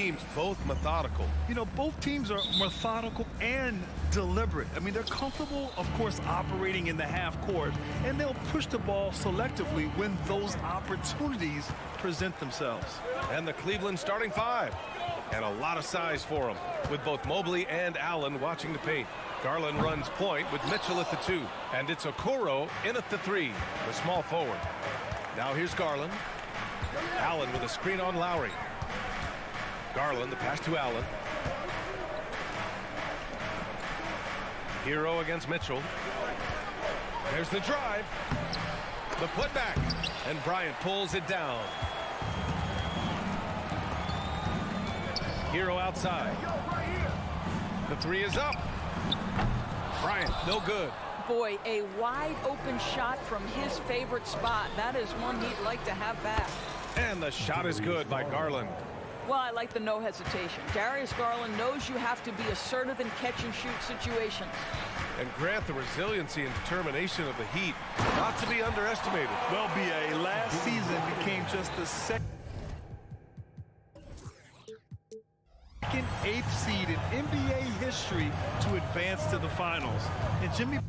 Teams both methodical. You know, both teams are methodical and deliberate. I mean, they're comfortable, of course, operating in the half court, and they'll push the ball selectively when those opportunities present themselves. And the Cleveland starting five. And a lot of size for them, with both Mobley and Allen watching the paint. Garland runs point with Mitchell at the 2. And it's Okoro in at the 3, the small forward. Now here's Garland. Allen with a screen on Lowry. Garland, the pass to Allen. Hero against Mitchell. There's the drive. The putback. And Bryant pulls it down. Hero outside. The 3 is up. Bryant, no good. Boy, a wide open shot from his favorite spot. That is one he'd like to have back. And the shot is good by Garland. Well, I like the no hesitation. Darius Garland knows you have to be assertive in catch-and-shoot situations. And Grant, the resiliency and determination of the Heat, not to be underestimated. Well, B.A., last season became just the second 8th seed in NBA history to advance to the finals. And Jimmy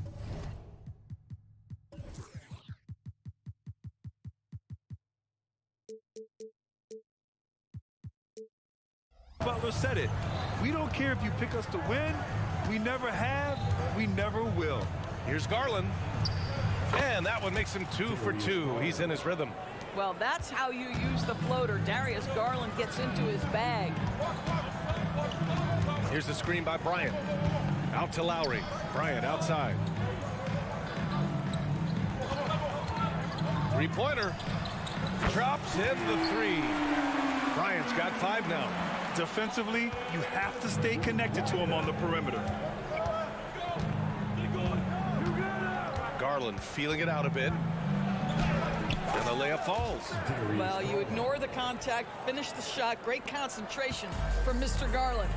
Butler said it. We don't care if you pick us to win. We never have. We never will. Here's Garland. And that one makes him 2 for 2. He's in his rhythm. Well, that's how you use the floater. Darius Garland gets into his bag. Here's the screen by Bryant. Out to Lowry. Bryant outside. Three-pointer. Drops in the 3. Bryant's got 5 now. Defensively, you have to stay connected to him on the perimeter. Garland feeling it out a bit. And the layup falls. Well, you ignore the contact, finish the shot. Great concentration from Mr. Garland.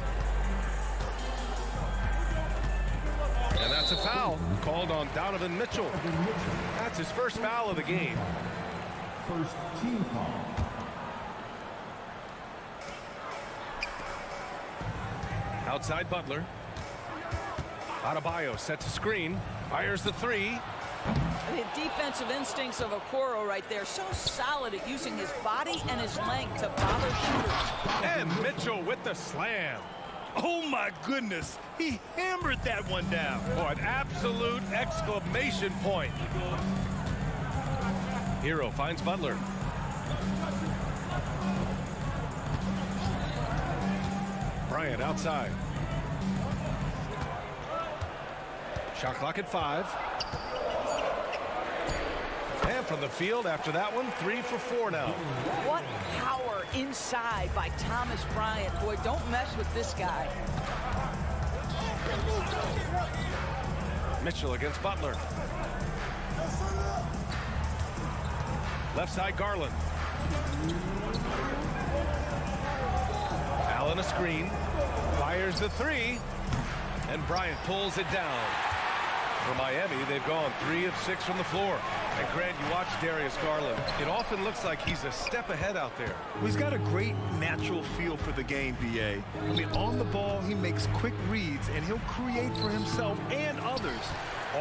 And that's a foul called on Donovan Mitchell. That's his first foul of the game. First team foul. Outside Butler. Adebayo sets a screen. Fires the 3. The defensive instincts of Okoro right there. So solid at using his body and his length to bother shooters. And Mitchell with the slam. Oh, my goodness. He hammered that one down. Oh, an absolute exclamation point. Hero finds Butler. Bryant outside. Shot clock at 5. And from the field after that one, 3 for 4 now. What power inside by Thomas Bryant. Boy, don't mess with this guy. Mitchell against Butler. Left side Garland. Allen a screen. Fires the 3. And Bryant pulls it down. For Miami, they've gone 3 of 6 from the floor. And Grant, you watch Darius Garland. It often looks like he's a step ahead out there. Well, he's got a great natural feel for the game, B.A. I mean, on the ball, he makes quick reads, and he'll create for himself and others.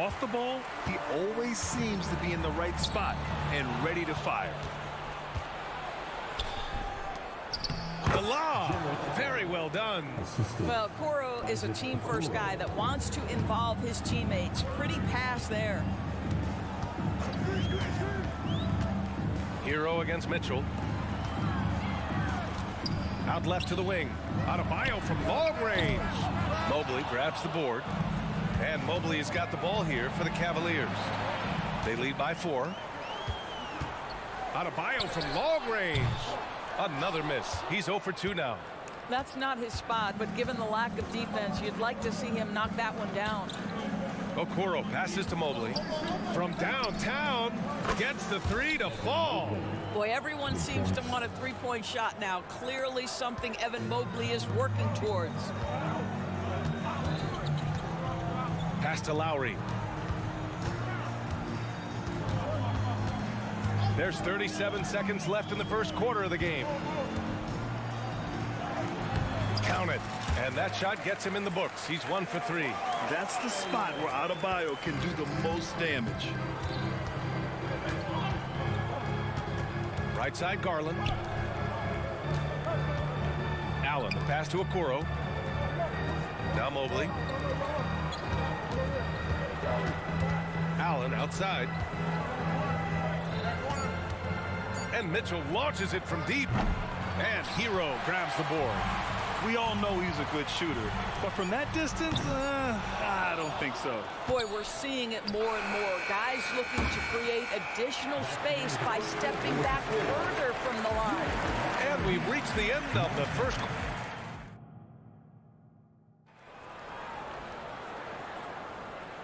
Off the ball, he always seems to be in the right spot and ready to fire. The lob, very well done. Well, Okoro is a team-first guy that wants to involve his teammates. Pretty pass there. Hero against Mitchell. Out left to the wing. Adebayo from long range. Mobley grabs the board. And Mobley has got the ball here for the Cavaliers. They lead by 4. Adebayo from long range. Another miss. He's 0 for 2 now. That's not his spot, but given the lack of defense, you'd like to see him knock that one down. Okoro passes to Mobley. From downtown, gets the 3 to fall. Boy, everyone seems to want a three-point shot now. Clearly something Evan Mobley is working towards. Pass to Lowry. There's 37 seconds left in the first quarter of the game. Count it. And that shot gets him in the books. He's 1 for 3. That's the spot where Adebayo can do the most damage. Right side, Garland. Allen, the pass to Okoro. Now Mobley. Allen outside. And Mitchell launches it from deep. And Hero grabs the board. We all know he's a good shooter, but from that distance, I don't think so. Boy, we're seeing it more and more. Guys looking to create additional space by stepping back further from the line. And we've reached the end of the first.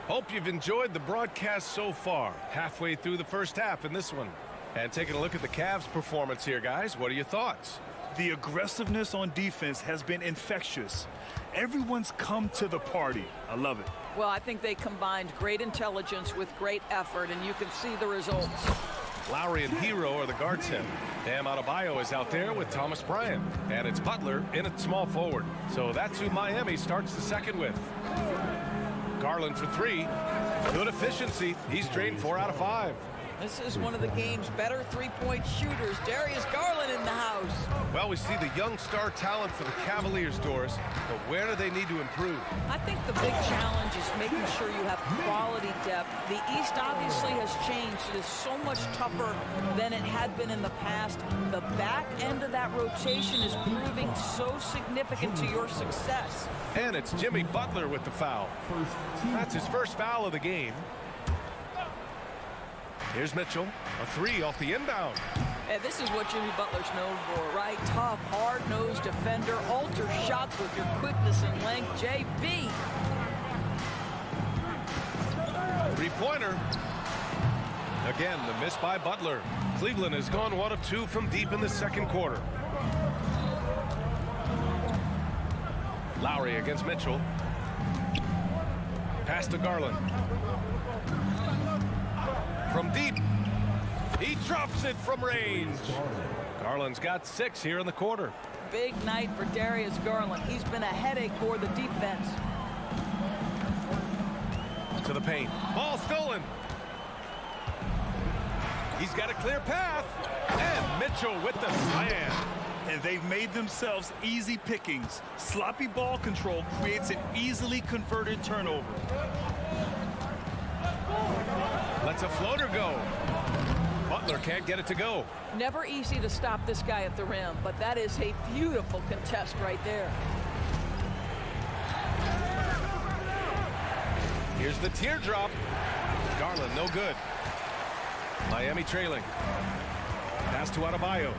Hope you've enjoyed the broadcast so far. Halfway through the first half in this one. And taking a look at the Cavs' performance here, guys. What are your thoughts? The aggressiveness on defense has been infectious. Everyone's come to the party. I love it. Well, I think they combined great intelligence with great effort, and you can see the results. Lowry and Hero are the guard set. Bam Adebayo is out there with Thomas Bryant. And it's Butler in at small forward. So that's who Miami starts the second with. Garland for 3. Good efficiency. He's drained 4 out of 5. This is one of the game's better three-point shooters. Darius Garland in the house. Well, we see the young star talent for the Cavaliers, Doris, but where do they need to improve? I think the big challenge is making sure you have quality depth. The East obviously has changed. It is so much tougher than it had been in the past. The back end of that rotation is proving so significant to your success. And it's Jimmy Butler with the foul. That's his first foul of the game. Here's Mitchell, a 3 off the inbound. And this is what Jimmy Butler's known for, right? Tough, hard-nosed defender, alter shots with your quickness and length. JB. Three-pointer. Again, the miss by Butler. Cleveland has gone 1 of 2 from deep in the second quarter. Lowry against Mitchell. Pass to Garland. From deep, he drops it from range. Garland's got 6 here in the quarter. Big night for Darius Garland. He's been a headache for the defense. To the paint. Ball stolen. He's got a clear path. And Mitchell with the slam. And they've made themselves easy pickings. Sloppy ball control creates an easily converted turnover. Lets a floater go. Butler can't get it to go. Never easy to stop this guy at the rim, but that is a beautiful contest right there. Here's the teardrop. Garland, no good. Miami trailing. Pass to Adebayo.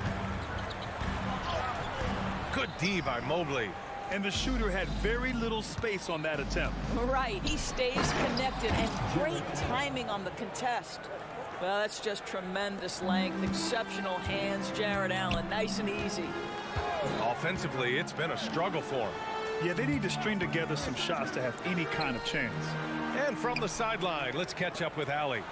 Good D by Mobley. And the shooter had very little space on that attempt. Right, he stays connected, and great timing on the contest. Well, that's just tremendous length, exceptional hands, Jared Allen, nice and easy. Offensively, it's been a struggle for him. Yeah, they need to string together some shots to have any kind of chance. And from the sideline, let's catch up with Allie.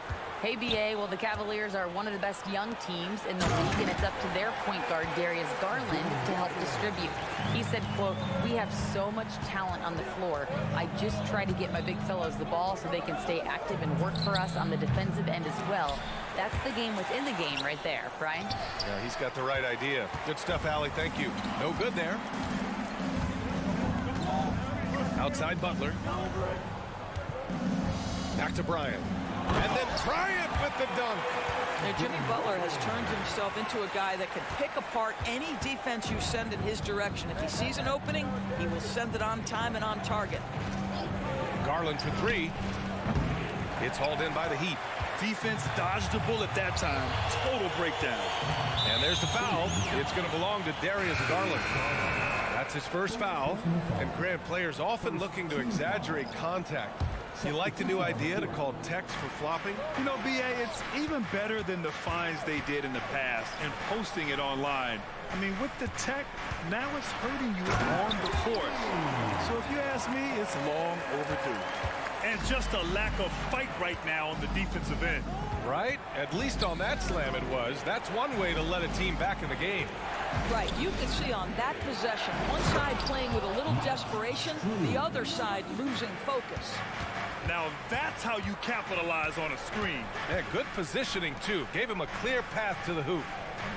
Hey, BA. Well, the Cavaliers are one of the best young teams in the league, and it's up to their point guard, Darius Garland, to help distribute. He said, quote, "We have so much talent on the floor. I just try to get my big fellows the ball so they can stay active and work for us on the defensive end as well." That's the game within the game right there, Brian. Yeah, he's got the right idea. Good stuff, Allie. Thank you. No good there. Outside Butler. Back to Bryant. And then Bryant with the dunk. Now, Jimmy Butler has turned himself into a guy that can pick apart any defense you send in his direction. If he sees an opening, he will send it on time and on target. Garland for 3. It's hauled in by the Heat. Defense dodged a bullet that time. Total breakdown. And there's the foul. It's going to belong to Darius Garland. That's his first foul. And Grant, players often looking to exaggerate contact. You like the new idea to call techs for flopping? You know, BA, it's even better than the fines they did in the past and posting it online. I mean, with the tech, now it's hurting you on the court. So if you ask me, it's long overdue. And just a lack of fight right now on the defensive end. Right? At least on that slam it was. That's one way to let a team back in the game. Right, you can see on that possession, one side playing with a little desperation, the other side losing focus. Now that's how you capitalize on a screen. Yeah, good positioning, too. Gave him a clear path to the hoop.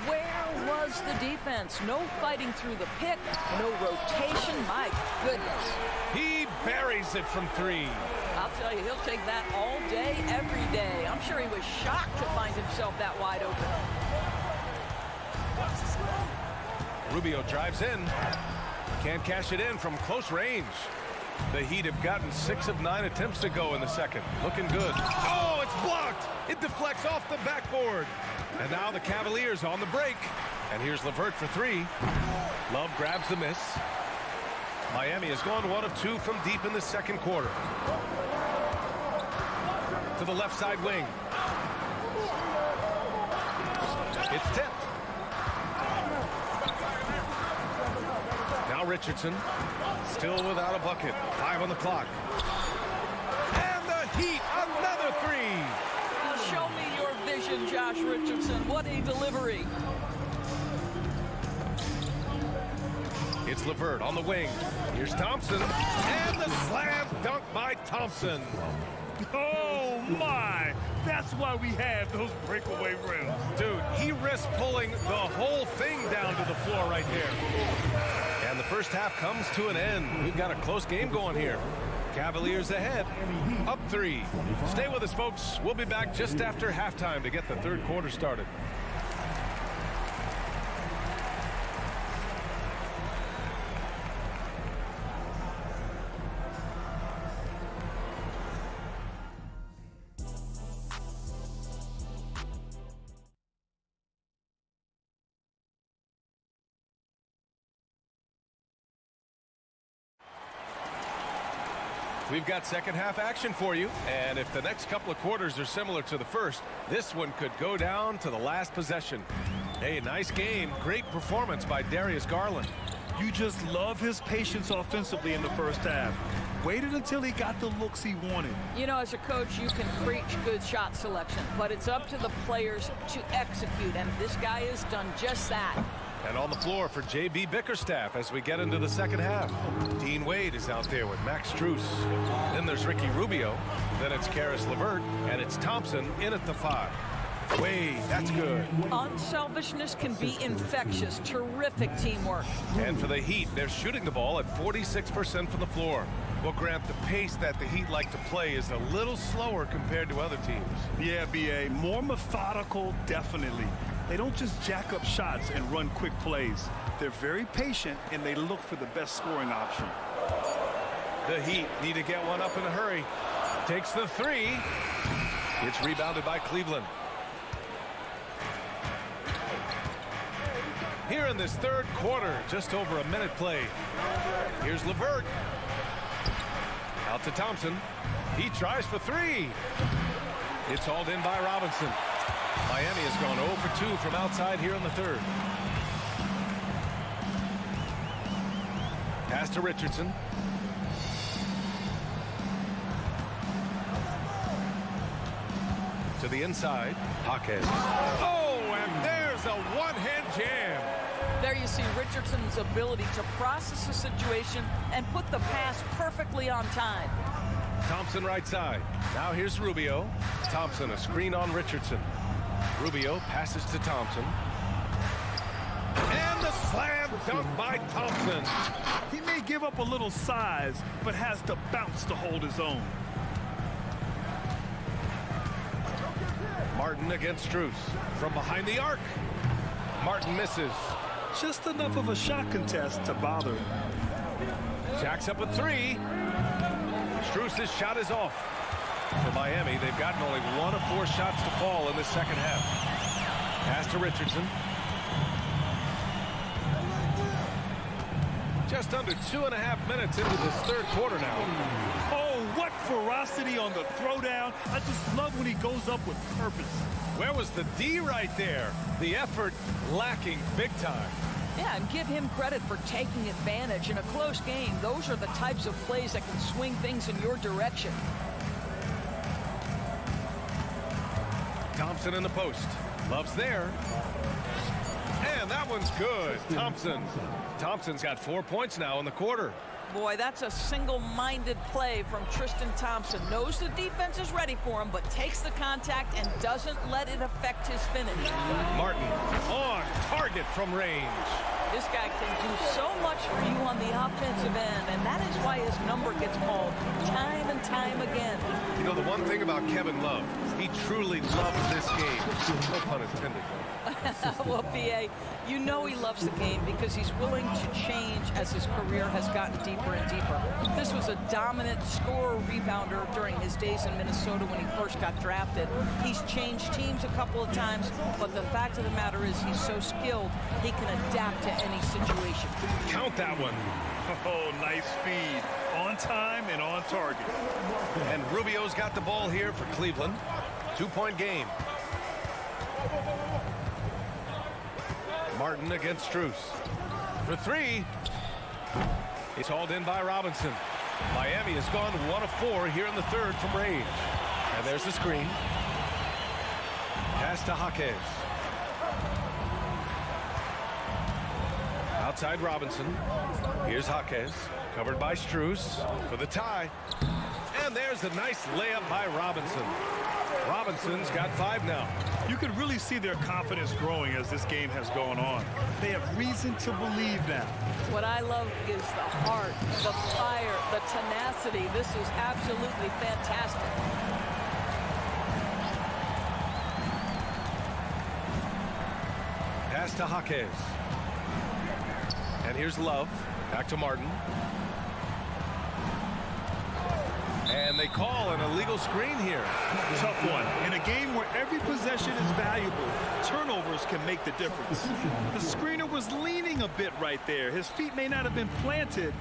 Where was the defense? No fighting through the pick, no rotation. My goodness. He buries it from three. I'll tell you, he'll take that all day, every day. I'm sure he was shocked to find himself that wide open. Rubio drives in. Can't cash it in from close range. The Heat have gotten 6 of 9 attempts to go in the second. Looking good. Oh, it's blocked. It deflects off the backboard. And now the Cavaliers on the break. And here's LeVert for three. Love grabs the miss. Miami has gone 1 of 2 from deep in the second quarter. To the left side wing. It's tipped. Now Richardson, still without a bucket. 5 on the clock. And the Heat, another three. Show me your vision, Josh Richardson. What a delivery. It's LeVert on the wing. Here's Thompson. And the slam dunk by Thompson. Oh, my. That's why we have those breakaway rims. Dude, he risked pulling the whole thing down to the floor right there. And the first half comes to an end. We've got a close game going here. Cavaliers ahead, up 3. Stay with us, folks. We'll be back just after halftime to get the third quarter started. We've got second half action for you, and if the next couple of quarters are similar to the first, this one could go down to the last possession. Hey, nice game. Great performance by Darius Garland. You just love his patience offensively in the first half. Waited until he got the looks he wanted. You know, as a coach, you can preach good shot selection, but it's up to the players to execute, and this guy has done just that. And on the floor for J.B. Bickerstaff as we get into the second half. Dean Wade is out there with Max Strus. Then there's Ricky Rubio. Then it's Karis LeVert. And it's Thompson in at the 5. Wade, that's good. Unselfishness can be infectious. Terrific teamwork. And for the Heat, they're shooting the ball at 46% from the floor. Well, Grant, the pace that the Heat like to play is a little slower compared to other teams. Yeah, B.A. More methodical, definitely. They don't just jack up shots and run quick plays. They're very patient, and they look for the best scoring option. The Heat need to get one up in a hurry. Takes the 3. It's rebounded by Cleveland. Here in this third quarter, just over a minute played. Here's LeVert. Out to Thompson. He tries for 3. It's hauled in by Robinson. Miami has gone 0 for 2 from outside here in the third. Pass to Richardson. To the inside. Jaquez. Oh, and there's a one-hand jam. There you see Richardson's ability to process the situation and put the pass perfectly on time. Thompson right side. Now here's Rubio. Thompson, a screen on Richardson. Rubio passes to Thompson. And the slam dunk by Thompson. He may give up a little size, but has the bounce to hold his own. Martin against Strus. From behind the arc. Martin misses. Just enough of a shot contest to bother. Jacks up a 3. Strus's shot is off. For Miami, they've gotten only 1 of 4 shots to fall in the second half. Pass to Richardson. Just under 2.5 minutes into this third quarter now. Oh, what ferocity on the throwdown. I just love when he goes up with purpose. Where was the D right there? The effort lacking big time. Yeah, and give him credit for taking advantage in a close game. Those are the types of plays that can swing things in your direction. Thompson in the post. Love's there. And that one's good. Thompson's got 4 points now in the quarter. Boy, that's a single-minded play from Tristan Thompson. Knows the defense is ready for him, but takes the contact and doesn't let it affect his finish. Martin on target from range. This guy can do so much for you on the offensive end, and that is why his number gets called time and time again. You know, the one thing about Kevin Love, he truly loves this game. No pun intended. Well, P.A., you know he loves the game because he's willing to change as his career has gotten deeper and deeper. This was a dominant scorer rebounder during his days in Minnesota when he first got drafted. He's changed teams a couple of times, but the fact of the matter is he's so skilled, he can adapt to any situation. Count that one. Oh, nice feed. On time and on target. And Rubio's got the ball here for Cleveland. 2-point game. Martin against Strus. For three. It's hauled in by Robinson. Miami has gone 1 of 4 here in the third from range. And there's the screen. Pass to Jaquez. Outside Robinson. Here's Jaquez. Covered by Strus for the tie. And there's a nice layup by Robinson. Robinson's got 5 now. You can really see their confidence growing as this game has gone on. They have reason to believe now. What I love is the heart, the fire, the tenacity. This is absolutely fantastic. Pass to Jaquez. And here's Love. Back to Martin. And they call an illegal screen here. Tough one. In a game where every possession is valuable, turnovers can make the difference. The screener was leaning a bit right there. His feet may not have been planted.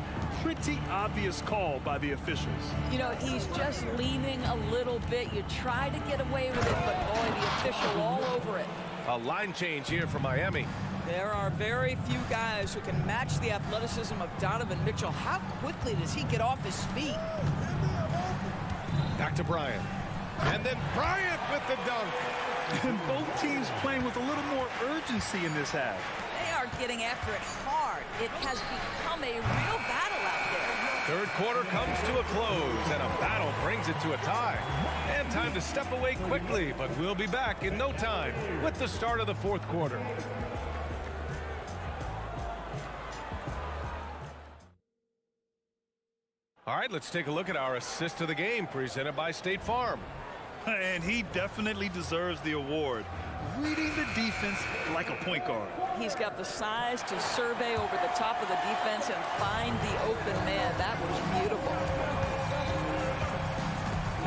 Pretty obvious call by the officials. You know, he's just leaning a little bit. You try to get away with it, but boy, the official all over it. A line change here for Miami. There are very few guys who can match the athleticism of Donovan Mitchell. How quickly does he get off his feet? Back to Bryant. And then Bryant with the dunk. And both teams playing with a little more urgency in this half. They are getting after it hard. It has become a real battle out there. Third quarter comes to a close, and a battle brings it to a tie. And time to step away quickly, but we'll be back in no time with the start of the fourth quarter. All right, let's take a look at our assist of the game presented by State Farm. And he definitely deserves the award. Reading the defense like a point guard. He's got the size to survey over the top of the defense and find the open man. That was beautiful.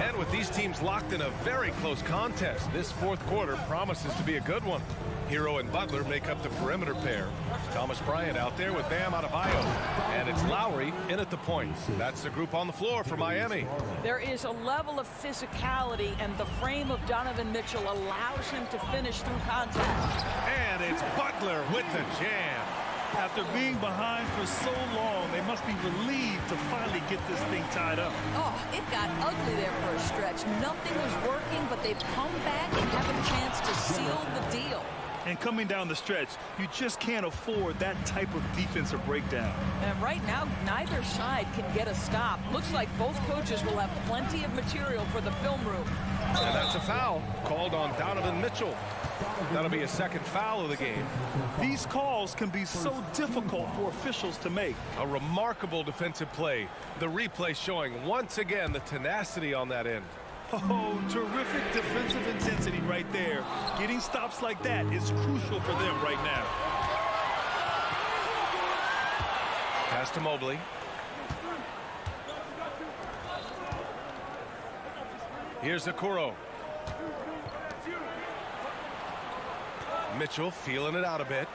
And with these teams locked in a very close contest, this fourth quarter promises to be a good one. Hero and Butler make up the perimeter pair. Thomas Bryant out there with Bam Adebayo. And it's Lowry in at the point. That's the group on the floor for Miami. There is a level of physicality, and the frame of Donovan Mitchell allows him to finish through contact. And it's Butler with the jam. After being behind for so long, they must be relieved to finally get this thing tied up. Oh, it got ugly there for a stretch. Nothing was working, but they've come back and have a chance to seal the deal. And coming down the stretch, you just can't afford that type of defensive breakdown. And right now, neither side can get a stop. Looks like both coaches will have plenty of material for the film room. And that's a foul called on Donovan Mitchell. That'll be a second foul of the game. These calls can be so difficult for officials to make. A remarkable defensive play. The replay showing once again the tenacity on that end. Oh, terrific defensive intensity right there. Getting stops like that is crucial for them right now. Pass to Mobley. Here's Okoro. Mitchell feeling it out a bit.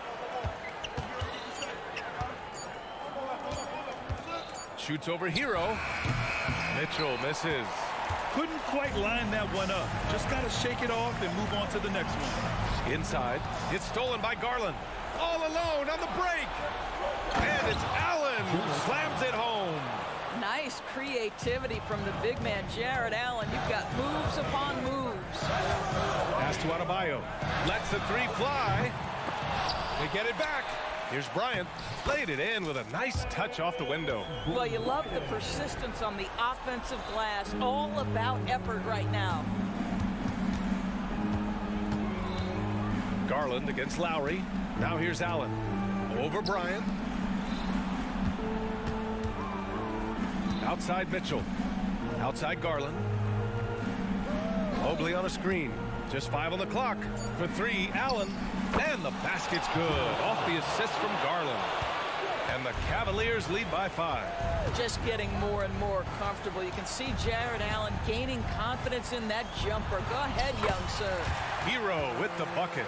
Shoots over Hero. Mitchell misses. Couldn't quite line that one up. Just got to shake it off and move on to the next one. Inside. It's stolen by Garland. All alone on the break. And it's Allen who slams it home. Nice creativity from the big man, Jared Allen. You've got moves upon moves. Pass to Adebayo. Lets the three fly. They get it back. Here's Bryant. Laid it in with a nice touch off the window. Well, you love the persistence on the offensive glass. All about effort right now. Garland against Lowry. Now here's Allen. Over Bryant. Outside Mitchell. Outside Garland. Mobley on a screen. Just 5 on the clock. For 3, Allen. And the basket's good. Off the assist from Garland. And the Cavaliers lead by 5. Just getting more and more comfortable. You can see Jared Allen gaining confidence in that jumper. Go ahead, young sir. Hero with the bucket.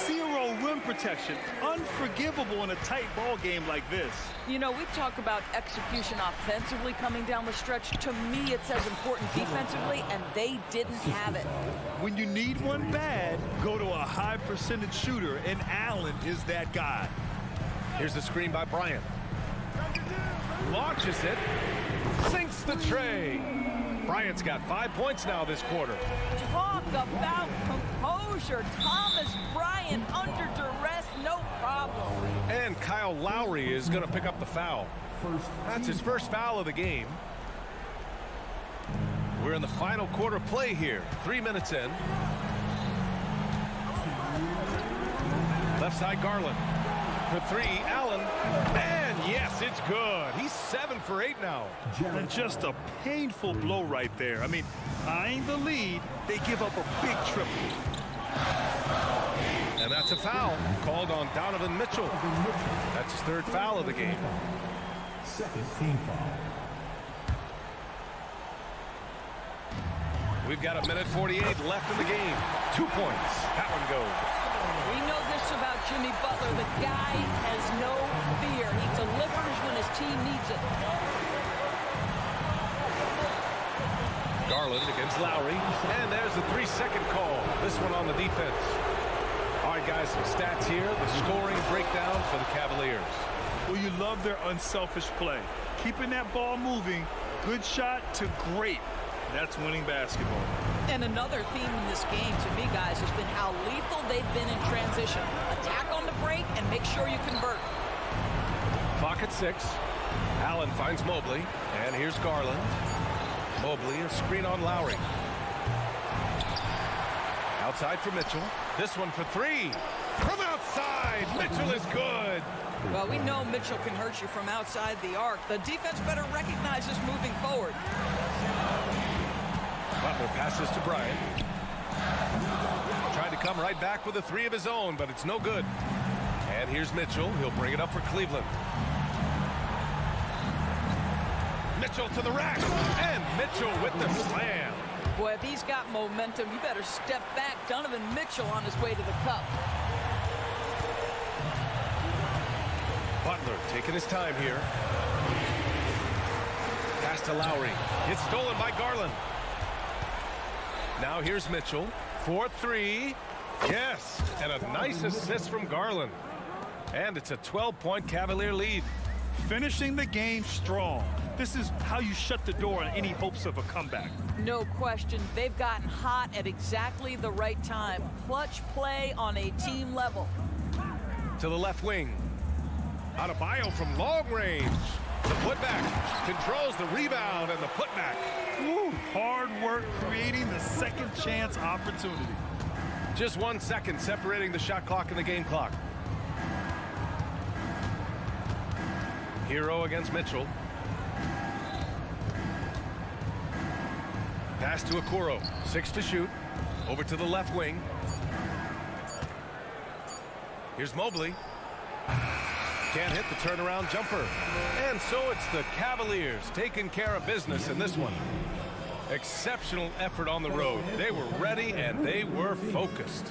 Zero rim protection. Unforgivable in a tight ball game like this. You know, we talk about execution offensively coming down the stretch. To me, it's as important defensively, and they didn't have it. When you need one bad, go to a high percentage shooter, and Allen is that guy. Here's the screen by Bryant. Launches it. Sinks the tray. Bryant's got 5 points now this quarter. Talk about composure. Thomas Bryant under duress, no problem. And Kyle Lowry is going to pick up the foul. That's his first foul of the game. We're in the final quarter play here. 3 minutes in. Left side Garland. For 3, Allen. And yes, it's good. He's 7 for 8 now. And just a painful blow right there. I mean, eyeing the lead, they give up a big triple. And that's a foul called on Donovan Mitchell. That's his 3rd foul of the game. Second team foul. We've got 1:48 left in the game. 2 points. That one goes. We know this about Jimmy Butler. The guy has no fear. He delivers when his team needs it. Garland against Lowry. And there's the 3-second call. This one on the defense. All right, guys, some stats here. The scoring breakdown for the Cavaliers. Well, you love their unselfish play. Keeping that ball moving, good shot to great. That's winning basketball. And another theme in this game, to me, guys, has been how lethal they've been in transition. Attack on the break and make sure you convert. Clock at 6. Allen finds Mobley. And here's Garland. Mobley, a screen on Lowry. Outside for Mitchell. This one for 3. From outside, Mitchell is good. Well, we know Mitchell can hurt you from outside the arc. The defense better recognize this moving forward. Butler passes to Bryant. Tried to come right back with a 3 of his own, but it's no good. And here's Mitchell. He'll bring it up for Cleveland. Mitchell to the rack. And Mitchell with the slam. Boy, if he's got momentum, you better step back. Donovan Mitchell on his way to the cup. Butler taking his time here. Pass to Lowry. It's stolen by Garland. Now here's Mitchell. 4-3. Yes, and a nice assist from Garland. And it's a 12-point Cavalier lead. Finishing the game strong. This is how you shut the door on any hopes of a comeback. No question. They've gotten hot at exactly the right time. Clutch play on a team level. To the left wing. Adebayo from long range. The putback. Controls the rebound and the putback. Woo, hard work creating the second chance opportunity. Just 1 second separating the shot clock and the game clock. Hero against Mitchell. Pass to Okoro. 6 to shoot. Over to the left wing. Here's Mobley. Can't hit the turnaround jumper. And so it's the Cavaliers taking care of business in this one. Exceptional effort on the road. They were ready and they were focused.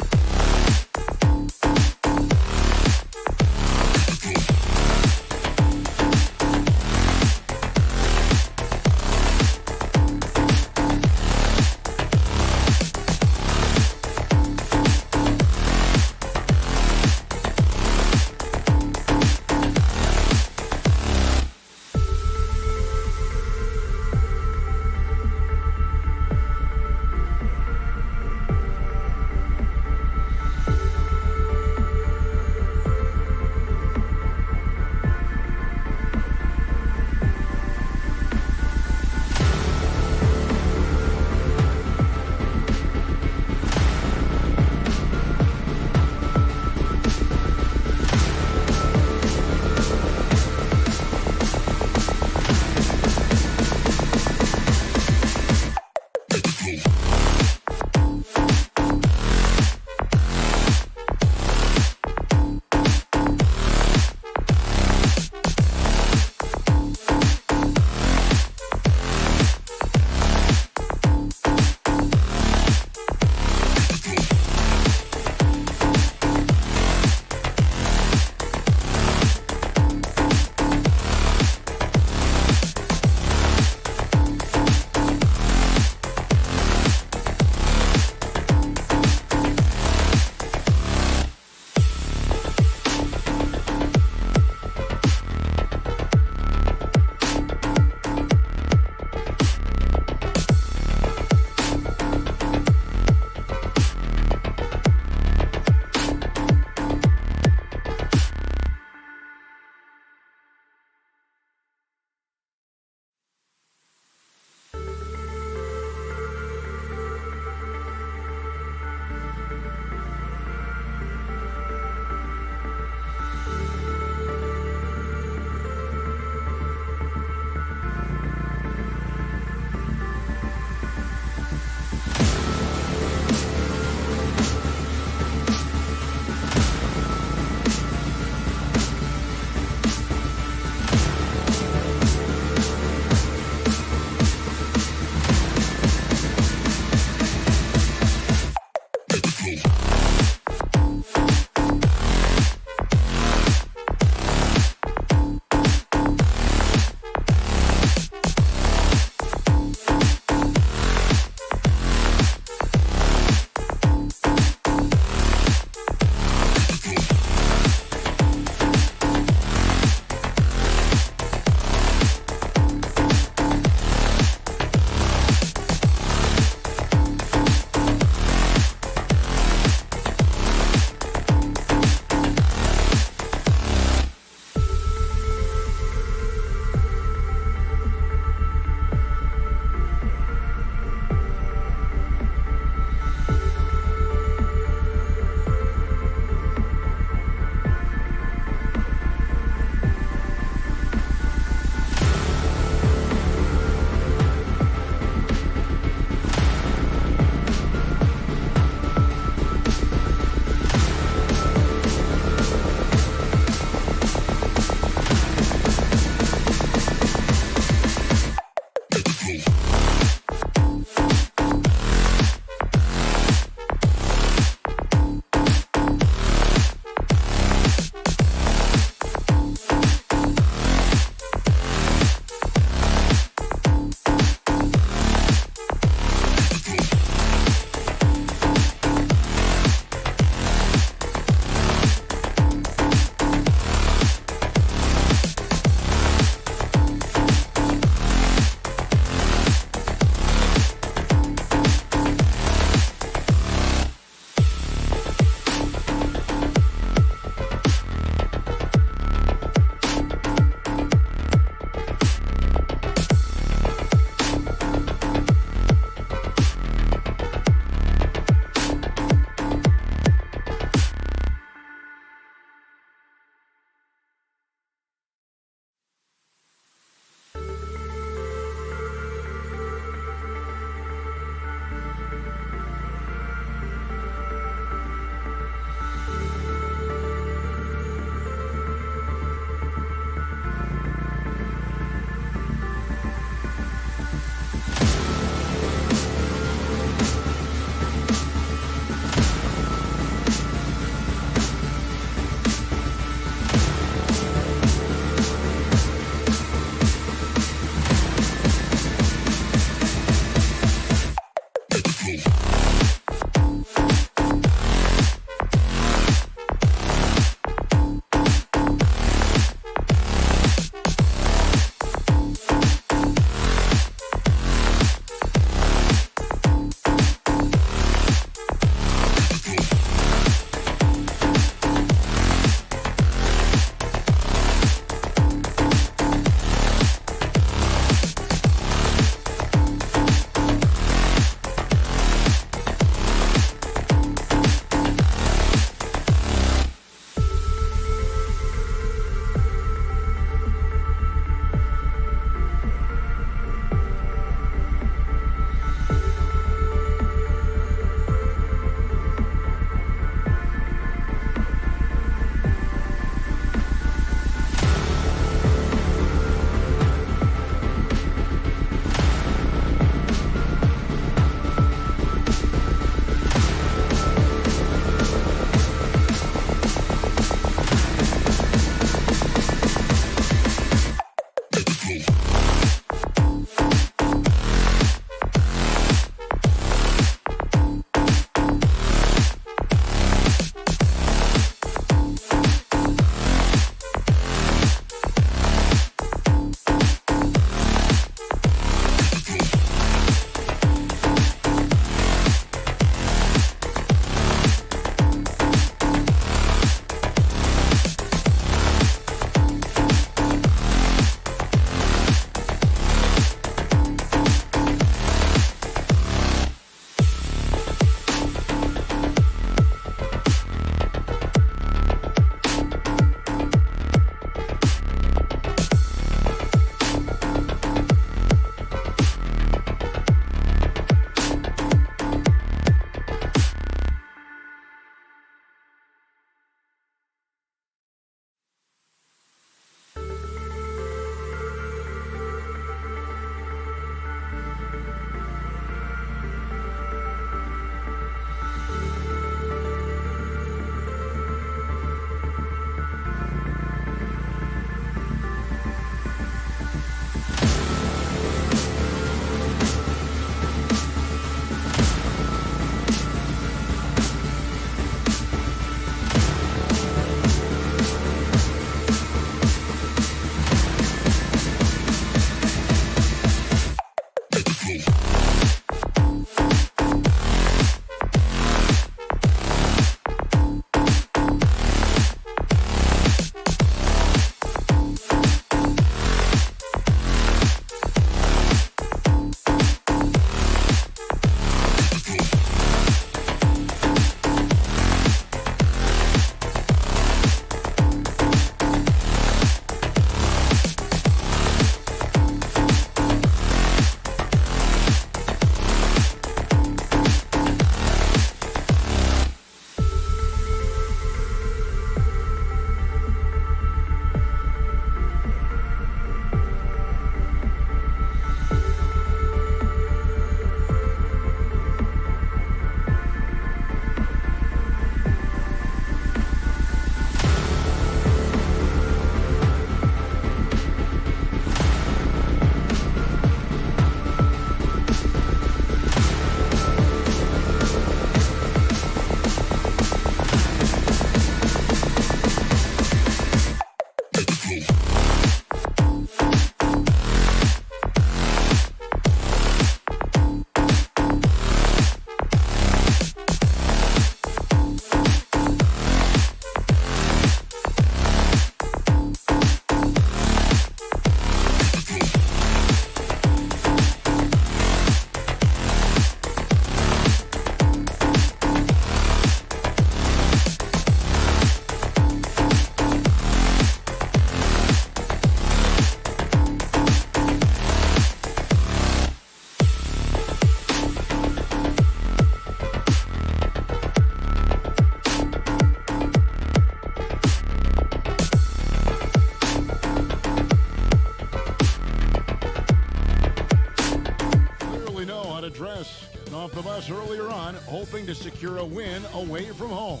hoping to secure a win away from home.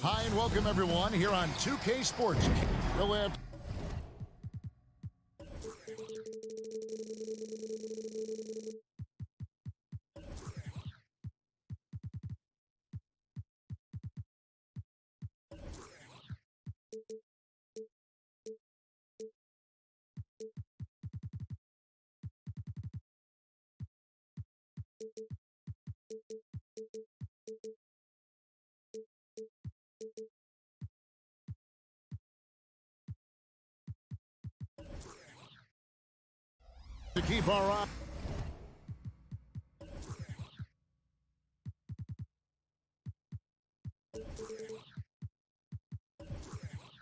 Hi and welcome everyone here on 2K Sports. We'll have to keep our eye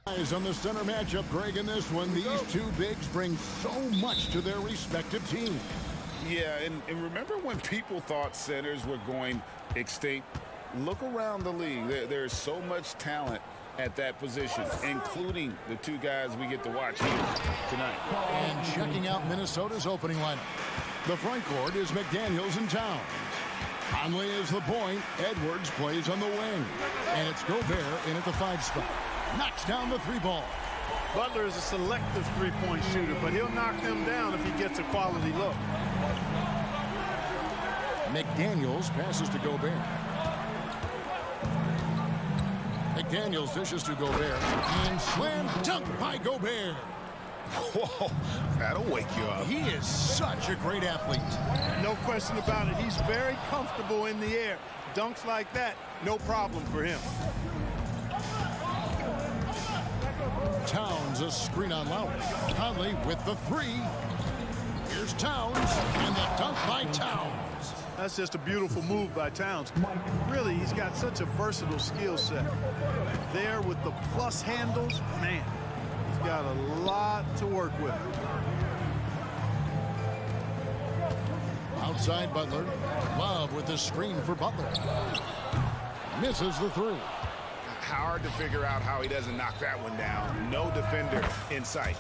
eyes on the center matchup, Greg, in this one. These two bigs bring so much to their respective teams. Yeah, and remember when people thought centers were going extinct? Look around the league. There's so much talent at that position, including the two guys we get to watch here tonight. And checking out Minnesota's opening lineup. The front court is McDaniels and Towns. Conley is the point. Edwards plays on the wing. And it's Gobert in at the 5 spot. Knocks down the 3 ball. Butler is a selective three-point shooter, but he'll knock them down if he gets a quality look. McDaniels passes to Gobert. McDaniels dishes to Gobert. And slam dunk by Gobert. Whoa, that'll wake you up. He is such a great athlete. No question about it. He's very comfortable in the air. Dunks like that, no problem for him. Towns a screen on Lowry. Conley with the 3. Here's Towns and the dunk by Towns. That's just a beautiful move by Towns. Really, he's got such a versatile skill set. There with the plus handles, man, he's got a lot to work with. Outside Butler. Love with the screen for Butler. Misses the 3. Hard to figure out how he doesn't knock that one down. No defender in sight.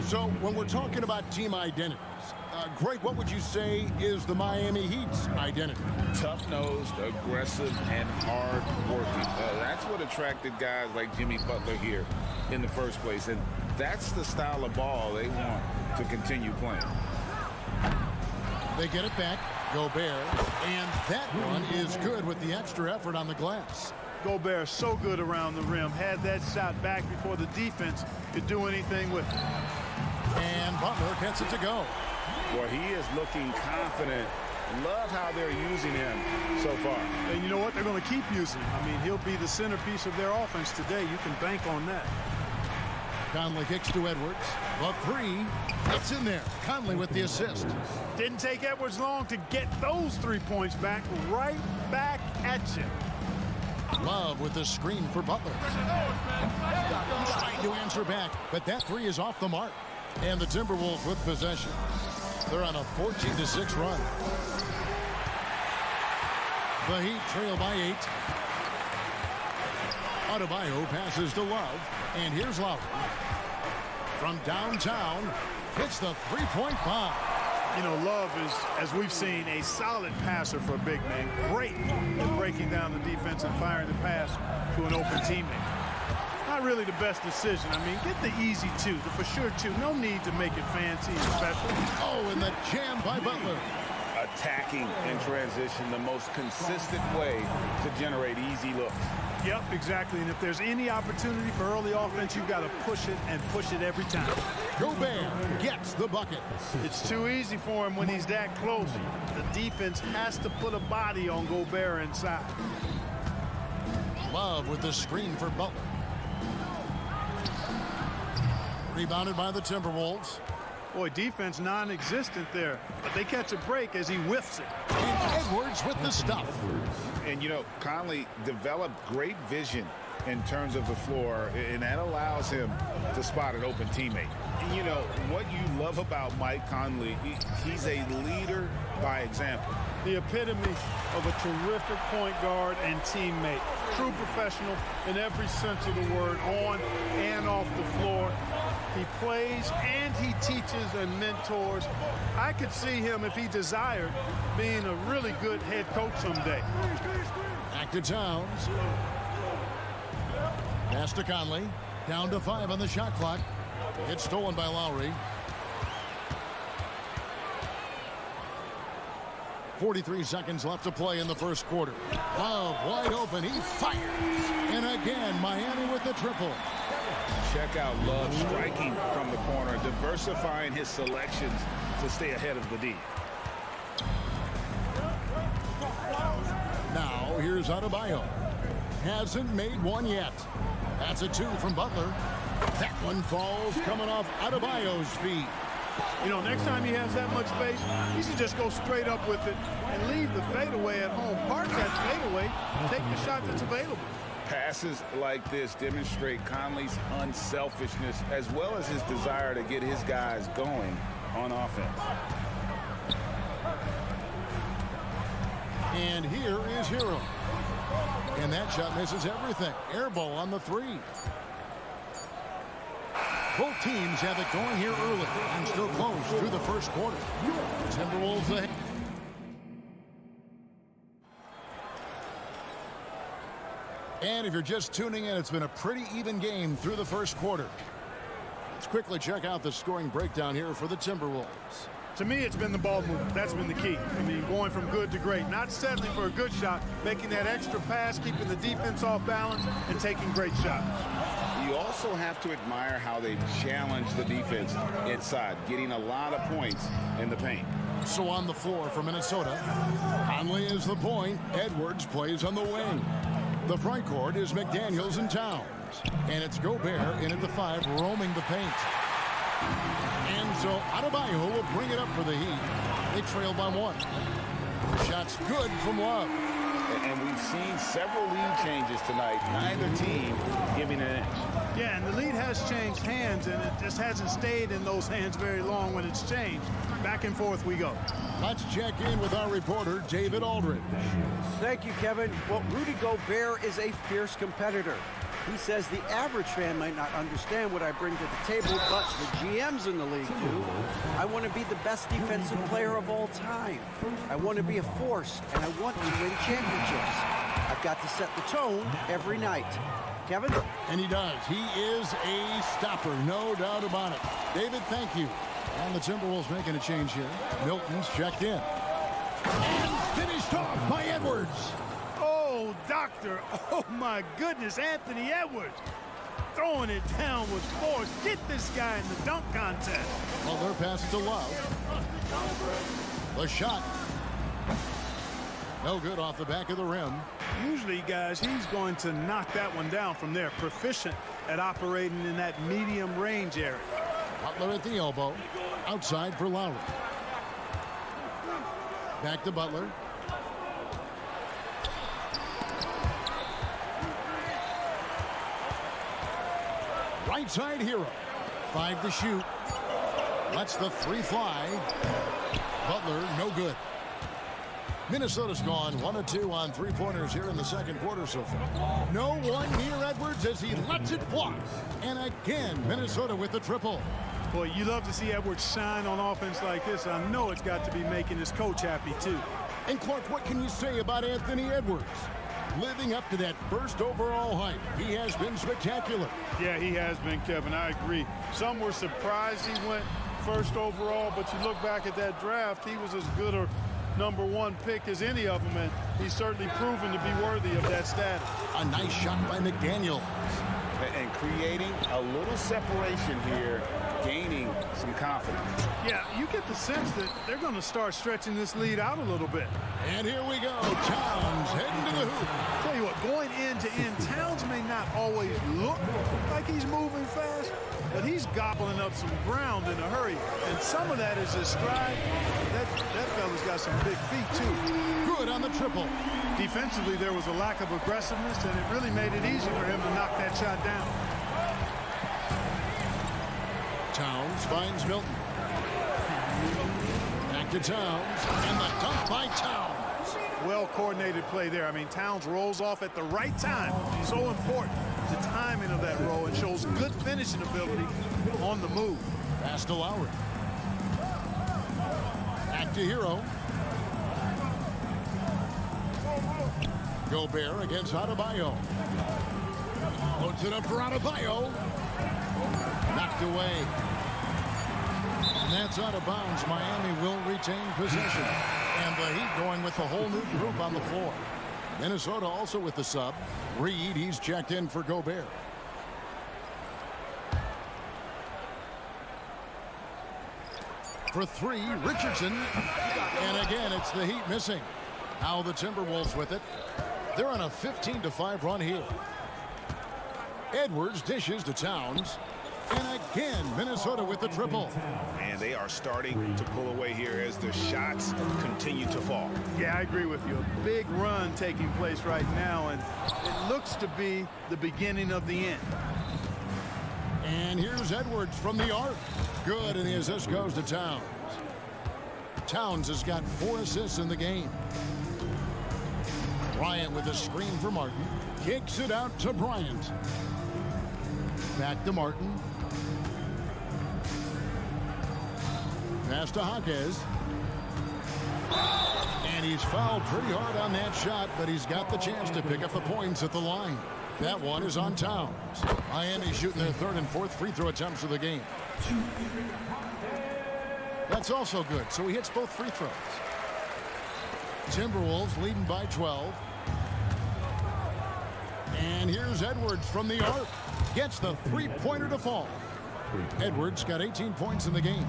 So when we're talking about team identities, Greg, what would you say is the Miami Heat's identity? Tough-nosed, aggressive, and hard-working. That's what attracted guys like Jimmy Butler here in the first place. And that's the style of ball they want to continue playing. They get it back. Gobert. And that one is good with the extra effort on the glass. Gobert so good around the rim. Had that shot back before the defense could do anything with it. And Butler gets it to go. Boy, he is looking confident. Love how they're using him so far. And you know what? They're going to keep using him. I mean, he'll be the centerpiece of their offense today. You can bank on that. Conley kicks to Edwards. The 3. It's in there. Conley with the assist. Didn't take Edwards long to get those 3 points back. Right back at you. Love with the screen for Butler. Trying to answer back, but that 3 is off the mark. And the Timberwolves with possession. They're on a 14-6 run. The Heat trail by 8. Adebayo passes to Love. And here's Lowry. From downtown, hits the 3-point bomb. You know, Love is, as we've seen, a solid passer for a big man. Great at breaking down the defense and firing the pass to an open teammate. Not really the best decision. I mean, get the easy 2, the for sure 2. No need to make it fancy and special. Oh, and the jam by Butler. Attacking in transition, the most consistent way to generate easy looks. Yep, exactly. And if there's any opportunity for early offense, you've got to push it and push it every time. Gobert gets the bucket. It's too easy for him when he's that close. The defense has to put a body on Gobert inside. Love with the screen for Butler. Rebounded by the Timberwolves. Boy, defense non-existent there, but they catch a break as he whiffs it. And Edwards with the stuff. And, you know, Conley developed great vision in terms of the floor, and that allows him to spot an open teammate. And, you know, what you love about Mike Conley, he's a leader by example. The epitome of a terrific point guard and teammate. True professional in every sense of the word, on and off the floor. He plays and he teaches and mentors. I could see him, if he desired, being a really good head coach someday. to Towns. Pass to Conley. Down to 5 on the shot clock. It's stolen by Lowry. 43 seconds left to play in the first quarter. Love wide open. He fires. And again, Miami with the triple. Check out Love striking from the corner, diversifying his selections to stay ahead of the D. Now, here's Adebayo. Hasn't made one yet. That's a 2 from Butler. That one falls coming off Adebayo's feet. You know, next time he has that much space, he should just go straight up with it and leave the fadeaway at home. Park that fadeaway, take the shot that's available. Passes like this demonstrate Conley's unselfishness as well as his desire to get his guys going on offense. And here is Hero. And that shot misses everything. Air ball on the 3. Both teams have it going here early and still close through the first quarter. Timberwolves ahead. And if you're just tuning in, it's been a pretty even game through the first quarter. Let's quickly check out the scoring breakdown here for the Timberwolves. To me, it's been the ball movement. That's been the key. I mean, going from good to great. Not settling for a good shot, making that extra pass, keeping the defense off balance, and taking great shots. You also have to admire how they challenge the defense inside, getting a lot of points in the paint. So on the floor for Minnesota, Conley is the point. Edwards plays on the wing. The front court is McDaniels and Towns. And it's Gobert in at the 5, roaming the paint. And so Adebayo will bring it up for the Heat. They trail by 1. The shot's good from Love. And we've seen several lead changes tonight. Neither team giving an inch. Yeah, and the lead has changed hands, and it just hasn't stayed in those hands very long when it's changed. Back and forth we go. Let's check in with our reporter, David Aldridge. Thank you, Kevin. Well, Rudy Gobert is a fierce competitor. He says the average fan might not understand what I bring to the table, but the GMs in the league do. I want to be the best defensive player of all time. I want to be a force, and I want to win championships. I've got to set the tone every night. Kevin? And he does. He is a stopper, no doubt about it. David, thank you. And the Timberwolves making a change here. Milton's checked in. And finished off by Edwards. Oh, doctor. Oh, my goodness. Anthony Edwards throwing it down with force. Get this guy in the dunk contest. Well, their pass to Love. The shot. No good off the back of the rim. Usually, guys, he's going to knock that one down from there. Proficient at operating in that medium range area. Butler at the elbow. Outside for Lowry. Back to Butler. Right side Hero. 5 to shoot. Lets the 3 fly. Butler, no good. Minnesota's gone 1 of 2 on 3-pointers here in the second quarter so far. No one near Edwards as he lets it fly. And again, Minnesota with the triple. Boy, you love to see Edwards shine on offense like this. I know it's got to be making his coach happy, too. And Clark, what can you say about Anthony Edwards? Living up to that first overall hype. He has been spectacular. Yeah, he has been, Kevin. I agree. Some were surprised he went first overall, but you look back at that draft, he was as good a #1 pick as any of them, and he's certainly proven to be worthy of that status. A nice shot by McDaniels. And creating a little separation here, gaining some confidence. Yeah, you get the sense that they're going to start stretching this lead out a little bit. And here we go. Towns heading to the hoop. Tell you what, going end to end, Towns may not always look like he's moving fast, but he's gobbling up some ground in a hurry. And some of that is his stride. That fella's got some big feet, too. Good on the triple. Defensively, there was a lack of aggressiveness, and it really made it easy for him to knock that shot down. Towns finds Milton. Back to Towns. And the dunk by Towns. Well-coordinated play there. I mean, Towns rolls off at the right time. So important. The timing of that roll. It shows good finishing ability on the move. Pass to Lowry. Back to Hero. Gobert against Adebayo. Puts it up for Adebayo. Knocked away. And that's out of bounds. Miami will retain possession. And the Heat going with the whole new group on the floor. Minnesota also with the sub. Reed, he's checked in for Gobert. For three, Richardson. And again, it's the Heat missing. Now the Timberwolves with it. They're on a 15-5 run here. Edwards dishes to Towns. And again, Minnesota with the triple. And they are starting to pull away here as the shots continue to fall. Yeah, I agree with you. A big run taking place right now, and it looks to be the beginning of the end. And here's Edwards from the arc. Good, and the assist goes to Towns. Towns has got 4 assists in the game. Bryant with a screen for Martin. Kicks it out to Bryant. Back to Martin. Pass to Jaquez. And he's fouled pretty hard on that shot, but he's got the chance to pick up the points at the line. That one is on Towns. Miami shooting their 3rd and 4th free throw attempts of the game. That's also good, so he hits both free throws. Timberwolves leading by 12. And here's Edwards from the arc. Gets the three-pointer to fall. Edwards got 18 points in the game.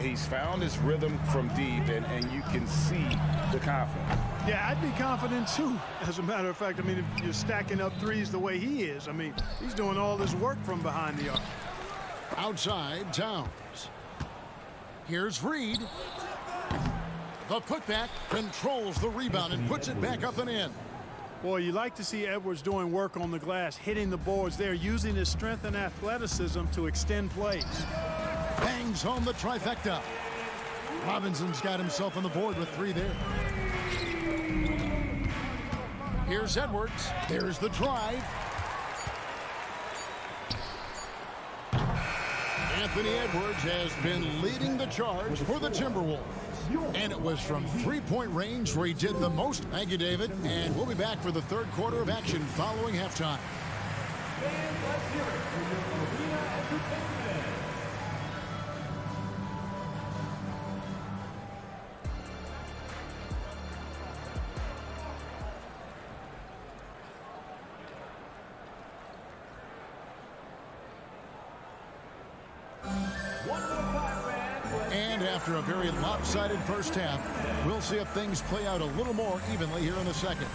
He's found his rhythm from deep, and you can see the confidence. Yeah, I'd be confident too. As a matter of fact, I mean, if you're stacking up threes the way he is, I mean, he's doing all this work from behind the arc. Outside, Towns. Here's Reed. The putback controls the rebound and puts it back up and in. Boy, you like to see Edwards doing work on the glass, hitting the boards there, using his strength and athleticism to extend plays. Bangs home the trifecta. Robinson's got himself on the board with 3 there. Here's Edwards. There's the drive. Anthony Edwards has been leading the charge for the Timberwolves. And it was from 3-point range where he did the most. Thank you, David. And we'll be back for the 3rd quarter of action following halftime. And after a very lopsided first half, we'll see if things play out a little more evenly here in the second.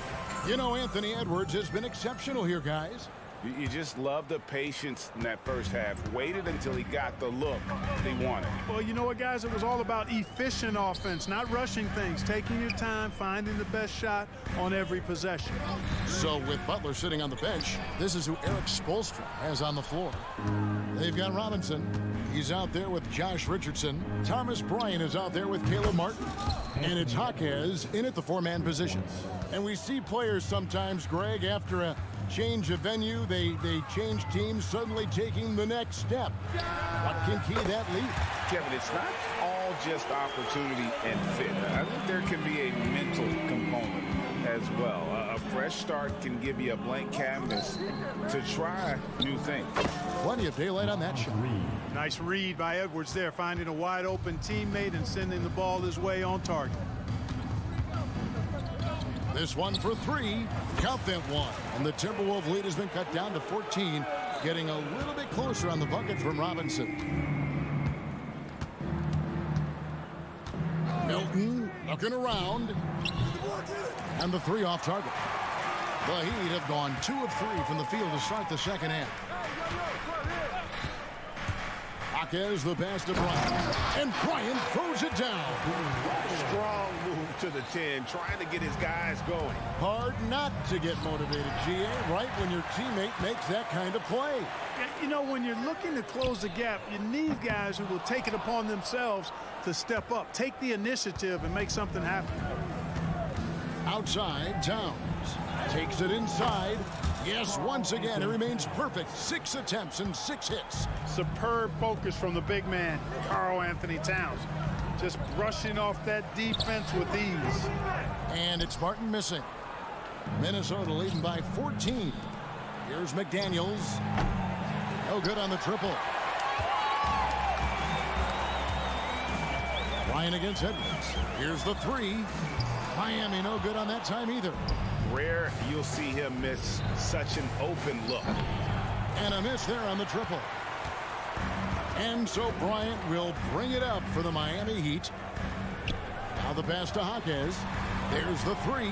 You know, Anthony Edwards has been exceptional here, guys. You just love the patience in that first half. Waited until he got the look he wanted. Well, you know what, guys? It was all about efficient offense, not rushing things, taking your time, finding the best shot on every possession. So with Butler sitting on the bench, this is who Eric Spoelstra has on the floor. They've got Robinson. He's out there with Josh Richardson. Thomas Bryant is out there with Caleb Martin. And it's Jaquez in at the 4-man position. And we see players sometimes, Greg, after a change of venue, they change teams, suddenly taking the next step. What can key that lead? Kevin, it's not all just opportunity and fit. I think there can be a mental component as well. A fresh start can give you a blank canvas to try new things. Plenty of daylight on that shot. Nice read by Edwards there, finding a wide open teammate and sending the ball his way on target. This one for 3. Count that one. And the Timberwolves lead has been cut down to 14, getting a little bit closer on the bucket from Robinson. Milton looking around. And the 3 off target. The Heat have gone 2 of 3 from the field to start the second half. Jaquez the pass to Bryant. And Bryant throws it down. Strong move to the 10, trying to get his guys going. Hard not to get motivated, GA, right when your teammate makes that kind of play. You know, when you're looking to close the gap, you need guys who will take it upon themselves to step up, take the initiative, and make something happen. Outside, Towns takes it inside. Yes, once again, it remains perfect. 6 attempts and 6 hits. Superb focus from the big man, Karl Anthony Towns. Just brushing off that defense with ease. And it's Martin missing. Minnesota leading by 14. Here's McDaniels. No good on the triple. Ryan against Edwards. Here's the three. Miami no good on that time either. Rare you'll see him miss such an open look. And a miss there on the triple. And so Bryant will bring it up for the Miami Heat. Now the pass to Jaquez. There's the three.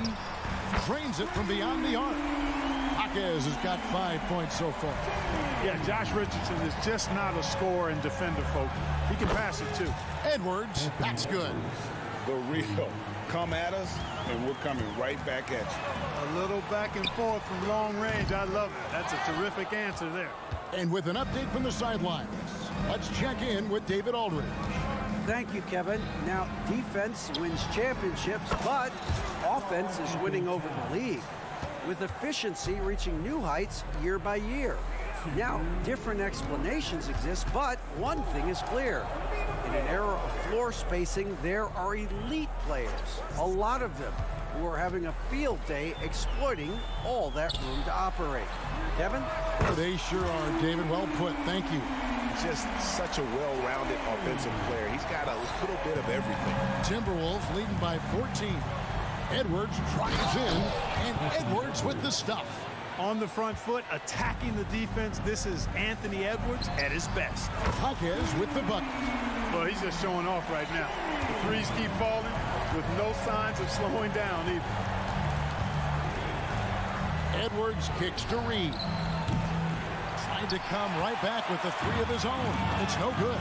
Drains it from beyond the arc. Jaquez has got 5 points so far. Yeah, Josh Richardson is just not a scorer and defender, folks. He can pass it, too. Edwards, that's good. The real. Come at us, and we're coming right back at you. A little back and forth from long range. I love it. That's a terrific answer there. And with an update from the sidelines, let's check in with David Aldridge. Thank you, Kevin. Now, defense wins championships, but offense is winning over the league, with efficiency reaching new heights year by year. Now, different explanations exist, but one thing is clear. In an era of floor spacing, there are elite players, a lot of them, who are having a field day exploiting all that room to operate. Kevin? They sure are, David. Well put. Thank you. Just such a well-rounded offensive player. He's got a little bit of everything. Timberwolves leading by 14. Edwards drives in, and Edwards with the stuff. On the front foot, attacking the defense. This is Anthony Edwards at his best. Jaquez with the bucket. Well, he's just showing off right now. The threes keep falling with no signs of slowing down either. Edwards kicks to Reed. Trying to come right back with the three of his own. It's no good.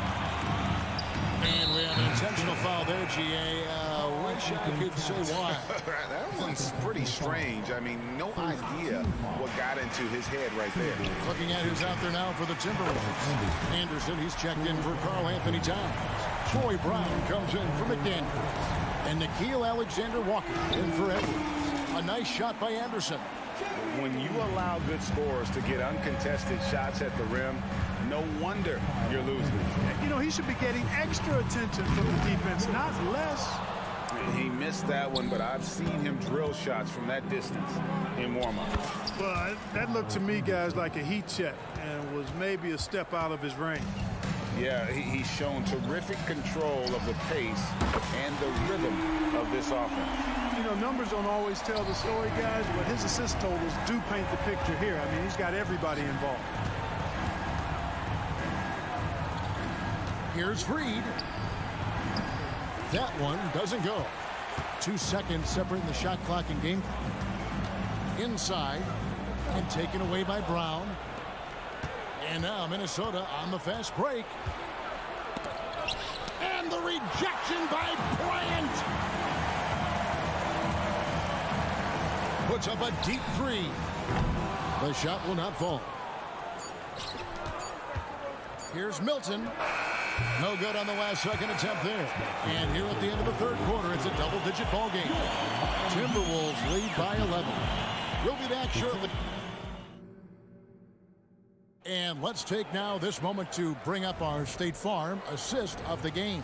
And we have an intentional foul there, GA. Wish I could say why. That one's pretty strange. I mean, no idea what got into his head right there. Looking at who's out there now for the Timberwolves. Anderson, he's checked in for Karl Anthony Towns. Troy Brown comes in for McDaniels. And Nickeil Alexander-Walker in for Edwards. A nice shot by Anderson. When you allow good scorers to get uncontested shots at the rim, no wonder you're losing. You know, he should be getting extra attention from the defense, not less. He missed that one, but I've seen him drill shots from that distance in warm-up. Well, that looked to me, guys, like a heat check and was maybe a step out of his range. Yeah, he's shown terrific control of the pace and the rhythm of this offense. You know, numbers don't always tell the story, guys, but his assist totals do paint the picture here. I mean, he's got everybody involved. Here's Reed. That one doesn't go. 2 seconds separating the shot clock and game clock. Inside and taken away by Brown. And now Minnesota on the fast break. And the rejection by Bryant. Puts up a deep three. The shot will not fall. Here's Milton. No good on the last second attempt there. And here at the end of the third quarter, it's a double-digit ball game. Timberwolves lead by 11. We'll be back shortly. And let's take now this moment to bring up our State Farm assist of the game.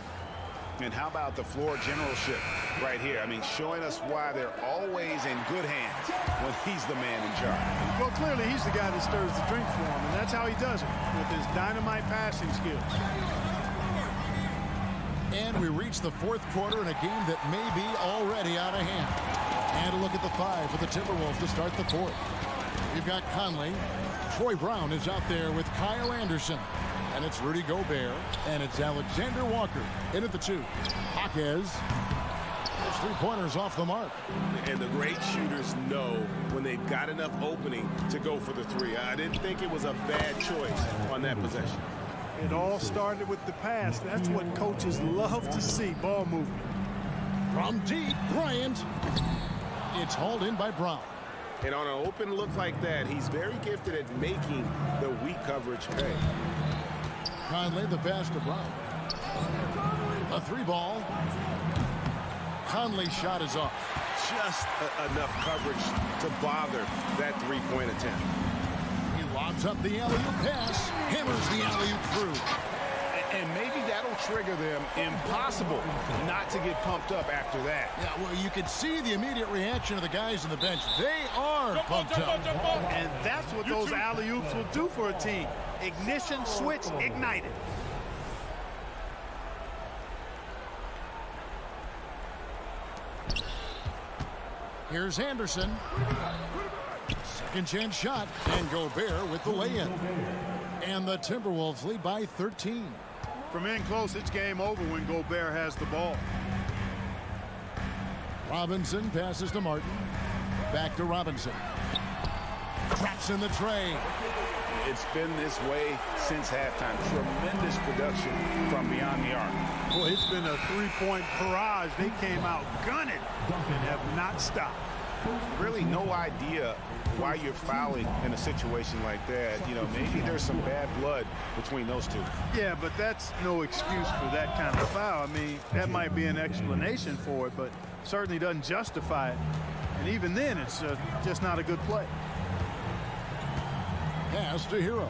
And how about the floor generalship right here? I mean, showing us why they're always in good hands when he's the man in charge. Well, clearly he's the guy that stirs the drink for him, and that's how he does it, with his dynamite passing skills. And we reach the fourth quarter in a game that may be already out of hand. And a look at the five for the Timberwolves to start the fourth. We've got Conley. Troy Brown is out there with Kyle Anderson. And it's Rudy Gobert. And it's Alexander Walker in at the two. Jaquez. Those three-pointers off the mark. And the great shooters know when they've got enough opening to go for the three. I didn't think it was a bad choice on that possession. It all started with the pass. That's what coaches love to see, ball movement. From deep, Bryant. It's hauled in by Brown. And on an open look like that, he's very gifted at making the weak coverage pay. Conley, the pass to Brown. A three ball. Conley's shot is off. Just enough coverage to bother that three-point attempt. He lobs up the alley-oop pass. Hammers the alley-oop through. And maybe that'll trigger them. Impossible not to get pumped up after that. Yeah, well, you can see the immediate reaction of the guys on the bench. They are pumped up. And that's what those alley-oops will do for a team. Ignition switch ignited. Here's Anderson. Second chance shot. And Gobert with the lay-in. And the Timberwolves lead by 13. From in close, it's game over when Gobert has the ball. Robinson passes to Martin. Back to Robinson. Traps in the tray. It's been this way since halftime. Tremendous production from beyond the arc. Boy, it's been a three-point barrage. They came out gunning and have not stopped. Really no idea why you're fouling in a situation like that. You know, maybe there's some bad blood between those two. Yeah, but that's no excuse for that kind of foul. I mean, that might be an explanation for it, but certainly doesn't justify it. And even then, it's just not a good play. Pass to Hero.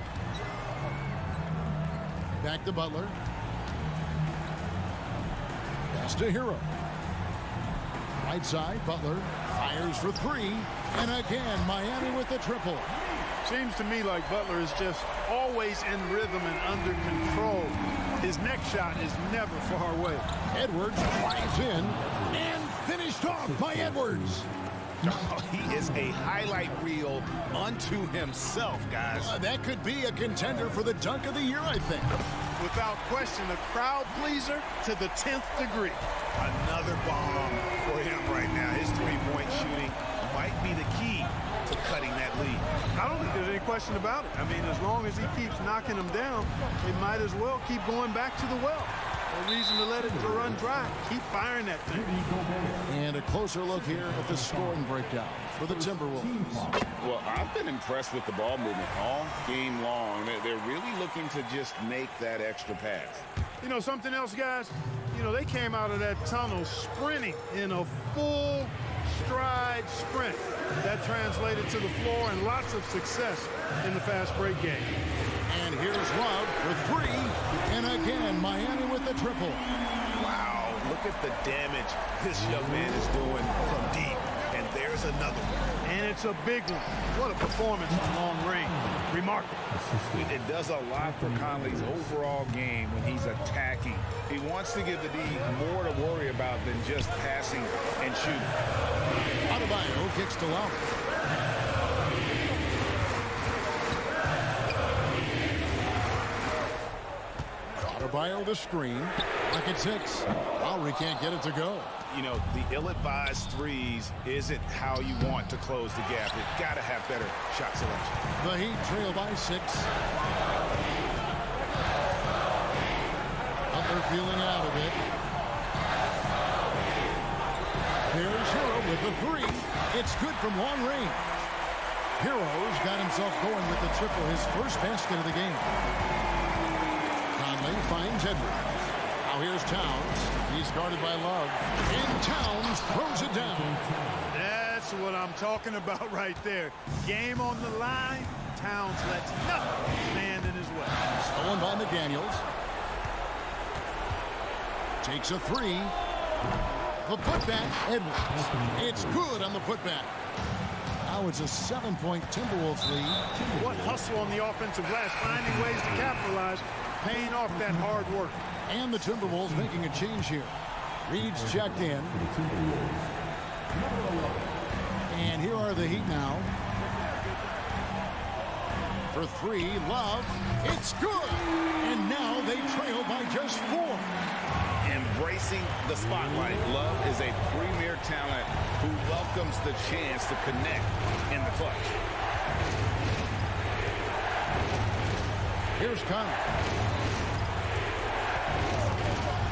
Back to Butler. Pass to Hero. Right side, Butler fires for three. And again, Miami with the triple. Seems to me like Butler is just always in rhythm and under control. His next shot is never far away. Edwards drives in and finished off by Edwards. He is a highlight reel unto himself, guys. That could be a contender for the dunk of the year, I think. Without question, a crowd pleaser to the 10th degree. Another bomb for him right now. His three-point shooting might be the key to cutting that lead. I don't think there's any question about it. I mean, as long as he keeps knocking them down, he might as well keep going back to the well. No reason to let it run dry. Keep firing that thing. And a closer look here at the scoring breakdown for the Timberwolves. Well, I've been impressed with the ball movement all game long. They're really looking to just make that extra pass. You know, something else, guys? You know, they came out of that tunnel sprinting in a full stride sprint. That translated to the floor and lots of success in the fast break game. And here's Love for three. And again, Miami with the triple. Wow, look at the damage this young man is doing from deep. And there's another one. And it's a big one. What a performance from long range. Remarkable. It does a lot for Conley's overall game when he's attacking. He wants to give the D more to worry about than just passing and shooting. Adebayo kicks to Love. Adebayo the screen. Pocket six. Lowry can't get it to go. You know, the ill-advised threes isn't how you want to close the gap. You've got to have better shot selection. The Heat trail by 6. Butler feeling out of it. Here's Hero with the three. It's good from long range. Hero's got himself going with the triple, his first basket of the game. Conley finds Edwards. Now here's Towns. He's guarded by Love. And Towns throws it down. That's what I'm talking about right there. Game on the line. Towns lets nothing stand in his way. Stolen by McDaniels. Takes a three. The putback, Edwards. It's good on the putback. Now it's a 7-point Timberwolves lead. What hustle on the offensive glass, finding ways to capitalize, paying off that hard work. And the Timberwolves making a change here. Reed's checked in. And here are the Heat now. For three, Love. It's good. And now they trail by just 4. Embracing the spotlight. Love is a premier talent who welcomes the chance to connect in the clutch. Here's Conley.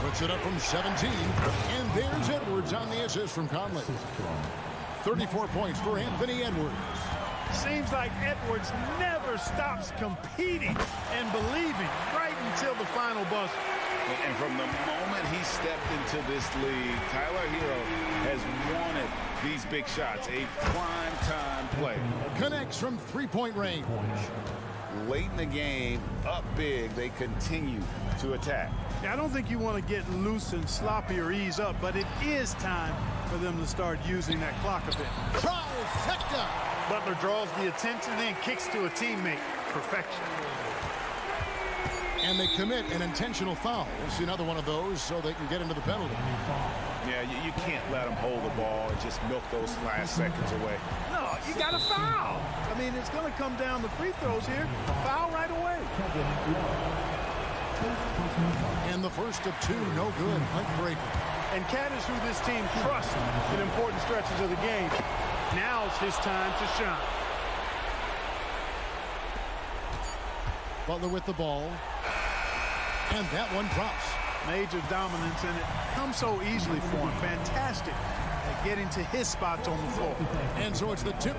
Puts it up from 17. And there's Edwards on the assist from Conley. 34 points for Anthony Edwards. Seems like Edwards never stops competing and believing right until the final buzzer. And from the moment he stepped into this league, Tyler Hero has wanted these big shots. A prime-time play. Connects from three-point range. late in the game, up big, they continue to attack. Yeah, I don't think you want to get loose and sloppy or ease up, but it is time for them to start using that clock a bit. Trifecta. Butler draws the attention and kicks to a teammate. Perfection. And they commit an intentional foul. We'll see another one of those so they can get into the penalty. Yeah, you can't let them hold the ball and just milk those last seconds away. No, you got to foul. I mean, it's going to come down to free throws here. Foul right away. And the first of two, no good. Heartbreaker. And Cat is who this team trusts in important stretches of the game. Now's his time to shine. Butler with the ball. And that one drops. Major dominance, and it comes so easily for him. Fantastic at getting to his spots on the floor. And so it's the tip.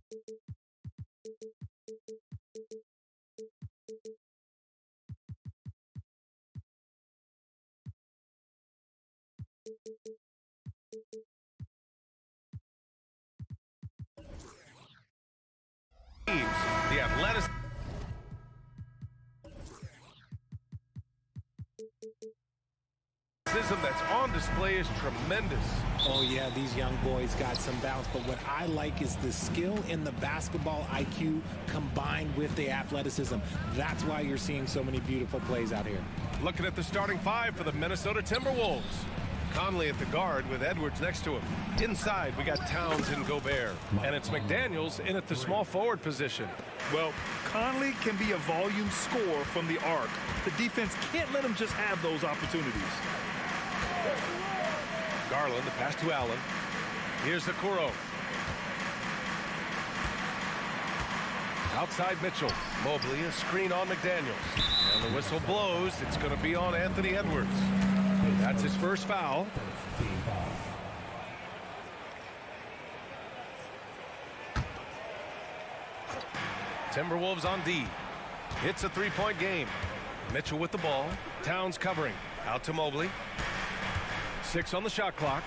The athleticism that's on display is tremendous. Oh, yeah, these young boys got some bounce, but what I like is the skill and the basketball IQ combined with the athleticism. That's why you're seeing so many beautiful plays out here. Looking at the starting five for the Minnesota Timberwolves. Conley at the guard with Edwards next to him. Inside, we got Towns and Gobert. And it's McDaniels in at the small forward position. Well, Conley can be a volume scorer from the arc. The defense can't let him just have those opportunities. Garland, the pass to Allen. Here's Okoro. Outside Mitchell. Mobley, a screen on McDaniels. And the whistle blows. It's going to be on Anthony Edwards. That's his first foul. Timberwolves on D. It's a three-point game. Mitchell with the ball. Towns covering. Out to Mobley. 6 on the shot clock.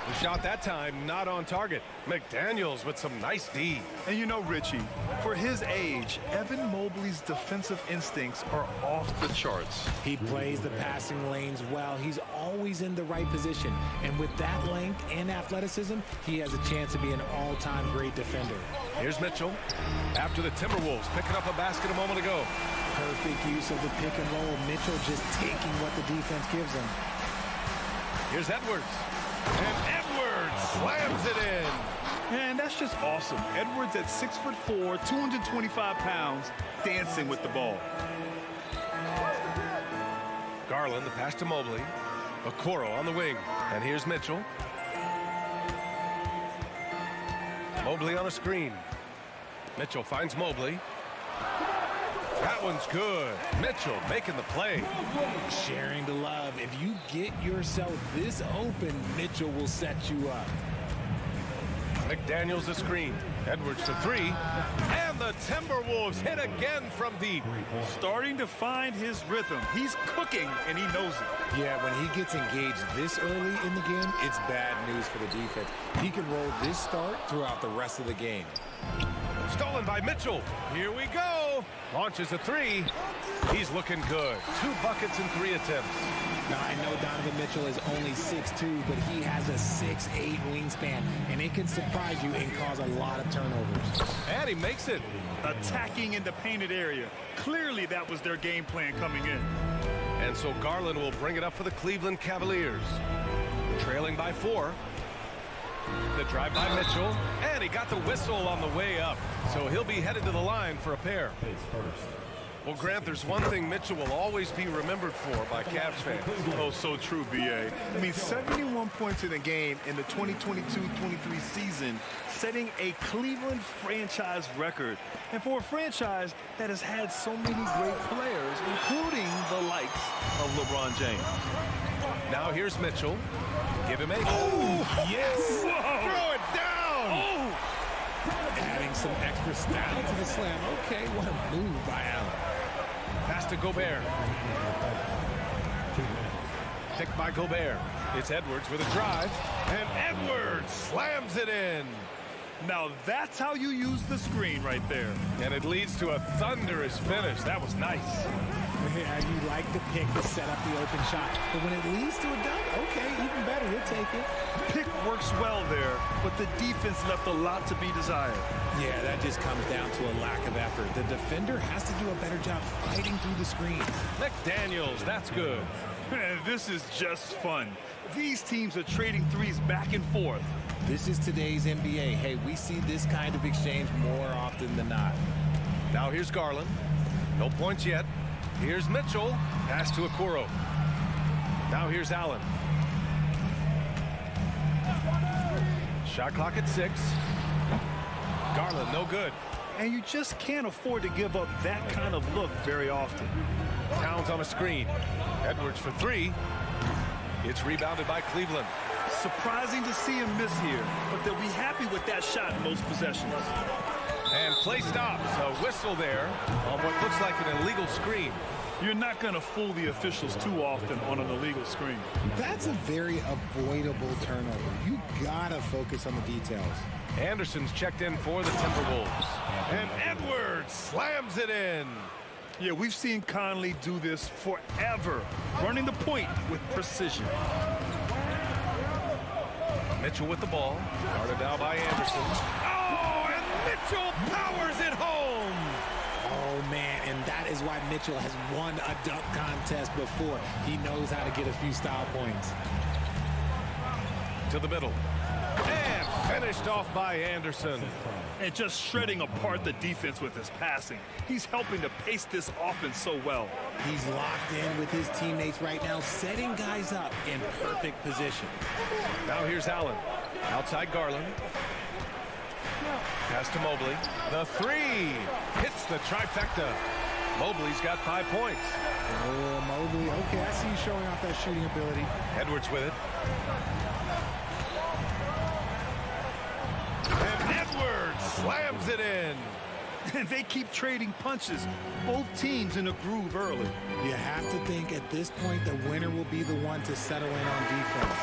The shot that time not on target. McDaniels with some nice D. And you know, Richie, for his age, Evan Mobley's defensive instincts are off the charts. He plays the passing lanes well. He's always in the right position. And with that length and athleticism, he has a chance to be an all-time great defender. Here's Mitchell. After the Timberwolves picking up a basket a moment ago. Perfect use of the pick and roll. Mitchell just taking what the defense gives him. Here's Edwards. And Edwards slams it in. And that's just awesome. Edwards at 6'4", 225 pounds, dancing with the ball. Garland, the pass to Mobley. Okoro on the wing. And here's Mitchell. Mobley on a screen. Mitchell finds Mobley. That one's good. Mitchell making the play. Sharing the love. If you get yourself this open, Mitchell will set you up. McDaniels the screen. Edwards for three. And the Timberwolves hit again from deep. Starting to find his rhythm. He's cooking, and he knows it. Yeah, when he gets engaged this early in the game, it's bad news for the defense. He can roll this start throughout the rest of the game. Stolen by Mitchell. Here we go. Launches a three. He's looking good. 2 buckets in 3 attempts. Now, I know Donovan Mitchell is only 6'2", but he has a 6'8" wingspan, and it can surprise you and cause a lot of turnovers. And he makes it. Attacking in the painted area. Clearly, that was their game plan coming in. And so Garland will bring it up for the Cleveland Cavaliers. Trailing by 4. The drive by Mitchell, and he got the whistle on the way up. So he'll be headed to the line for a pair. Well, Grant, there's one thing Mitchell will always be remembered for by Cavs fans. Oh, so true, B.A. I mean, 71 points in a game in the 2022-23 season, setting a Cleveland franchise record. And for a franchise that has had so many great players, including the likes of LeBron James. Now here's Mitchell. Give him a... Oh, yes! Whoa. Throw it down! Oh! Adding some extra style to the slam. Okay, what a move by Allen. Pass to Gobert. Picked by Gobert. It's Edwards with a drive. And Edwards slams it in. Now that's how you use the screen right there. And it leads to a thunderous finish. That was nice. Yeah, you like the pick to set up the open shot. But when it leads to a dunk, okay, even better, you'll take it. Pick works well there, but the defense left a lot to be desired. Yeah, that just comes down to a lack of effort. The defender has to do a better job fighting through the screen. McDaniels, that's good. This is just fun. These teams are trading threes back and forth. This is today's NBA. Hey, we see this kind of exchange more often than not. Now here's Garland. No points yet. Here's Mitchell. Pass to Okoro. Now here's Allen. Shot clock at 6. Garland, no good. And you just can't afford to give up that kind of look very often. Towns on a screen. Edwards for 3. It's rebounded by Cleveland. Surprising to see him miss here, but they'll be happy with that shot in most possessions. And play stops. A whistle there on what looks like an illegal screen. You're not going to fool the officials too often on an illegal screen. That's a very avoidable turnover. You gotta focus on the details. Anderson's checked in for the Timberwolves. And Edwards slams it in. Yeah, we've seen Conley do this forever, running the point with precision. Mitchell with the ball, guarded now by Anderson. Oh, and Mitchell powers it home. Oh, man, and that is why Mitchell has won a dunk contest before. He knows how to get a few style points. To the middle. And finished off by Anderson. And just shredding apart the defense with his passing. He's helping to pace this offense so well. He's locked in with his teammates right now, setting guys up in perfect position. Now here's Allen. Outside Garland. Pass to Mobley. The three hits the trifecta. Mobley's got 5 points. Oh, Mobley. Okay, I see you showing off that shooting ability. Edwards with it. And Edwards slams it in. And they keep trading punches. Both teams in a groove early. You have to think at this point the winner will be the one to settle in on defense.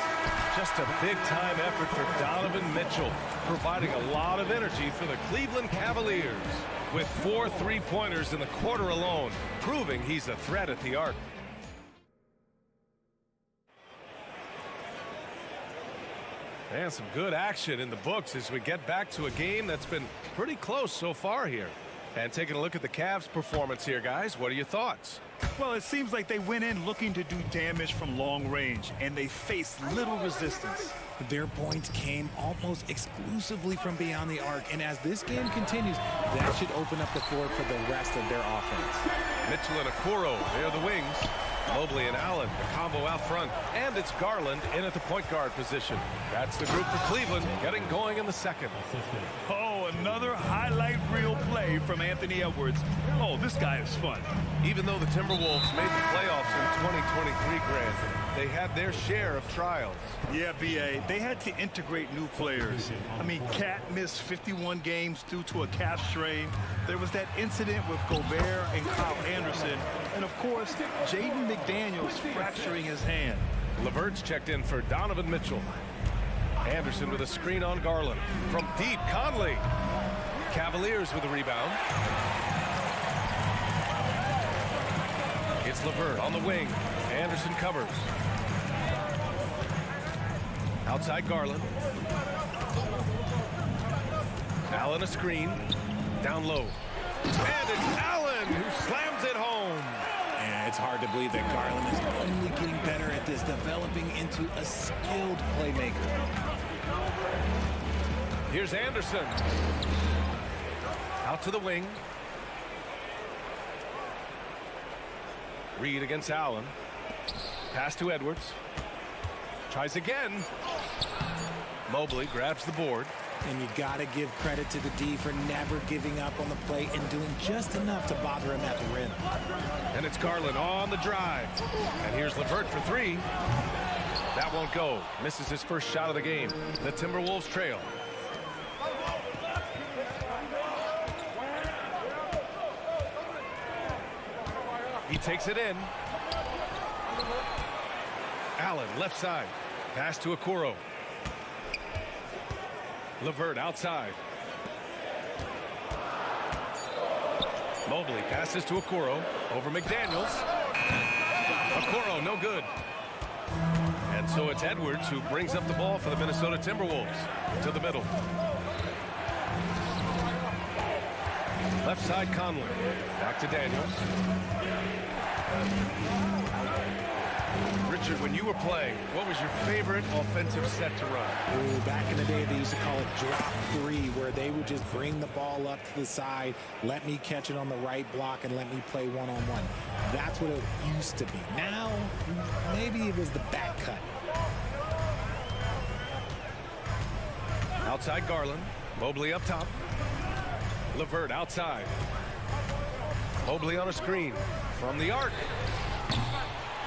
Just a big-time effort for Donovan Mitchell, providing a lot of energy for the Cleveland Cavaliers, with 4 3-pointers in the quarter alone, proving he's a threat at the arc. And some good action in the books as we get back to a game that's been pretty close so far here. And taking a look at the Cavs' performance here, guys, what are your thoughts? Well, it seems like they went in looking to do damage from long range, and they faced little resistance. Their points came almost exclusively from beyond the arc, and as this game continues, that should open up the floor for the rest of their offense. Mitchell and Okoro, they're the wings. Mobley and Allen, the combo out front. And it's Garland in at the point guard position. That's the group for Cleveland, getting going in the second. Oh, another highlight reel play from Anthony Edwards. Oh, this guy is fun. Even though the Timberwolves made the playoffs in 2023, Grant, they had their share of trials. Yeah, B.A., they had to integrate new players. I mean, Cat missed 51 games due to a calf strain. There was that incident with Gobert and Kyle Anderson. And, of course, Jaden McDaniels fracturing his hand. LeVert's checked in for Donovan Mitchell. Anderson with a screen on Garland. From deep, Conley. Cavaliers with a rebound. It's LeVert on the wing. Anderson covers. Outside Garland. Allen a screen. Down low. And it's Allen who slams it home. And it's hard to believe that Garland is only getting better at this, developing into a skilled playmaker. Here's Anderson. Out to the wing. Reed against Allen. Pass to Edwards. Tries again. Mobley grabs the board. And you got to give credit to the D for never giving up on the play and doing just enough to bother him at the rim. And it's Garland on the drive. And here's LeVert for three. That won't go. Misses his first shot of the game. The Timberwolves trail. He takes it in. Allen left side. Pass to Okoro. LeVert outside. Mobley passes to Okoro. Over McDaniels. Okoro no good. And so it's Edwards who brings up the ball for the Minnesota Timberwolves. To the middle. Left side Conley. Back to Daniels. Richard, when you were playing, what was your favorite offensive set to run? Ooh, back in the day, they used to call it drop three, where they would just bring the ball up to the side, let me catch it on the right block, and let me play one-on-one. That's what it used to be. Now, maybe it was the back cut. Outside Garland. Mobley up top. LeVert outside. Mobley on a screen. From the arc.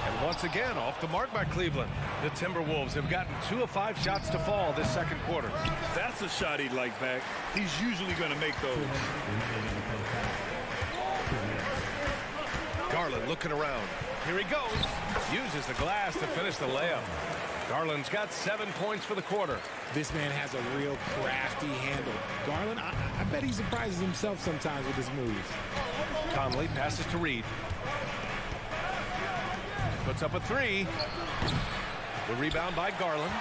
And once again, off the mark by Cleveland. The Timberwolves have gotten 2 of 5 shots to fall this second quarter. That's a shot he'd like back. He's usually going to make those. Garland looking around. Here he goes. Uses the glass to finish the layup. Garland's got 7 points for the quarter. This man has a real crafty handle. Garland, I bet he surprises himself sometimes with his moves. Conley passes to Reed. Puts up a 3. The rebound by Garland.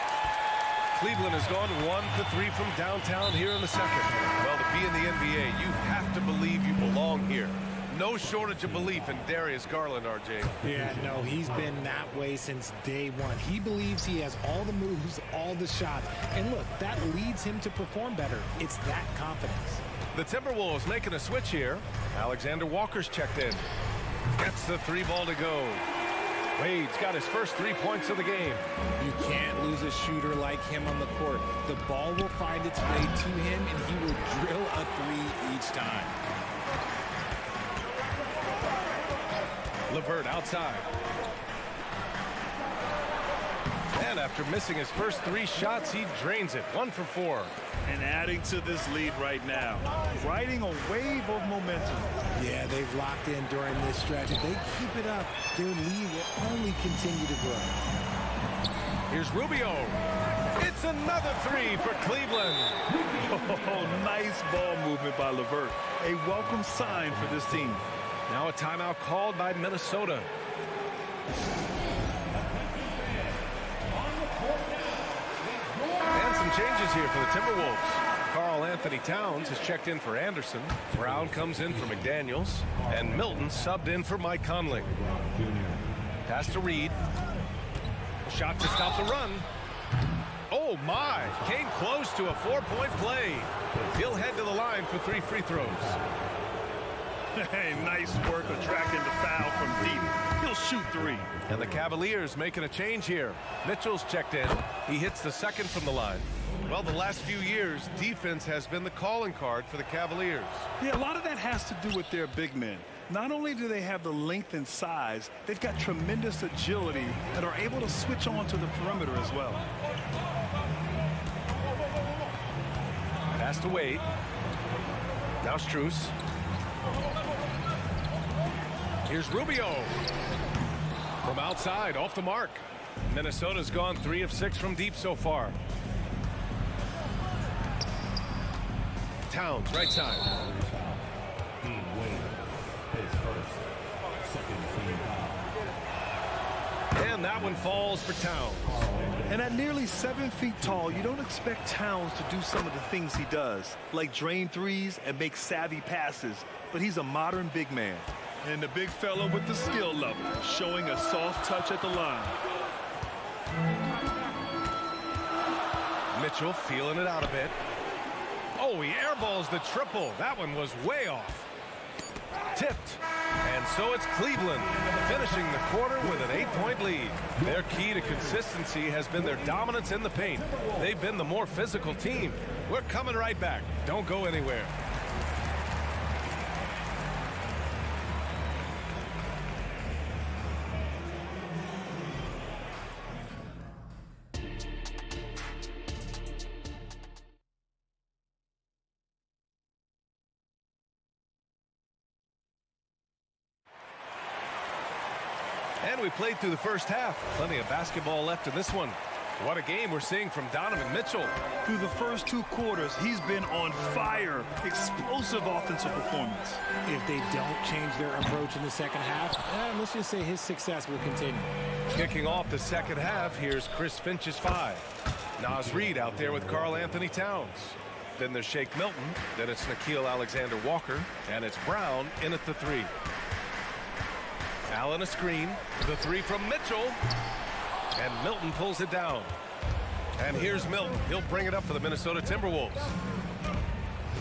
Cleveland has gone 1 for 3 from downtown here in the second. Well, to be in the NBA, you have to believe you belong here. No shortage of belief in Darius Garland, RJ. Yeah, no, he's been that way since day one. He believes he has all the moves, all the shots. And look, that leads him to perform better. It's that confidence. The Timberwolves making a switch here. Alexander Walker's checked in. Gets the 3 ball to go. Wade's got his first 3 points of the game. You can't lose a shooter like him on the court. The ball will find its way to him, and he will drill a 3 each time. LeVert outside. And after missing his first 3 shots, he drains it. 1 for 4. And adding to this lead right now. Riding a wave of momentum. Yeah, they've locked in during this stretch. If they keep it up, their lead will only continue to grow. Here's Rubio. It's another 3 for Cleveland. Oh, nice ball movement by LeVert. A welcome sign for this team. Now a timeout called by Minnesota. And some changes here for the Timberwolves. Karl Anthony Towns has checked in for Anderson. Brown comes in for McDaniels. And Milton subbed in for Mike Conley. Pass to Reed. Shot to stop the run. Oh my! Came close to a 4-point play. He'll head to the line for 3 free throws. Hey, nice work attracting the foul from deep. He'll shoot 3. And the Cavaliers making a change here. Mitchell's checked in. He hits the second from the line. Well, the last few years, defense has been the calling card for the Cavaliers. Yeah, a lot of that has to do with their big men. Not only do they have the length and size, they've got tremendous agility and are able to switch on to the perimeter as well. Pass to Wade. Now Strus. Here's Rubio. From outside, off the mark. Minnesota's gone 3 of 6 from deep so far. Towns, right side. And that one falls for Towns. And at nearly 7 feet tall, you don't expect Towns to do some of the things he does, like drain 3s and make savvy passes. But he's a modern big man. And the big fella with the skill level, showing a soft touch at the line. Mitchell feeling it out a bit. Oh, he airballs the triple. That one was way off. Tipped. And so it's Cleveland finishing the quarter with an 8-point lead. Their key to consistency has been their dominance in the paint. They've been the more physical team. We're coming right back. Don't go anywhere. And we played through the first half. Plenty of basketball left in this one. What a game we're seeing from Donovan Mitchell. Through the first 2 quarters, he's been on fire. Explosive offensive performance. If they don't change their approach in the second half, let's just say his success will continue. Kicking off the second half, here's Chris Finch's 5. Naz Reid out there with Karl Anthony Towns. Then there's Shake Milton. Then it's Nickeil Alexander-Walker. And it's Brown in at the 3. Allen a screen. The 3 from Mitchell. And Milton pulls it down. And here's Milton. He'll bring it up for the Minnesota Timberwolves.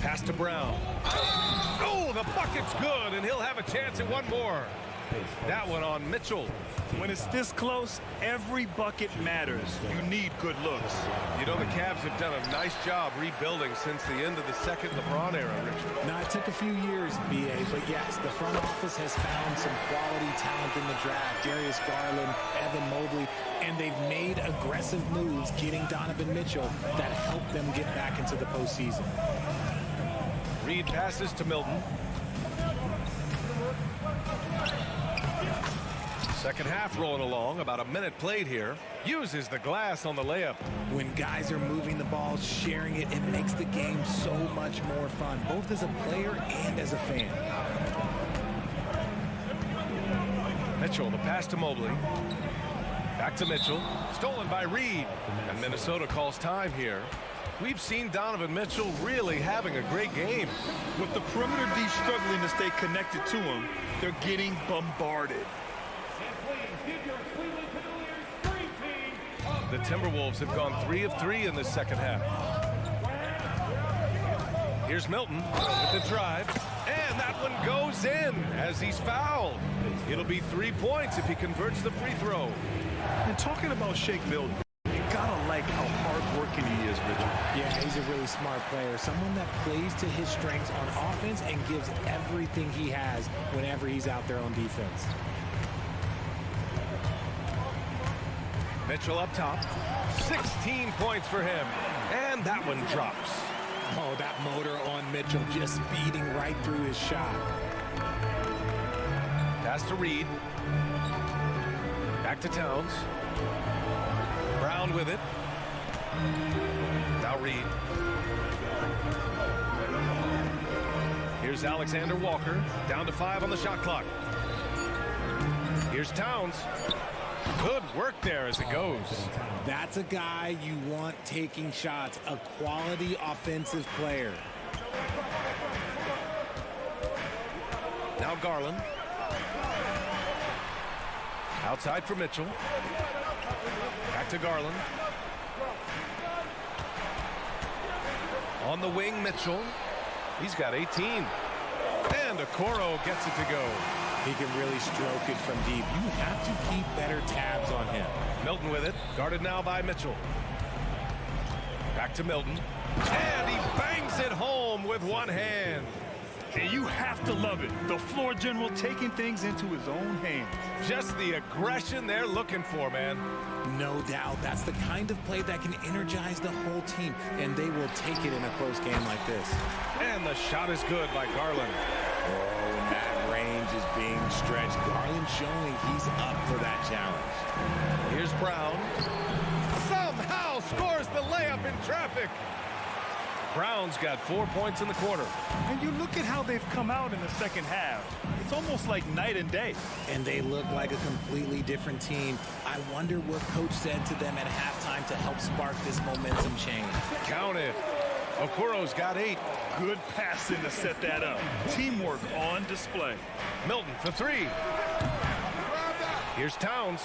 Pass to Brown. Oh, the bucket's good, and he'll have a chance at one more. That one on Mitchell. When it's this close, every bucket matters. You need good looks. You know, the Cavs have done a nice job rebuilding since the end of the second LeBron era, Richard. Now, it took a few years, B.A., but yes, the front office has found some quality talent in the draft. Darius Garland, Evan Mobley, and they've made aggressive moves getting Donovan Mitchell that help them get back into the postseason. Reed passes to Milton. Second half rolling along, about a minute played here. Uses the glass on the layup. When guys are moving the ball, sharing it, it makes the game so much more fun, both as a player and as a fan. Mitchell, the pass to Mobley. Back to Mitchell. Stolen by Reed. And Minnesota calls time here. We've seen Donovan Mitchell really having a great game. With the perimeter D struggling to stay connected to him, they're getting bombarded. The Timberwolves have gone 3 of 3 in the second half. Here's Milton with the drive. And that one goes in as he's fouled. It'll be 3 points if he converts the free throw. And talking about Shake Milton, you gotta like how hard-working he is, Richard. Yeah, he's a really smart player. Someone that plays to his strengths on offense and gives everything he has whenever he's out there on defense. Mitchell up top. 16 points for him. And that one drops. Oh, that motor on Mitchell just speeding right through his shot. Pass to Reed. Back to Towns. Brown with it. Now Reed. Here's Alexander Walker. Down to 5 on the shot clock. Here's Towns. Good work there as it goes. That's a guy you want taking shots, a quality offensive player. Now Garland. Outside for Mitchell. Back to Garland. On the wing, Mitchell. He's got 18. And Okoro gets it to go. He can really stroke it from deep. You have to keep better tabs on him. Milton with it. Guarded now by Mitchell. Back to Milton. And he bangs it home with one hand. And you have to love it. The floor general taking things into his own hands. Just the aggression they're looking for, man. No doubt. That's the kind of play that can energize the whole team, and they will take it in a close game like this. And the shot is good by Garland. Oh, and that range is being stretched. Garland showing he's up for that challenge. Here's Brown. Somehow scores the layup in traffic. Brown's got 4 points in the quarter. And you look at how they've come out in the second half. It's almost like night and day. And they look like a completely different team. I wonder what coach said to them at halftime to help spark this momentum change. Count it. Okoro's got 8. Good passing to set that up. Teamwork on display. Milton for 3. Here's Towns.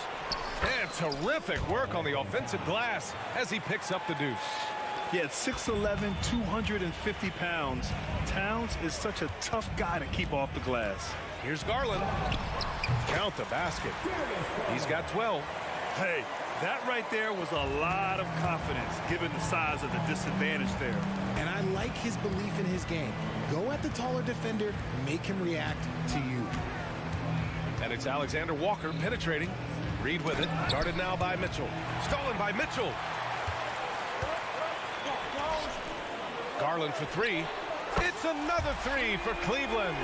And terrific work on the offensive glass as he picks up the deuce. Yeah, at 6'11", 250 pounds, Towns is such a tough guy to keep off the glass. Here's Garland. Count the basket. He's got 12. Hey, that right there was a lot of confidence given the size of the disadvantage there. And I like his belief in his game. Go at the taller defender, make him react to you. And it's Alexander Walker penetrating. Reed with it. Guarded now by Mitchell. Stolen by Mitchell. Garland for 3. It's another 3 for Cleveland.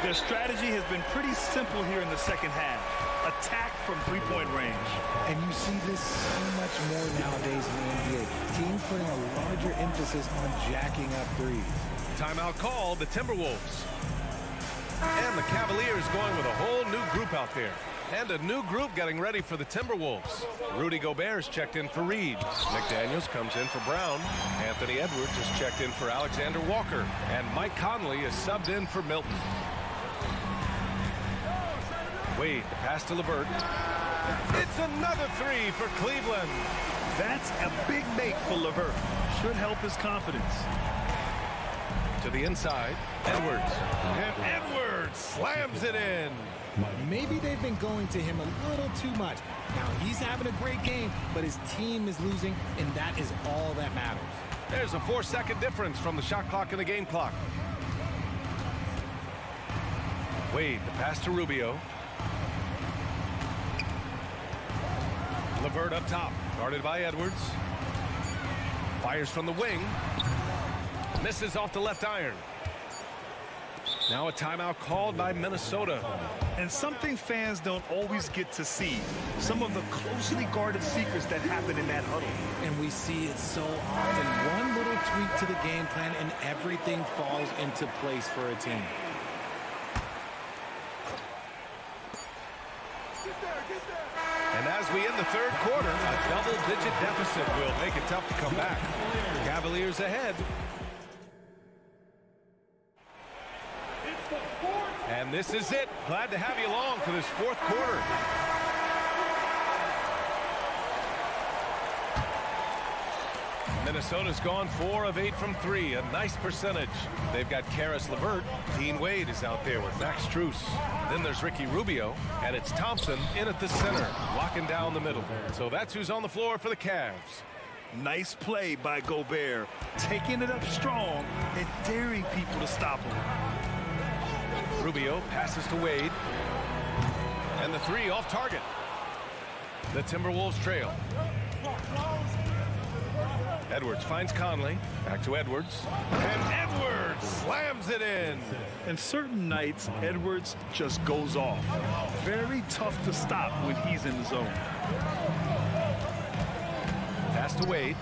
Their strategy has been pretty simple here in the second half. Attack from three-point range. And you see this so much more nowadays in the NBA. Teams putting a larger emphasis on jacking up threes. Timeout called the Timberwolves. And the Cavaliers going with a whole new group out there. And a new group getting ready for the Timberwolves. Rudy Gobert's checked in for Reed. McDaniels comes in for Brown. Anthony Edwards is checked in for Alexander Walker. And Mike Conley is subbed in for Milton. Wade, the pass to LeVert. It's another 3 for Cleveland. That's a big make for LeVert. Should help his confidence. To the inside, Edwards. And Edwards Edwards slams it in. Maybe they've been going to him a little too much. Now, he's having a great game, but his team is losing, and that is all that matters. There's a 4-second difference from the shot clock and the game clock. Wade, the pass to Rubio. LeVert up top, guarded by Edwards. Fires from the wing. Misses off the left iron. Now a timeout called by Minnesota. And something fans don't always get to see. Some of the closely guarded secrets that happen in that huddle. And we see it so often. One little tweak to the game plan, and everything falls into place for a team. And as we end the third quarter, a double-digit deficit will make it tough to come back. Cavaliers ahead. And this is it. Glad to have you along for this fourth quarter. Minnesota's gone 4 of 8 from 3, a nice percentage. They've got Karis LeVert. Dean Wade is out there with Max Strus. Then there's Ricky Rubio, and it's Thompson in at the center, locking down the middle. So that's who's on the floor for the Cavs. Nice play by Gobert, taking it up strong and daring people to stop him. Rubio passes to Wade. And the three off target. The Timberwolves trail. Edwards finds Conley. Back to Edwards. And Edwards slams it in. And certain nights, Edwards just goes off. Very tough to stop when he's in the zone. Pass to Wade.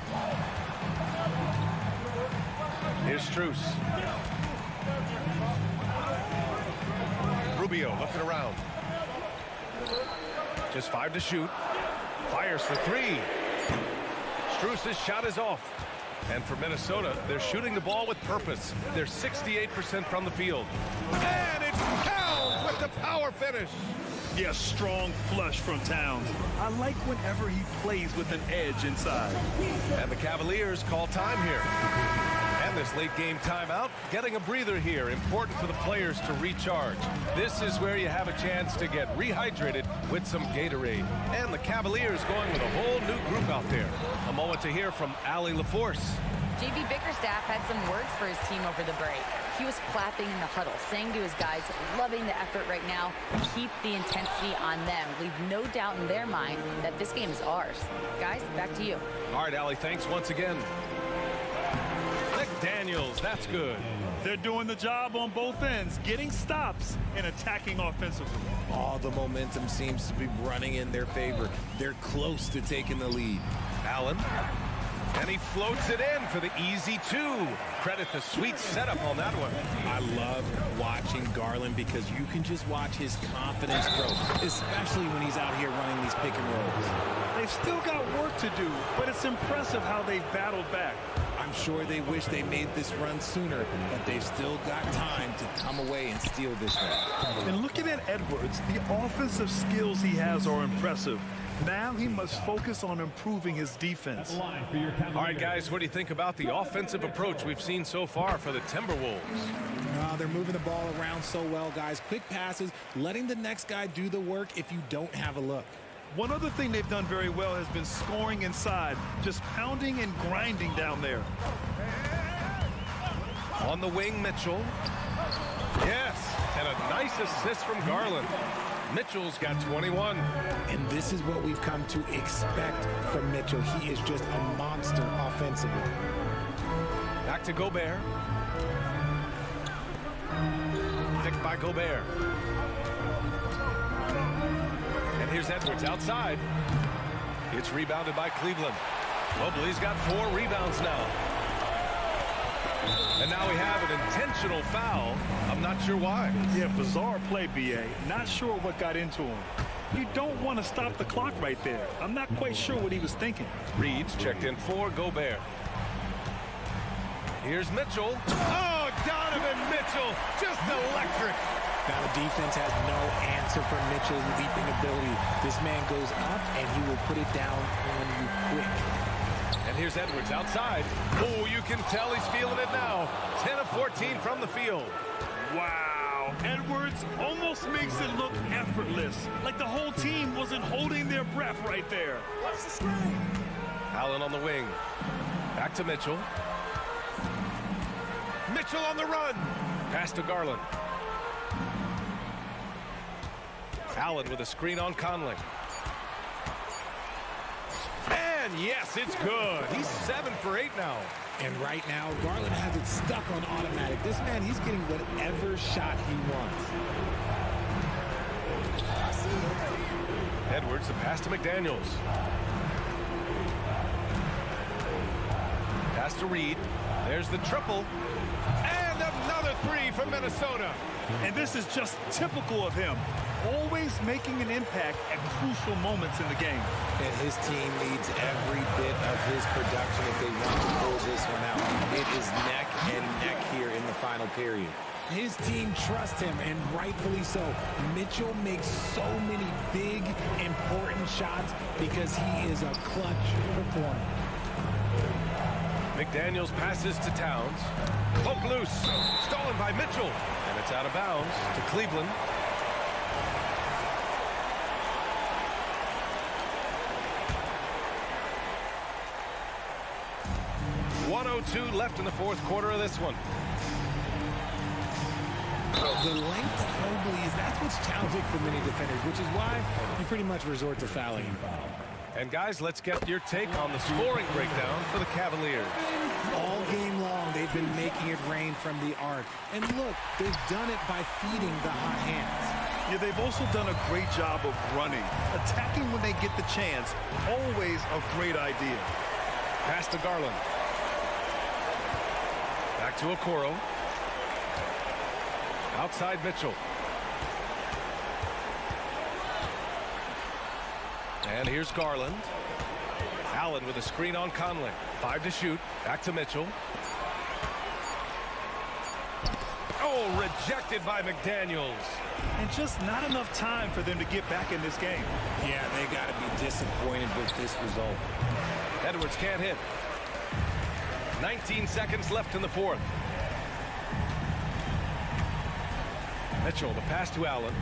Here's Strus. Rubio looking around. Just 5 to shoot. Fires for 3. Strus's shot is off. And for Minnesota, they're shooting the ball with purpose. They're 68% from the field. And it's Towns with the power finish. Yeah, strong flush from Towns. I like whenever he plays with an edge inside. And the Cavaliers call time here. And this late game timeout, getting a breather here. Important for the players to recharge. This is where you have a chance to get rehydrated with some Gatorade. And the Cavaliers going with a whole new group out there. A moment to hear from Allie LaForce. JB Bickerstaff had some words for his team over the break. He was clapping in the huddle, saying to his guys, loving the effort right now, keep the intensity on them. Leave no doubt in their mind that this game is ours. Guys, back to you. All right, Allie, thanks once again. Daniels, that's good. They're doing the job on both ends, getting stops and attacking offensively. All the momentum seems to be running in their favor. They're close to taking the lead. Allen, and he floats it in for the easy 2. Credit the sweet setup on that one. I love watching Garland because you can just watch his confidence grow, especially when he's out here running these pick and rolls. They've still got work to do, but it's impressive how they've battled back. I'm sure they wish they made this run sooner, but they've still got time to come away and steal this one. And looking at Edwards, the offensive skills he has are impressive. Now he must focus on improving his defense. All right, guys, what do you think about the offensive approach we've seen so far for the Timberwolves? They're moving the ball around so well, guys. Quick passes, letting the next guy do the work if you don't have a look. One other thing they've done very well has been scoring inside, just pounding and grinding down there. On the wing, Mitchell. Yes, and a nice assist from Garland. Mitchell's got 21. And this is what we've come to expect from Mitchell. He is just a monster offensively. Back to Gobert. Picked by Gobert. And here's Edwards outside. It's rebounded by Cleveland. Mobley's got 4 rebounds now. And now we have an intentional foul. I'm not sure why. Yeah, bizarre play, B.A. Not sure what got into him. You don't want to stop the clock right there. I'm not quite sure what he was thinking. Reed's checked in for Gobert. Here's Mitchell. Oh, Donovan Mitchell, just electric. Now the defense has no answer for Mitchell's leaping ability. This man goes up and he will put it down on you quick. And here's Edwards outside. Oh, you can tell he's feeling it now. 10 of 14 from the field. Wow. Wow, Edwards almost makes it look effortless, like the whole team wasn't holding their breath right there. What's the screen? Allen on the wing. Back to Mitchell. Mitchell on the run. Pass to Garland. Allen with a screen on Conley. And yes, it's good. He's 7 for 8 now. And right now, Garland has it stuck on automatic. This man, he's getting whatever shot he wants. Edwards, the pass to McDaniels. Pass to Reed. There's the triple. And another three from Minnesota. And this is just typical of him. Always making an impact at crucial moments in the game. And his team needs every bit of his production if they want to pull this one out. It is neck and neck here in the final period. His team trusts him, and rightfully so. Mitchell makes so many big, important shots because he is a clutch performer. McDaniels passes to Towns. Poke loose. Stolen by Mitchell. And it's out of bounds to Cleveland. .102 left in the fourth quarter of this one. The length of Mobley that's what's challenging for many defenders, which is why you pretty much resort to fouling. And guys, let's get your take on the scoring breakdown for the Cavaliers. All game long, they've been making it rain from the arc. And look, they've done it by feeding the hot hands. Yeah, they've also done a great job of running. Attacking when they get the chance, always a great idea. Pass to Garland. Back to Okoro. Outside Mitchell. And here's Garland. Allen with a screen on Conley. 5 to shoot. Back to Mitchell. Oh, rejected by McDaniels. And just not enough time for them to get back in this game. Yeah, they got to be disappointed with this result. Edwards can't hit. 19 seconds left in the fourth. Mitchell, the pass to Allen.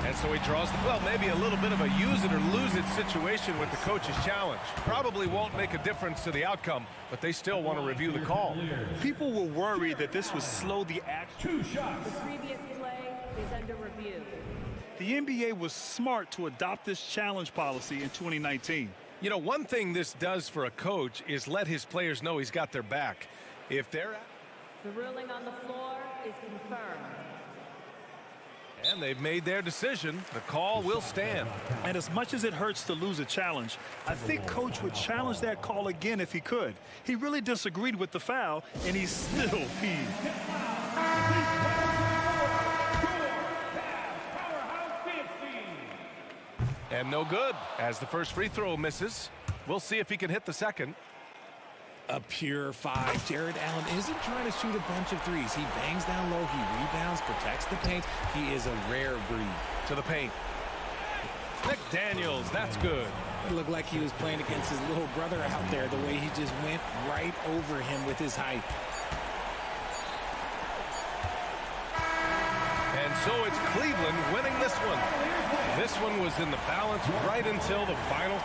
And so he draws the, well, maybe a little bit of a use it or lose it situation with the coach's challenge. Probably won't make a difference to the outcome, but they still want to review the call. People were worried that this would slow the action. 2 shots. The previous play is under review. The NBA was smart to adopt this challenge policy in 2019. You know, one thing this does for a coach is let his players know he's got their back. If they're The ruling on the floor is confirmed. and they've made their decision, the call will stand. And as much as it hurts to lose a challenge, I think Coach would challenge that call again if he could. He really disagreed with the foul, and he's still peeved. And no good, as the first free throw misses. We'll see if he can hit the second. A pure 5. Jared Allen isn't trying to shoot a bunch of threes. He bangs down low, he rebounds, protects the paint. He is a rare breed. To the paint. McDaniels, that's good. It looked like he was playing against his little brother out there, the way he just went right over him with his height. And so it's Cleveland winning this one. This one was in the balance right until the final.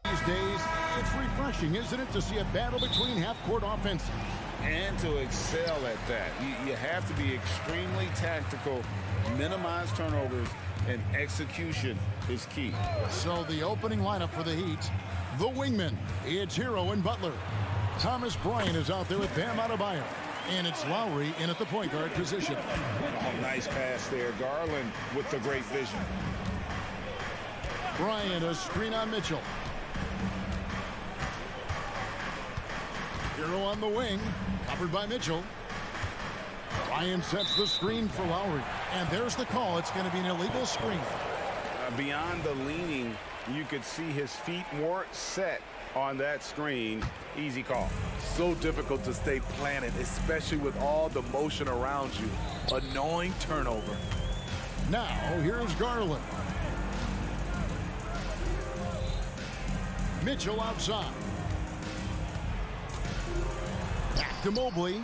These days, it's refreshing, isn't it, to see a battle between half-court offenses? And to excel at that, you have to be extremely tactical, minimize turnovers, and execution is key. So the opening lineup for the Heat, the wingmen, it's Hero and Butler. Thomas Bryant is out there with Bam Adebayo. And it's Lowry in at the point guard position. Oh, nice pass there. Garland with the great vision. Bryant, a screen on Mitchell. Hero on the wing, covered by Mitchell. Bryant sets the screen for Lowry. And there's the call. It's going to be an illegal screen. Beyond the leaning, you could see his feet weren't set on that screen. Easy call. So difficult to stay planted, especially with all the motion around you. Annoying turnover. Now, here's Garland. Mitchell outside. Back to Mobley.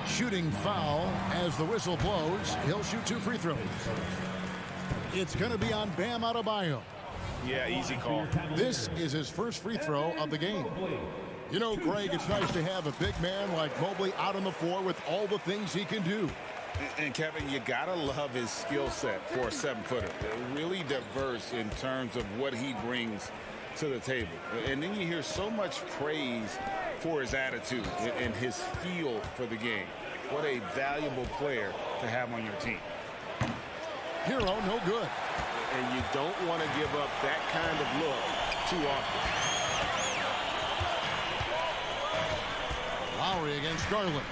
Shooting foul as the whistle blows. He'll shoot 2 free throws. It's going to be on Bam Adebayo. Yeah, easy call. This is his first free throw of the game. You know, Greg, it's nice to have a big man like Mobley out on the floor with all the things he can do. And Kevin, you gotta love his skill set for a 7-footer. Really diverse in terms of what he brings to the table. And then you hear so much praise for his attitude and his feel for the game. What a valuable player to have on your team. Hero, no good. And you don't want to give up that kind of look too often. Lowry against Garland.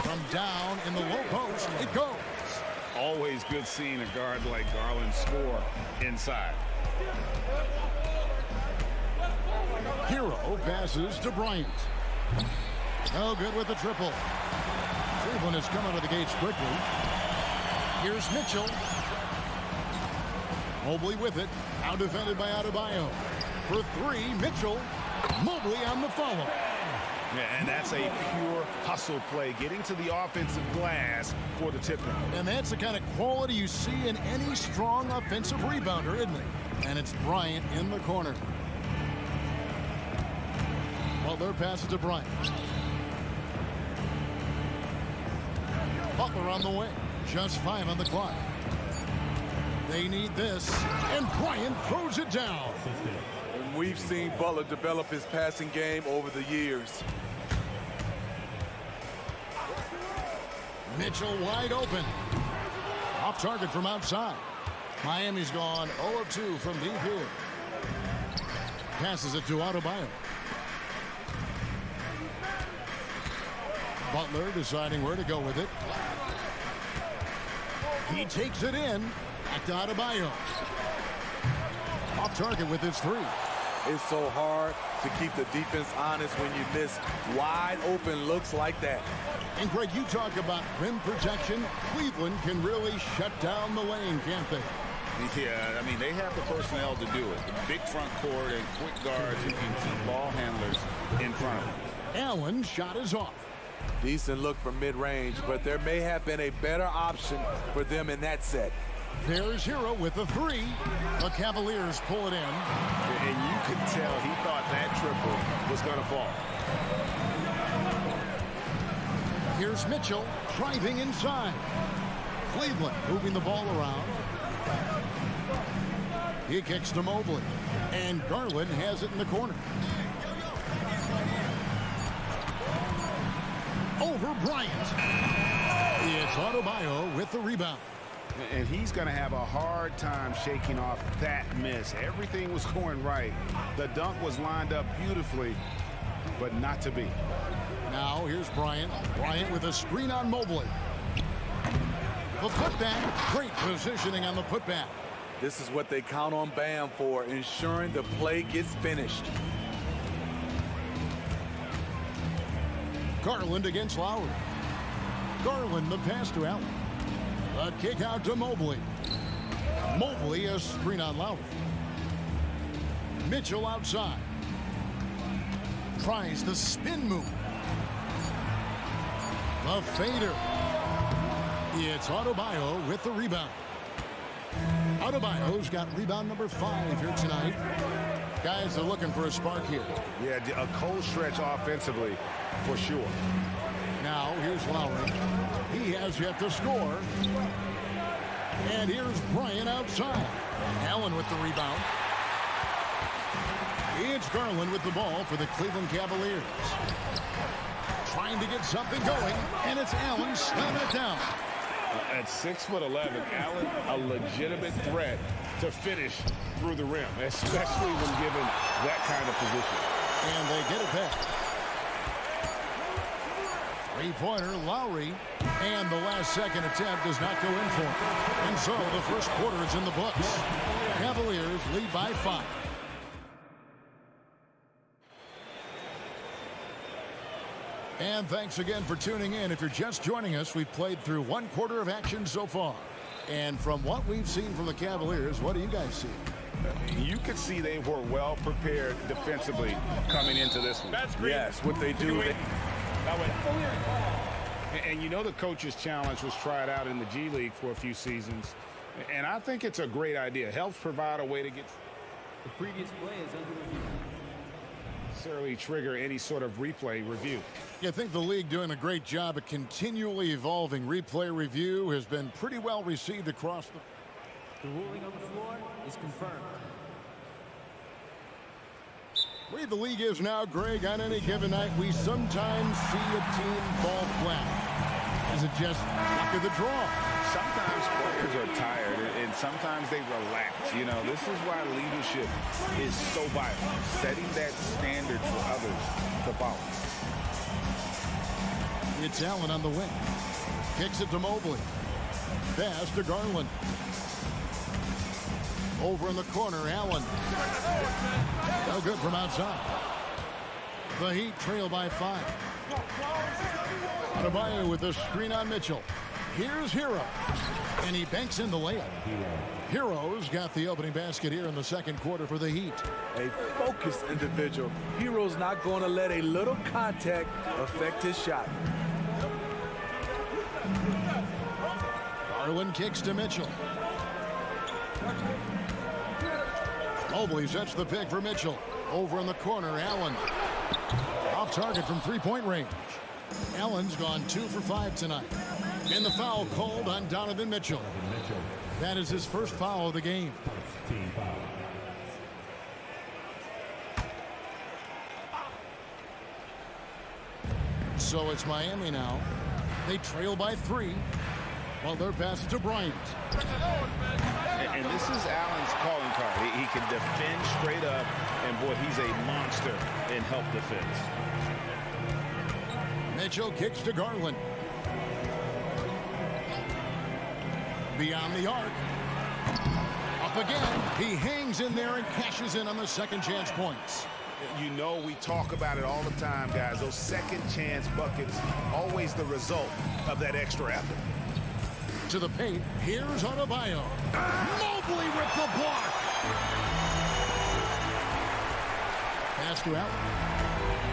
From down in the low post, it goes. Always good seeing a guard like Garland score inside. Hero passes to Bryant. No good with the triple. Cleveland has come out of the gates quickly. Here's Mitchell. Mobley with it. Now defended by Adebayo. For 3, Mitchell. Mobley on the follow. Yeah, and that's a pure hustle play, getting to the offensive glass for the tip-in. And that's the kind of quality you see in any strong offensive rebounder, isn't it? And it's Bryant in the corner. Butler passes to Bryant. Butler on the wing. Just 5 on the clock. They need this, and Bryant throws it down. And we've seen Butler develop his passing game over the years. Mitchell wide open. Off target from outside. Miami's gone 0 of 2 from deep here. Passes it to Adebayo. Butler deciding where to go with it. He takes it in. Back to Adebayo. Off target with his 3. It's so hard to keep the defense honest when you miss wide open looks like that. And Greg, you talk about rim protection. Cleveland can really shut down the lane, can't they? Yeah, I mean, they have the personnel to do it. Big front court and quick guards who can keep ball handlers in front of them. Allen's shot is off. Decent look from mid-range, but there may have been a better option for them in that set. There's Hero with the 3. The Cavaliers pull it in. And you could tell he thought that triple was going to fall. Here's Mitchell driving inside. Cleveland moving the ball around. He kicks to Mobley. And Garland has it in the corner. Over Bryant. It's Adebayo with the rebound. And he's going to have a hard time shaking off that miss. Everything was going right. The dunk was lined up beautifully, but not to be. Now here's Bryant. Bryant with a screen on Mobley. The putback. Great positioning on the putback. This is what they count on Bam for, ensuring the play gets finished. Garland against Lowry. Garland the pass to Allen. The kick out to Mobley. Mobley a screen on Lowry. Mitchell outside. Tries the spin move. The fader. It's Adebayo with the rebound. Adebayo's got rebound number 5 here tonight. Guys are looking for a spark here. Yeah, a cold stretch offensively for sure. Now here's Lowry. He has yet to score. And here's Bryant outside. Allen with the rebound. It's Garland with the ball for the Cleveland Cavaliers. Trying to get something going, and it's Allen slamming it down. At 6'11", Allen, a legitimate threat to finish through the rim, especially when given that kind of position. And they get it back. Three-pointer, Lowry, and the last second attempt does not go in for him. And so the first quarter is in the books. Cavaliers lead by 5. And thanks again for tuning in. If you're just joining us, we've played through 1 quarter of action so far. And from what we've seen from the Cavaliers, what do you guys see? You could see they were well prepared defensively coming into this one. Yes, what they do. And you know the coach's challenge was tried out in the G League for a few seasons. And I think it's a great idea. Helps provide a way to get the previous play is under review. Necessarily trigger any sort of replay review. I think the league doing a great job at continually evolving. Replay review has been pretty well received across the... The ruling on the floor is confirmed. The way the league is now, Greg, on any given night, we sometimes see a team fall flat. Is it just luck of the draw? Sometimes players are tired, and sometimes they relax. You know, this is why leadership is so vital. Setting that standard for others to follow. It's Allen on the wing. Kicks it to Mobley. Pass to Garland. Over in the corner, Allen. No good from outside. The Heat trail by 5. Adebayo with the screen on Mitchell. Here's Hero. And he banks in the layup. Hero's got the opening basket here in the second quarter for the Heat. A focused individual. Hero's not going to let a little contact affect his shot. Garland kicks to Mitchell. Mobley sets the pick for Mitchell. Over in the corner, Allen. Off target from three-point range. Allen's gone 2 for 5 tonight. And the foul called on Donovan Mitchell. That is his first foul of the game. So it's Miami now. They trail by 3. While their pass to Bryant. And this is Allen's calling card. He can defend straight up, and boy, he's a monster in help defense. Mitchell kicks to Garland. Beyond the arc. Up again. He hangs in there and cashes in on the second chance points. You know, we talk about it all the time, guys. Those second chance buckets, always the result of that extra effort. To the paint, here's Adebayo. Mobley with the block. Pass to Allen.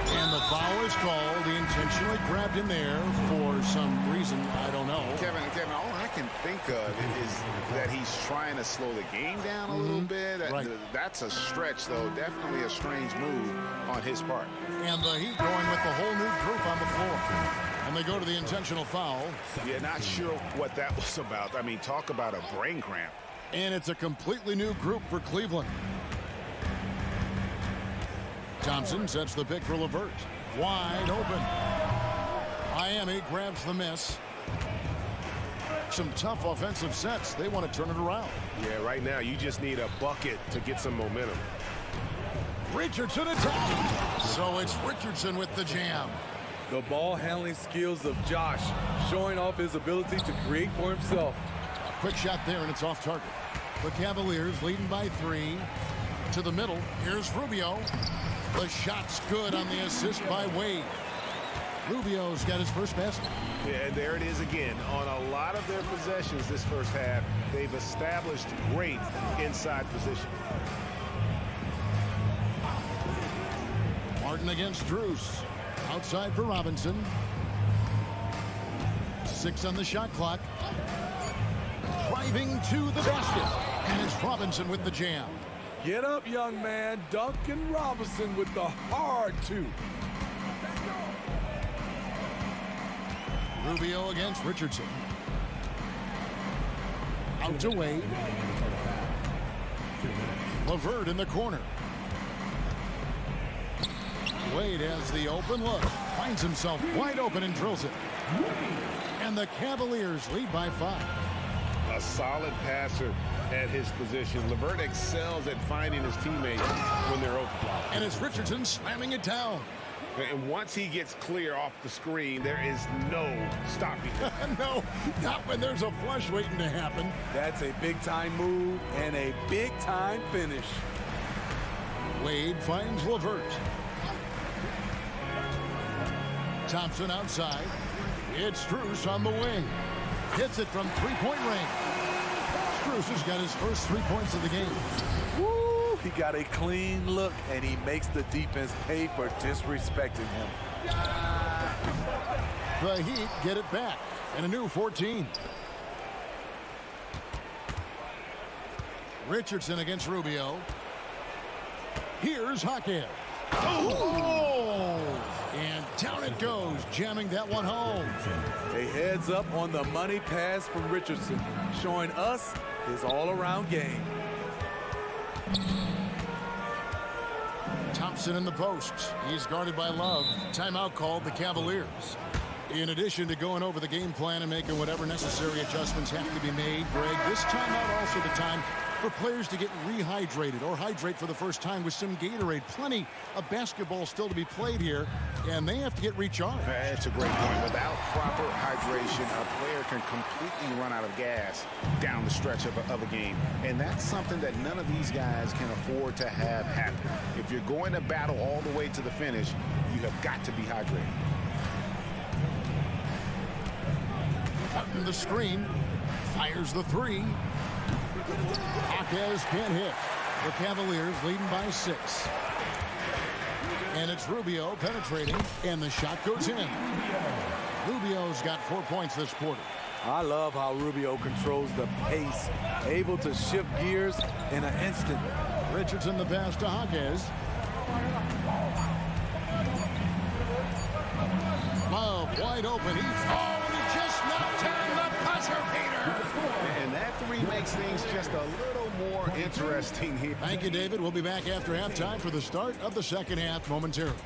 And the foul is called. He intentionally grabbed him there for some reason, I don't know. Kevin, all I can think of is that he's trying to slow the game down a little bit. Right. That's a stretch, though. Definitely a strange move on his part. And the Heat going with the whole new group on the floor. And they go to the intentional foul. Yeah, not sure what that was about. I mean, talk about a brain cramp. And it's a completely new group for Cleveland. Thompson sets the pick for LeVert. Wide open. Miami grabs the miss. Some tough offensive sets. They want to turn it around. Yeah, right now you just need a bucket to get some momentum. Richardson attacking. So it's Richardson with the jam. The ball handling skills of Josh, showing off his ability to create for himself. A quick shot there, and it's off target. The Cavaliers leading by 3. To the middle. Here's Rubio. The shot's good on the assist by Wade. Rubio's got his first basket. Yeah, and there it is again. On a lot of their possessions this first half, they've established great inside position. Martin against Drews. Outside for Robinson. 6 on the shot clock. Driving to the basket. And it's Robinson with the jam. Get up, young man. Duncan Robinson with the hard two. Rubio against Richardson. Out to Wade. LeVert in the corner. Wade has the open look. Finds himself wide open and drills it. And the Cavaliers lead by 5. A solid passer at his position. LeVert excels at finding his teammates when they're open. And it's Richardson slamming it down. And once he gets clear off the screen, there is no stopping him. No, not when there's a flush waiting to happen. That's a big-time move and a big-time finish. Wade finds LeVert. Thompson outside. It's Strus on the wing. Hits it from three-point range. Strus has got his first 3 points of the game. Woo! He got a clean look, and he makes the defense pay for disrespecting him. The Heat get it back, and a new 14. Richardson against Rubio. Here's Jaquez. Oh! And down it goes, jamming that one home. A heads up on the money pass from Richardson, showing us his all-around game. Thompson in the post. He's guarded by Love. Timeout called the Cavaliers. In addition to going over the game plan and making whatever necessary adjustments have to be made, Greg, this timeout also the time for players to get rehydrated or hydrate for the first time with some Gatorade. Plenty of basketball still to be played here, and they have to get recharged. That's a great point. Without proper hydration, a player can completely run out of gas down the stretch of a game. And that's something that none of these guys can afford to have happen. If you're going to battle all the way to the finish, you have got to be hydrated. Cutting the screen. Fires the three. Jaquez can't hit. The Cavaliers leading by 6. And it's Rubio penetrating, and the shot goes in. Rubio's got 4 points this quarter. I love how Rubio controls the pace, able to shift gears in an instant. Richardson the pass to Jaquez. Love wide open. He just knocked down the buzzer beater. And that three makes things just a little more interesting here. Thank you, David. We'll be back after halftime for the start of the second half momentarily.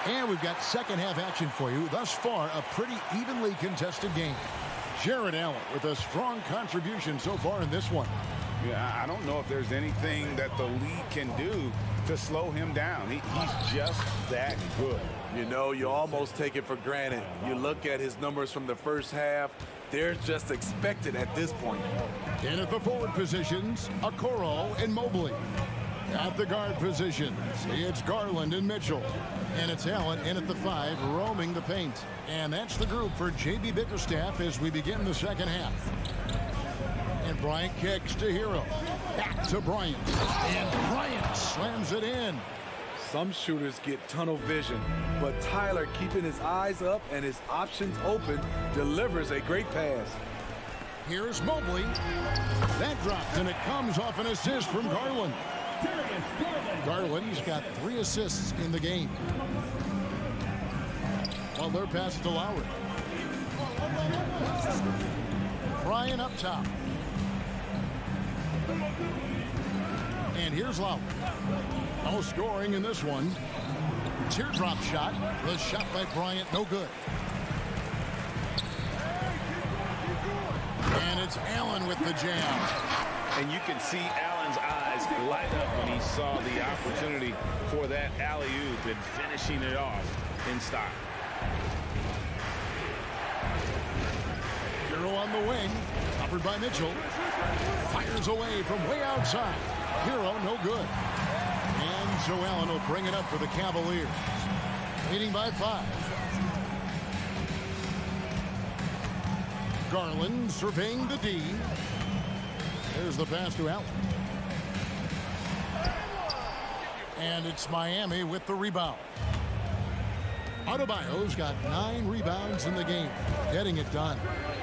And we've got second half action for you. Thus far, a pretty evenly contested game. Jared Allen with a strong contribution so far in this one. Yeah, I don't know if there's anything that the league can do to slow him down. He's just that good. You know, you almost take it for granted. You look at his numbers from the first half, they're just expected at this point. In at the forward positions, Okoro and Mobley. At the guard positions, it's Garland and Mitchell. And it's Allen in at the 5, roaming the paint. And that's the group for J.B. Bickerstaff as we begin the second half. And Bryant kicks to Hero. Back to Bryant. And Bryant slams it in. Some shooters get tunnel vision, but Tyler, keeping his eyes up and his options open, delivers a great pass. Here's Mobley. That drops, and it comes off an assist from Garland. Garland's got 3 assists in the game. Well, their pass to Lowry. Bryant up top. And here's Lowry. No scoring in this one. Teardrop shot. The shot by Bryant, no good. And it's Allen with the jam. And you can see Allen Allen's eyes light up when he saw the opportunity for that alley-oop and finishing it off in style. Hero on the wing, covered by Mitchell. Fires away from way outside. Hero no good. And Joe Allen will bring it up for the Cavaliers. Leading by 5. Garland surveying the D. There's the pass to Allen. And it's Miami with the rebound. Adebayo's got 9 rebounds in the game, getting it done.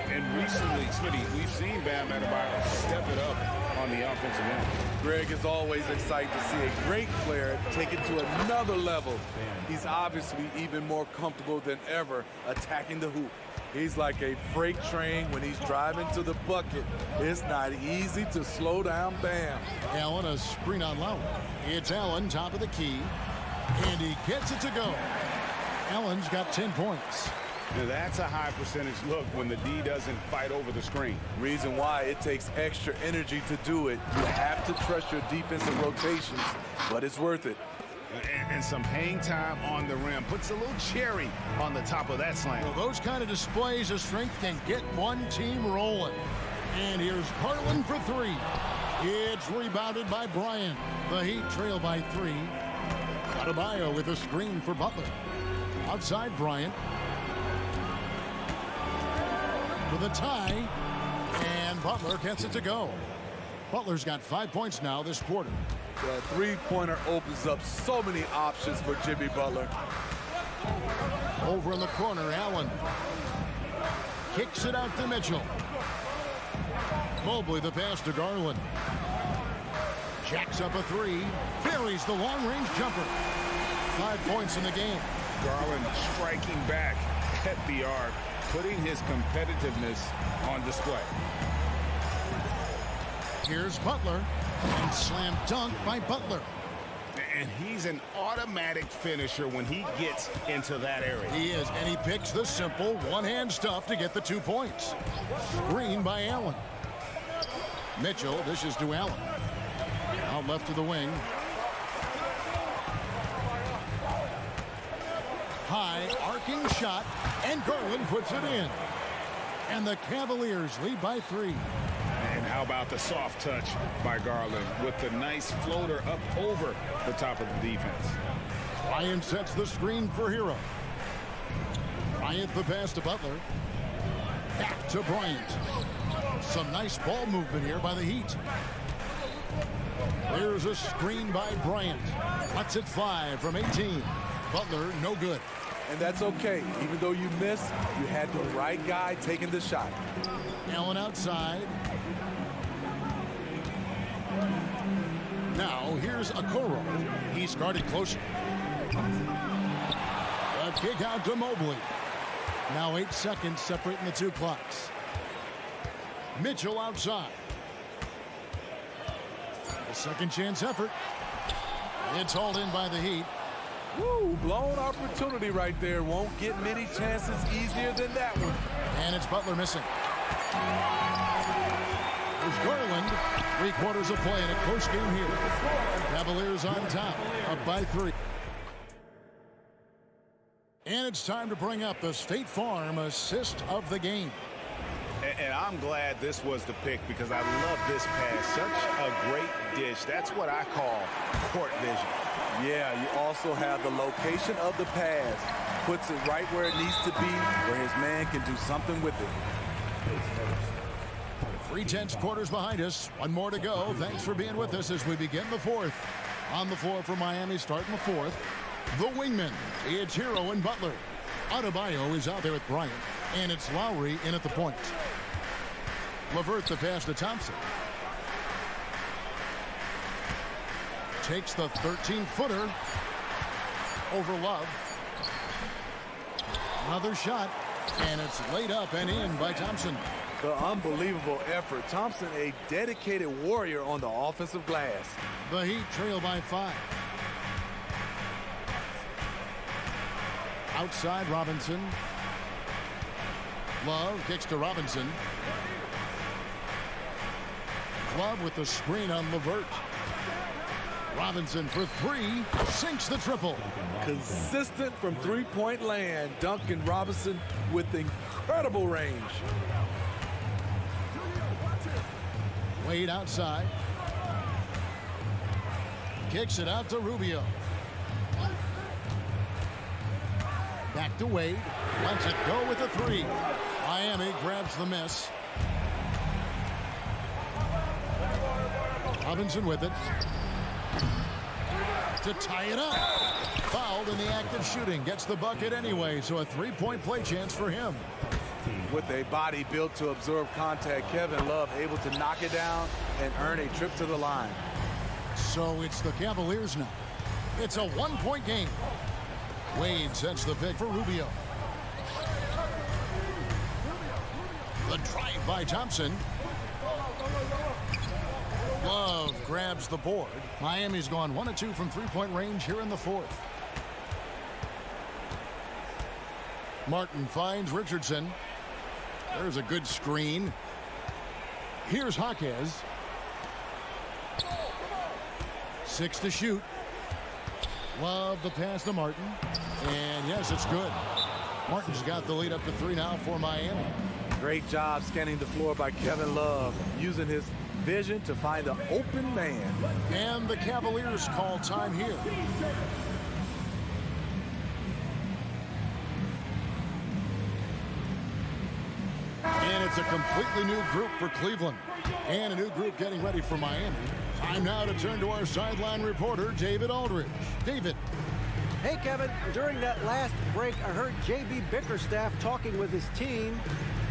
And recently, Smitty, we've seen Bam Adebayo step it up on the offensive end. Greg is always excited to see a great player take it to another level. He's obviously even more comfortable than ever attacking the hoop. He's like a freight train when he's driving to the bucket. It's not easy to slow down Bam. Allen, a screen on Lowry. It's Allen, top of the key, and he gets it to go. Allen's got 10 points. Now that's a high percentage look when the D doesn't fight over the screen. Reason why it takes extra energy to do it. You have to trust your defensive rotations, but it's worth it. And some hang time on the rim. Puts a little cherry on the top of that slam. Well, those kind of displays of strength can get one team rolling. And here's Garland for 3. It's rebounded by Bryant. The Heat trail by 3. Adebayo with a screen for Butler. Outside Bryant. For the tie. And Butler gets it to go. Butler's got 5 points now this quarter. The three-pointer opens up so many options for Jimmy Butler. Over in the corner, Allen kicks it out to Mitchell. Mobley the pass to Garland. Jacks up a 3. Buries the long-range jumper. 5 points in the game. Garland striking back at the arc, putting his competitiveness on display. Here's Butler. And slam dunk by Butler. And he's an automatic finisher when he gets into that area. He is, and he picks the simple one-hand stuff to get the 2 points. Screen by Allen. Mitchell dishes to Allen. Out left to the wing. High arcing shot, and Garland puts it in. And the Cavaliers lead by 3. And how about the soft touch by Garland with the nice floater up over the top of the defense. Bryant sets the screen for Hero. Bryant the pass to Butler. Back to Bryant. Some nice ball movement here by the Heat. There's a screen by Bryant. Lets it fly from 18. Butler, no good. And that's okay. Even though you missed, you had the right guy taking the shot. Allen outside. Now here's Okoro. He's guarded closer. A kick out to Mobley. Now 8 seconds separating the 2 clocks. Mitchell outside. A second chance effort. It's hauled in by the Heat. Woo, blown opportunity right there. Won't get many chances easier than that one. And it's Butler missing. There's Garland. 3 quarters of play in a close game here. Cavaliers on top, up by 3. And it's time to bring up the State Farm assist of the game. And I'm glad this was the pick because I love this pass. Such a great dish. That's what I call court vision. Yeah, you also have the location of the pass. Puts it right where it needs to be, where his man can do something with it. 3/10 quarters behind us. 1 more to go. Thanks for being with us as we begin the 4th. On the floor for Miami starting the 4th. The wingmen. It's Hero and Butler. Adebayo is out there with Bryant. And it's Lowry in at the point. LeVert the pass to Thompson. Takes the 13-footer over Love. Another shot. And it's laid up and in by Thompson. The unbelievable effort. Thompson, a dedicated warrior on the offensive glass. The Heat trail by 5. Outside Robinson. Love kicks to Robinson. Love with the screen on LeVert. Robinson for three, sinks the triple. Consistent from three-point land. Duncan Robinson with incredible range. Wade outside. Kicks it out to Rubio. Back to Wade. Lets it go with a three. Miami grabs the miss. Robinson with it. To tie it up. Fouled in the act of shooting. Gets the bucket anyway, so a three-point play chance for him. With a body built to absorb contact, Kevin Love able to knock it down and earn a trip to the line. So it's the Cavaliers now. It's a one-point game. Wade sets the pick for Rubio. The drive by Thompson. Love grabs the board. Miami's gone 1 of 2 from three-point range here in the fourth. Martin finds Richardson. There's a good screen. Here's Jaquez. 6 to shoot. Love the pass to Martin. And yes, it's good. Martin's got the lead up to 3 now for Miami. Great job scanning the floor by Kevin Love, using his vision to find the open man. And the Cavaliers call time here. And it's a completely new group for Cleveland. And a new group getting ready for Miami. Time now to turn to our sideline reporter, David Aldridge. David. Hey, Kevin. During that last break, I heard J.B. Bickerstaff talking with his team.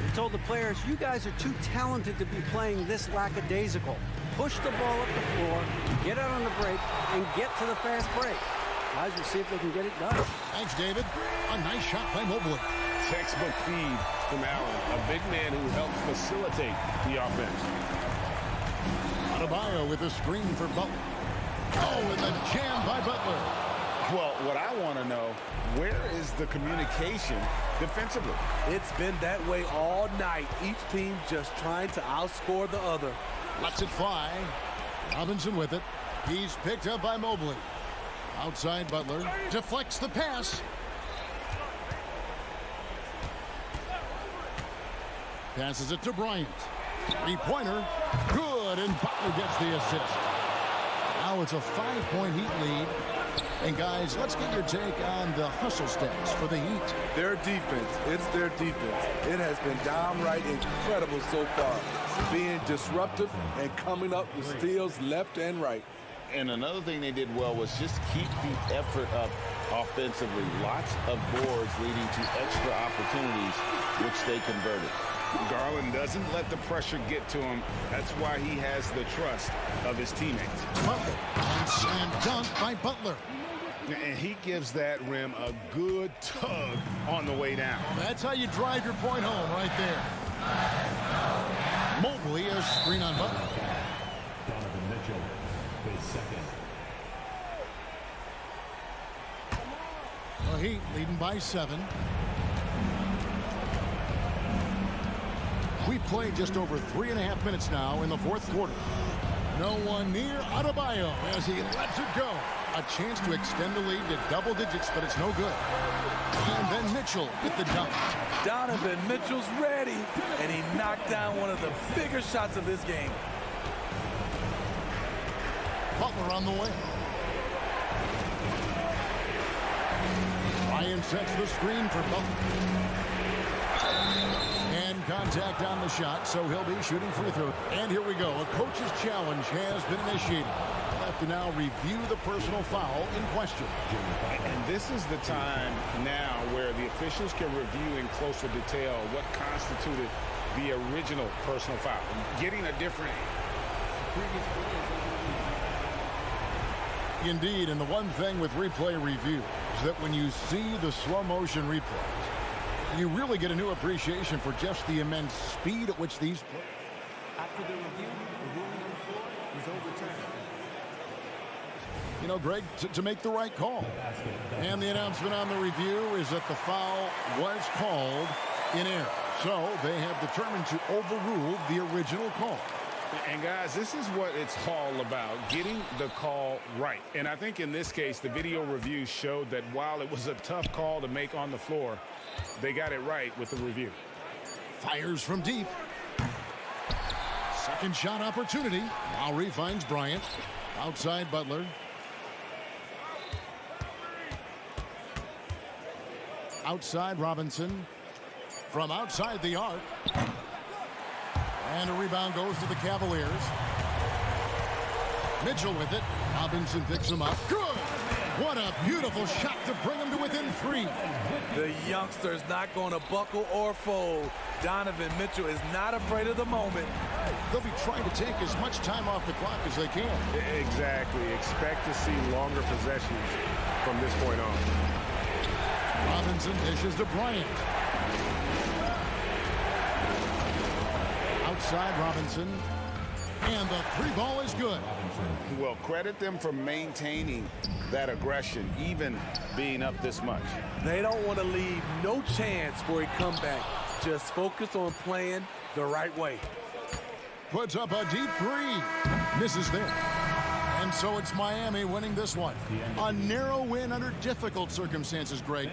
He told the players, you guys are too talented to be playing this lackadaisical. Push the ball up the floor, get out on the break, and get to the fast break. Guys will see if they can get it done. Thanks, David. A nice shot by Mobley. Textbook feed from Allen, a big man who helps facilitate the offense. Adebayo with a screen for Butler. Oh, and the jam by Butler. Well, what I want to know, where is the communication defensively? It's been that way all night. Each team just trying to outscore the other. Lets it fly. Robinson with it. He's picked up by Mobley. Outside Butler. Deflects the pass. Passes it to Bryant. Three-pointer. Good, and Butler gets the assist. Now it's a 5-point Heat lead. And guys, let's get your take on the hustle stats for the Heat. Their defense, it's their defense. It has been downright incredible so far. Being disruptive and coming up with steals left and right. And another thing they did well was just keep the effort up offensively. Lots of boards leading to extra opportunities, which they converted. Garland doesn't let the pressure get to him. That's why he has the trust of his teammates. Butler. And slam dunk by Butler. And he gives that rim a good tug on the way down. That's how you drive your point home right there. Mobley, a screen on Butler. Donovan Mitchell with second. The Heat leading by 7. We've played just over 3.5 minutes now in the fourth quarter. No one near Adebayo as he lets it go. A chance to extend the lead to double digits, but it's no good. And then Mitchell with the dunk. Donovan Mitchell's ready, and he knocked down one of the bigger shots of this game. Butler on the way. Ryan sets the screen for Butler. And contact on the shot, so he'll be shooting free throw. And here we go. A coach's challenge has been initiated. We'll have to now review the personal foul in question. And this is the time now where the officials can review in closer detail what constituted the original personal foul. Getting a different... Indeed, and the one thing with replay review is that when you see the slow motion replays, you really get a new appreciation for just the immense speed at which these play. After the review, the ruling on the floor is overturned. You know, Greg, to make the right call. And the announcement on the review is that the foul was called in error. So they have determined to overrule the original call. And guys, this is what it's all about, getting the call right. And I think in this case, the video review showed that while it was a tough call to make on the floor, they got it right with the review. Fires from deep. Second shot opportunity. Lowry finds Bryant. Outside Butler. Outside Robinson. From outside the arc. And a rebound goes to the Cavaliers. Mitchell with it. Robinson picks him up. Good! What a beautiful shot to bring him to within 3. The youngster's not going to buckle or fold. Donovan Mitchell is not afraid of the moment. They'll be trying to take as much time off the clock as they can. Exactly. Expect to see longer possessions from this point on. Robinson dishes to Bryant. Outside Robinson. And the 3 ball is good. Well, credit them for maintaining that aggression, even being up this much. They don't want to leave no chance for a comeback. Just focus on playing the right way. Puts up a deep 3. Misses there. And so it's Miami winning this one. A narrow win under difficult circumstances, Greg.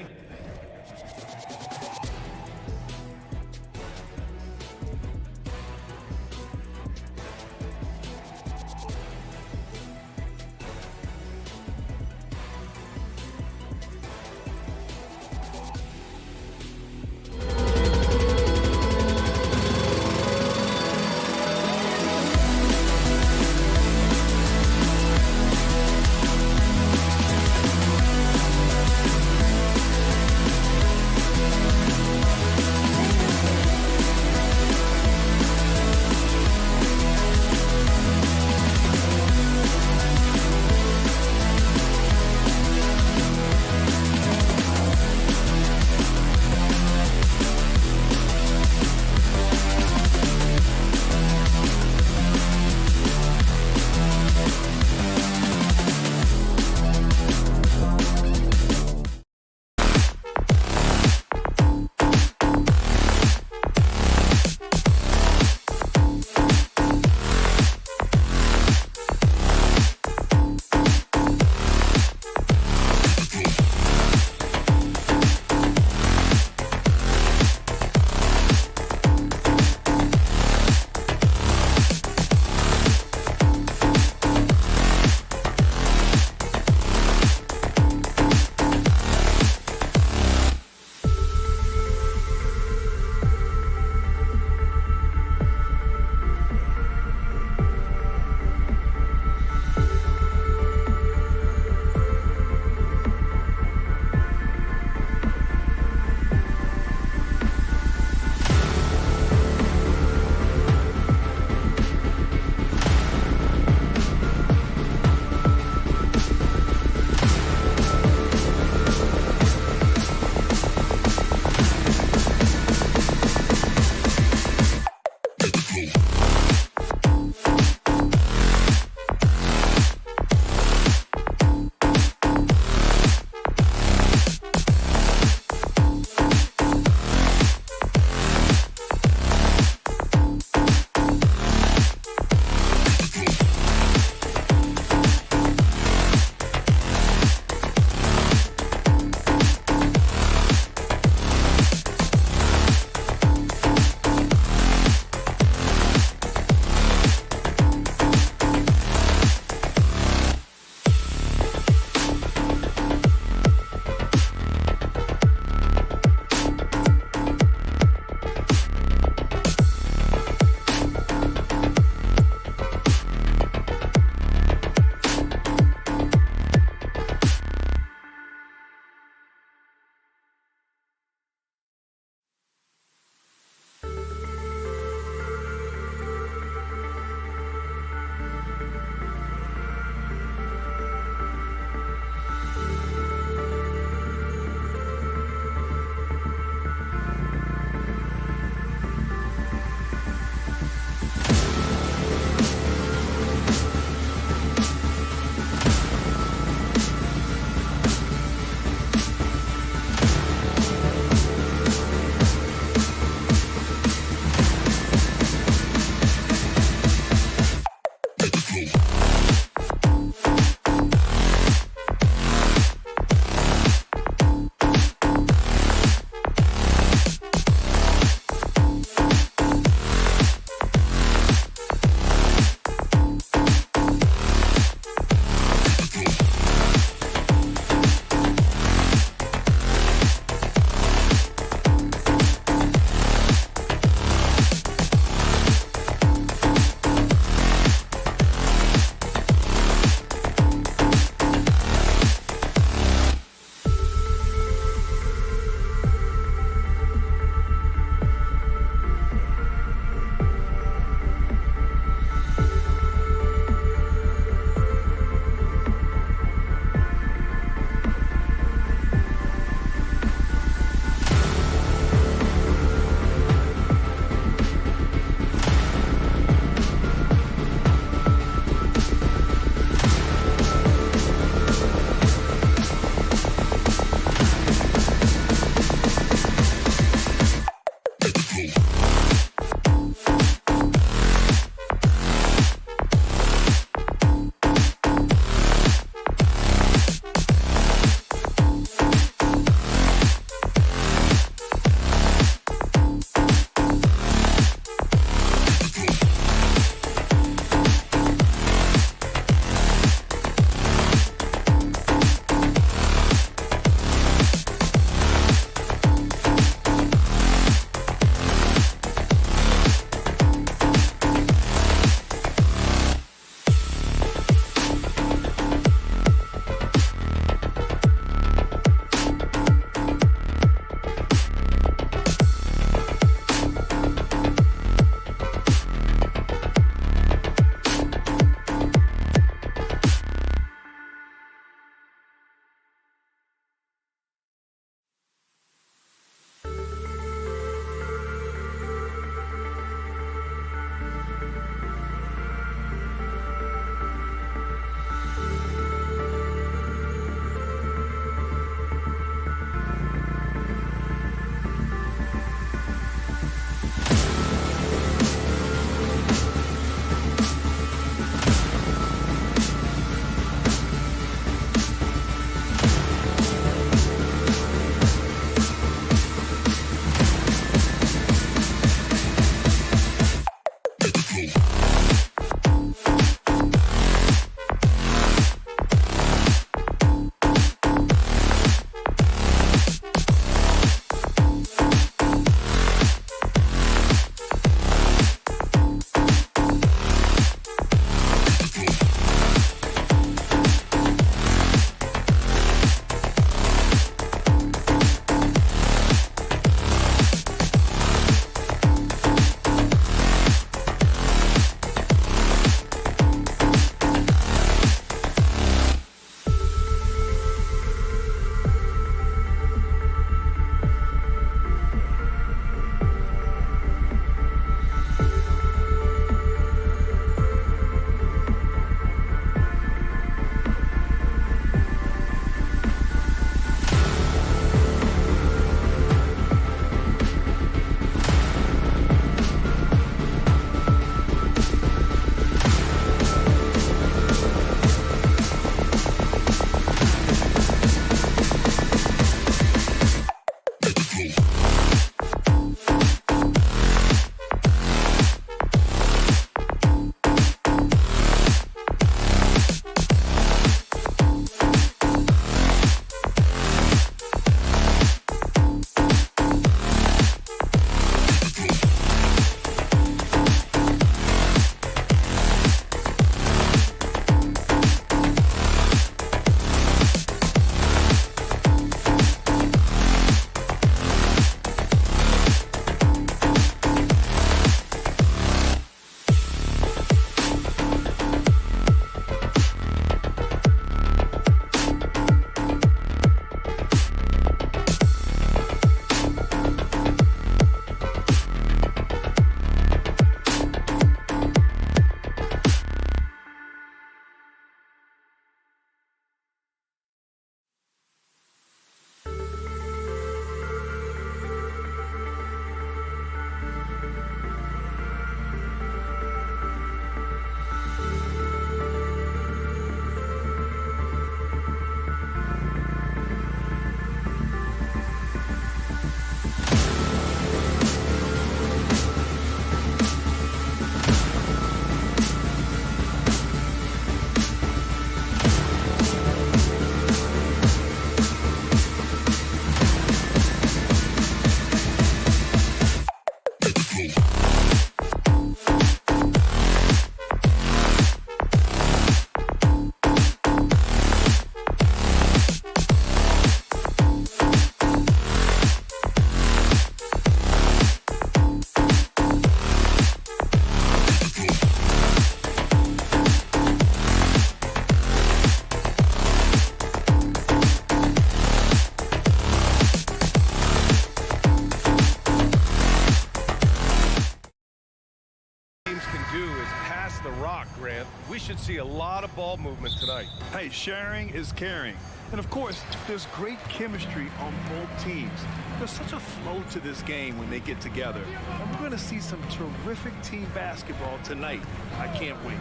Grant, we should see a lot of ball movement tonight. Hey, sharing is caring. And of course, there's great chemistry on both teams. There's such a flow to this game when they get together. And we're going to see some terrific team basketball tonight. I can't wait.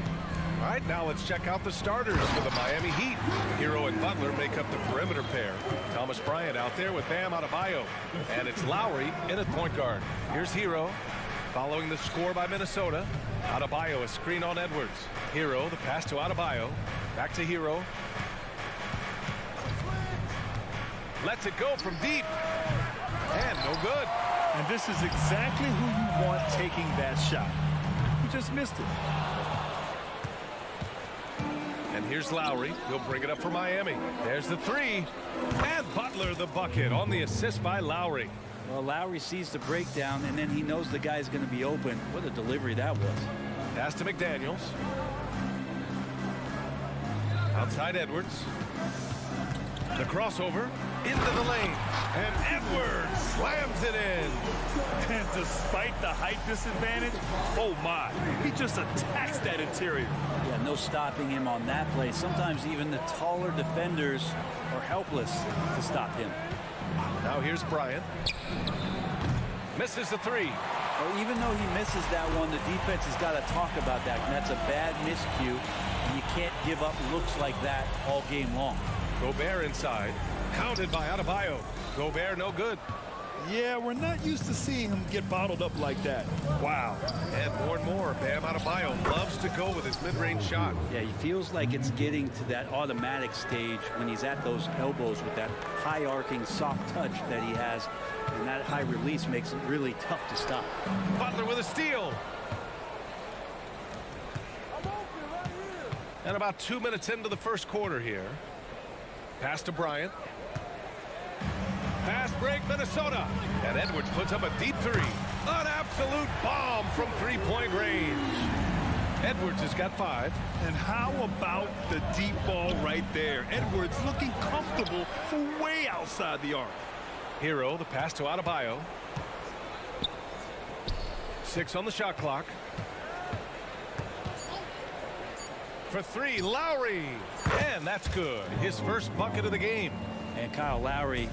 All right, now let's check out the starters for the Miami Heat. Hero and Butler make up the perimeter pair. Thomas Bryant out there with Bam Adebayo. And it's Lowry in at point guard. Here's Hero following the score by Minnesota. Adebayo, a screen on Edwards. Hero, the pass to Adebayo. Back to Hero. Lets it go from deep. And no good. And this is exactly who you want taking that shot. He just missed it. And here's Lowry. He'll bring it up for Miami. There's the three. And Butler the bucket on the assist by Lowry. Well, Lowry sees the breakdown, and then he knows the guy's going to be open. What a delivery that was. Pass to McDaniels. Outside Edwards. The crossover into the lane. And Edwards slams it in. And despite the height disadvantage, oh my, he just attacks that interior. Yeah, no stopping him on that play. Sometimes even the taller defenders are helpless to stop him. Now here's Bryant. Misses the three. Well, even though he misses that one, the defense has got to talk about that. And that's a bad miscue. And you can't give up looks like that all game long. Gobert inside. Counted by Adebayo. Gobert no good. Yeah, we're not used to seeing him get bottled up like that. Wow. And more. Bam Adebayo loves to go with his mid-range shot. Yeah, he feels like it's getting to that automatic stage when he's at those elbows with that high arcing soft touch that he has. And that high release makes it really tough to stop. Butler with a steal. And about 2 minutes into the first quarter here. Pass to Bryant. Fast break, Minnesota. And Edwards puts up a deep three. An absolute bomb from three-point range. Edwards has got 5. And how about the deep ball right there? Edwards looking comfortable from way outside the arc. Hero, the pass to Adebayo. 6 on the shot clock. For 3, Lowry. And that's good. His first bucket of the game. And Kyle Lowry,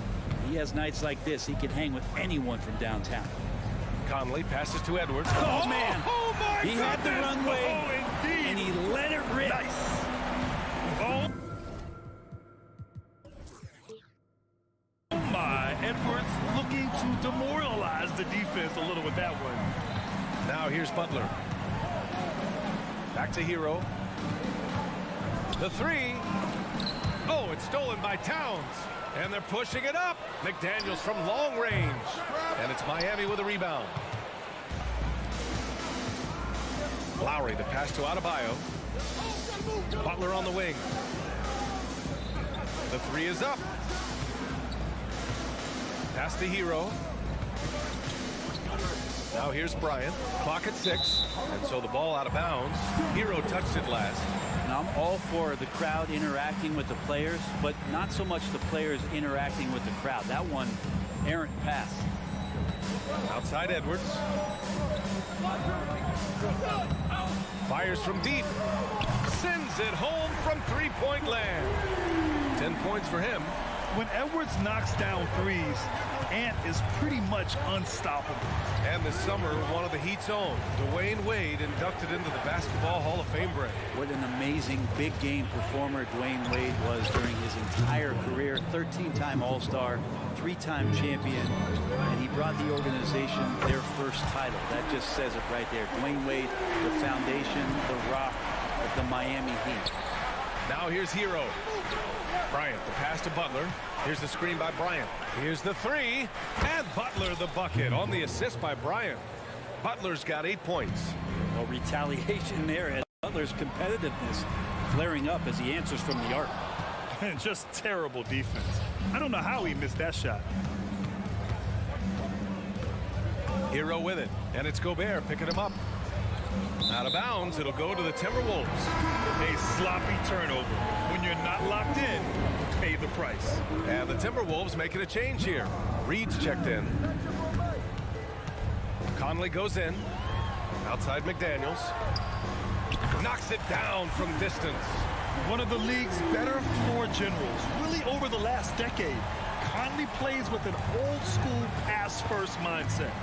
he has nights like this. He can hang with anyone from downtown. Conley passes to Edwards. Oh, man. Oh, my He had the runway, and he let it rip. Nice. Oh, my. Edwards looking to demoralize the defense a little with that one. Now here's Butler. Back to Hero. The 3. Oh, it's stolen by Towns. And they're pushing it up. McDaniels from long range. And it's Miami with a rebound. Lowry, the pass to Adebayo. Butler on the wing. The 3 is up. Pass to Hero. Now here's Bryant. Clock at 6. And so the ball out of bounds. Hero touched it last. And I'm all for the crowd interacting with the players, but not so much the players interacting with the crowd. That one, errant pass. Outside Edwards. Fires from deep. Sends it home from three-point land. 10 points for him. When Edwards knocks down threes, Ant is pretty much unstoppable. And this summer, one of the Heat's own, Dwayne Wade, inducted into the Basketball Hall of Fame break. What an amazing big game performer Dwayne Wade was during his entire career. 13-time All-Star, 3-time champion, and he brought the organization their first title. That just says it right there. Dwayne Wade, the foundation, the rock of the Miami Heat. Now here's Hero. Bryant, the pass to Butler. Here's the screen by Bryant. Here's the 3. And Butler the bucket on the assist by Bryant. Butler's got 8 points. Well, retaliation there as Butler's competitiveness flaring up as he answers from the arc. And just terrible defense. I don't know how he missed that shot. Hero with it. And it's Gobert picking him up. Out of bounds, it'll go to the Timberwolves. A sloppy turnover. When you're not locked in, pay the price. And the Timberwolves making a change here. Reed's checked in. Conley goes in. Outside McDaniels. knocks it down from distance. One of the league's better floor generals, really over the last decade. Conley plays with an old-school pass-first mindset.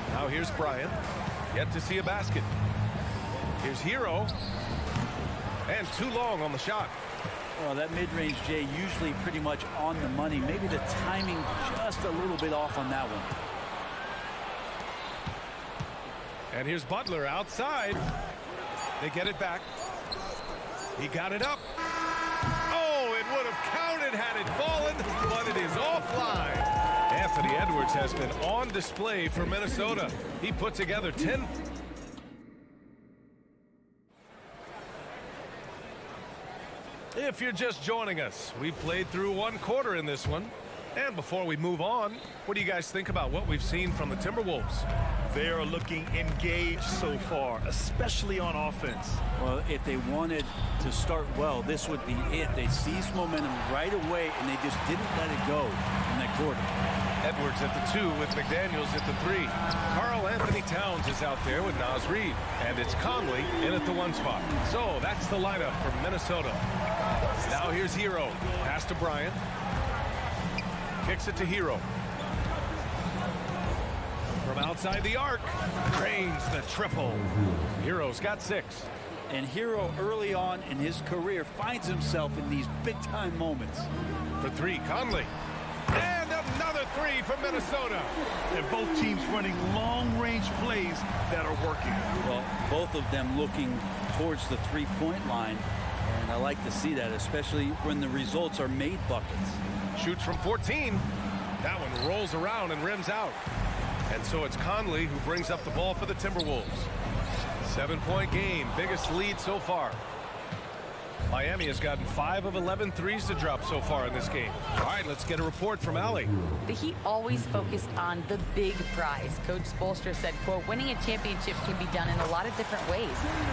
Now here's Bryant. Yet to see a basket. Here's Hero. And too long on the shot. Well, that mid-range, Jay, usually pretty much on the money. Maybe the timing just a little bit off on that one. And here's Butler outside. They get it back. He got it up. Oh, it would have counted had it fallen, but it is offline. Anthony Edwards has been on display for Minnesota. He put together 10. If you're just joining us, we played through one quarter in this one. And before we move on, what do you guys think about what we've seen from the Timberwolves? They are looking engaged so far, especially on offense. Well, if they wanted to start well, this would be it. They seized momentum right away, and they just didn't let it go in that quarter. Edwards at the 2 with McDaniels at the 3. Karl Anthony Towns is out there with Naz Reid. And it's Conley in at the 1 spot. So that's the lineup for Minnesota. Now here's Hero. Pass to Bryant. Kicks it to Hero. From outside the arc. Drains the triple. Hero's got 6. And Hero early on in his career finds himself in these big-time moments. For 3, Conley. And another 3 for Minnesota. And both teams running long-range plays that are working. Well, both of them looking towards the three-point line. And I like to see that, especially when the results are made buckets. Shoots from 14. That one rolls around and rims out. And so it's Conley who brings up the ball for the Timberwolves. 7-point game, biggest lead so far. Miami has gotten 5 of 11 threes to drop so far in this game. All right, let's get a report from Allie. The Heat always focused on the big prize. Coach Spoelstra said, quote, winning a championship can be done in a lot of different ways.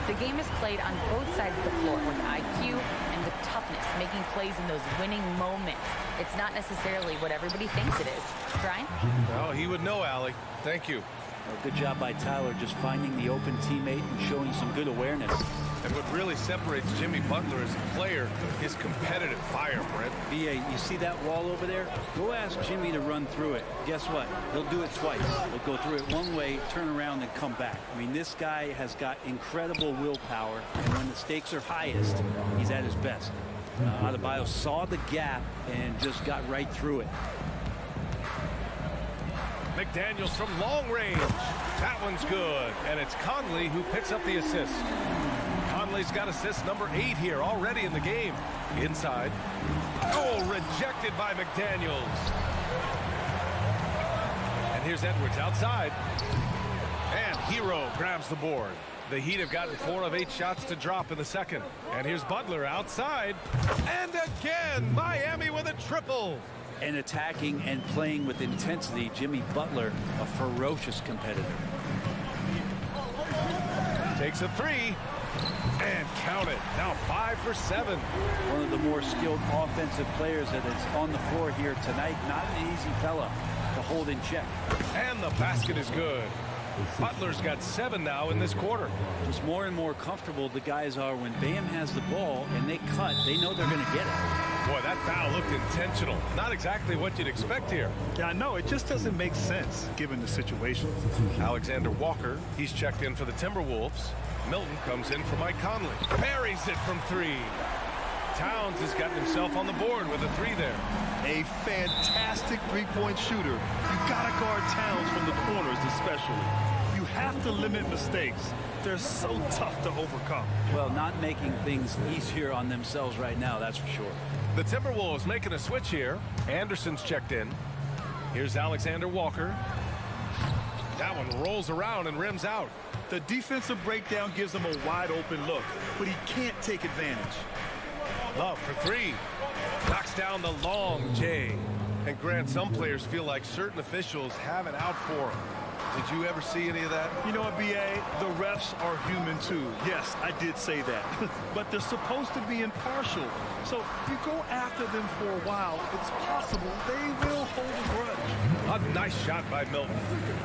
The game is played on both sides of the floor with IQ and with toughness, making plays in those winning moments. It's not necessarily what everybody thinks it is. Brian? Well, he would know, Allie. Thank you. Well, good job by Tyler just finding the open teammate and showing some good awareness. And what really separates Jimmy Butler as a player is competitive fire, Brent. BA, you see that wall over there? Go ask Jimmy to run through it. Guess what? He'll do it twice. He'll go through it one way, turn around, and come back. I mean, this guy has got incredible willpower, and when the stakes are highest, he's at his best. Adebayo saw the gap and just got right through it. McDaniels from long range. That one's good. And it's Conley who picks up the assist. Conley's got assist number 8 here already in the game. Inside. Oh, rejected by McDaniels. And here's Edwards outside. And Hero grabs the board. The Heat have gotten 4 of 8 shots to drop in the second. And here's Butler outside. And again, Miami with a triple. And attacking and playing with intensity, Jimmy Butler, a ferocious competitor. Takes a 3. And count it. Now 5 for 7. One of the more skilled offensive players that is on the floor here tonight. Not an easy fella to hold in check. And the basket is good. Butler's got 7 now in this quarter. Just more and more comfortable the guys are when Bam has the ball and they cut. They know they're going to get it. Boy, that foul looked intentional. Not exactly what you'd expect here. Yeah, I know. It just doesn't make sense given the situation. Alexander Walker, he's checked in for the Timberwolves. Milton comes in for Mike Conley. Buries it from 3. Towns has gotten himself on the board with a 3 there. A fantastic three-point shooter. You gotta guard Towns from the corners especially. You have to limit mistakes. They're so tough to overcome. Well, not making things easier on themselves right now, that's for sure. The Timberwolves making a switch here. Anderson's checked in. Here's Alexander Walker. That one rolls around and rims out. The defensive breakdown gives him a wide open look, but he can't take advantage. Love for 3. Knocks down the long J. And Grant, some players feel like certain officials have it out for them. Did you ever see any of that? You know what, B.A.? The refs are human too. Yes, I did say that. But they're supposed to be impartial. So you go after them for a while, it's possible they will hold a grudge. A nice shot by Milton.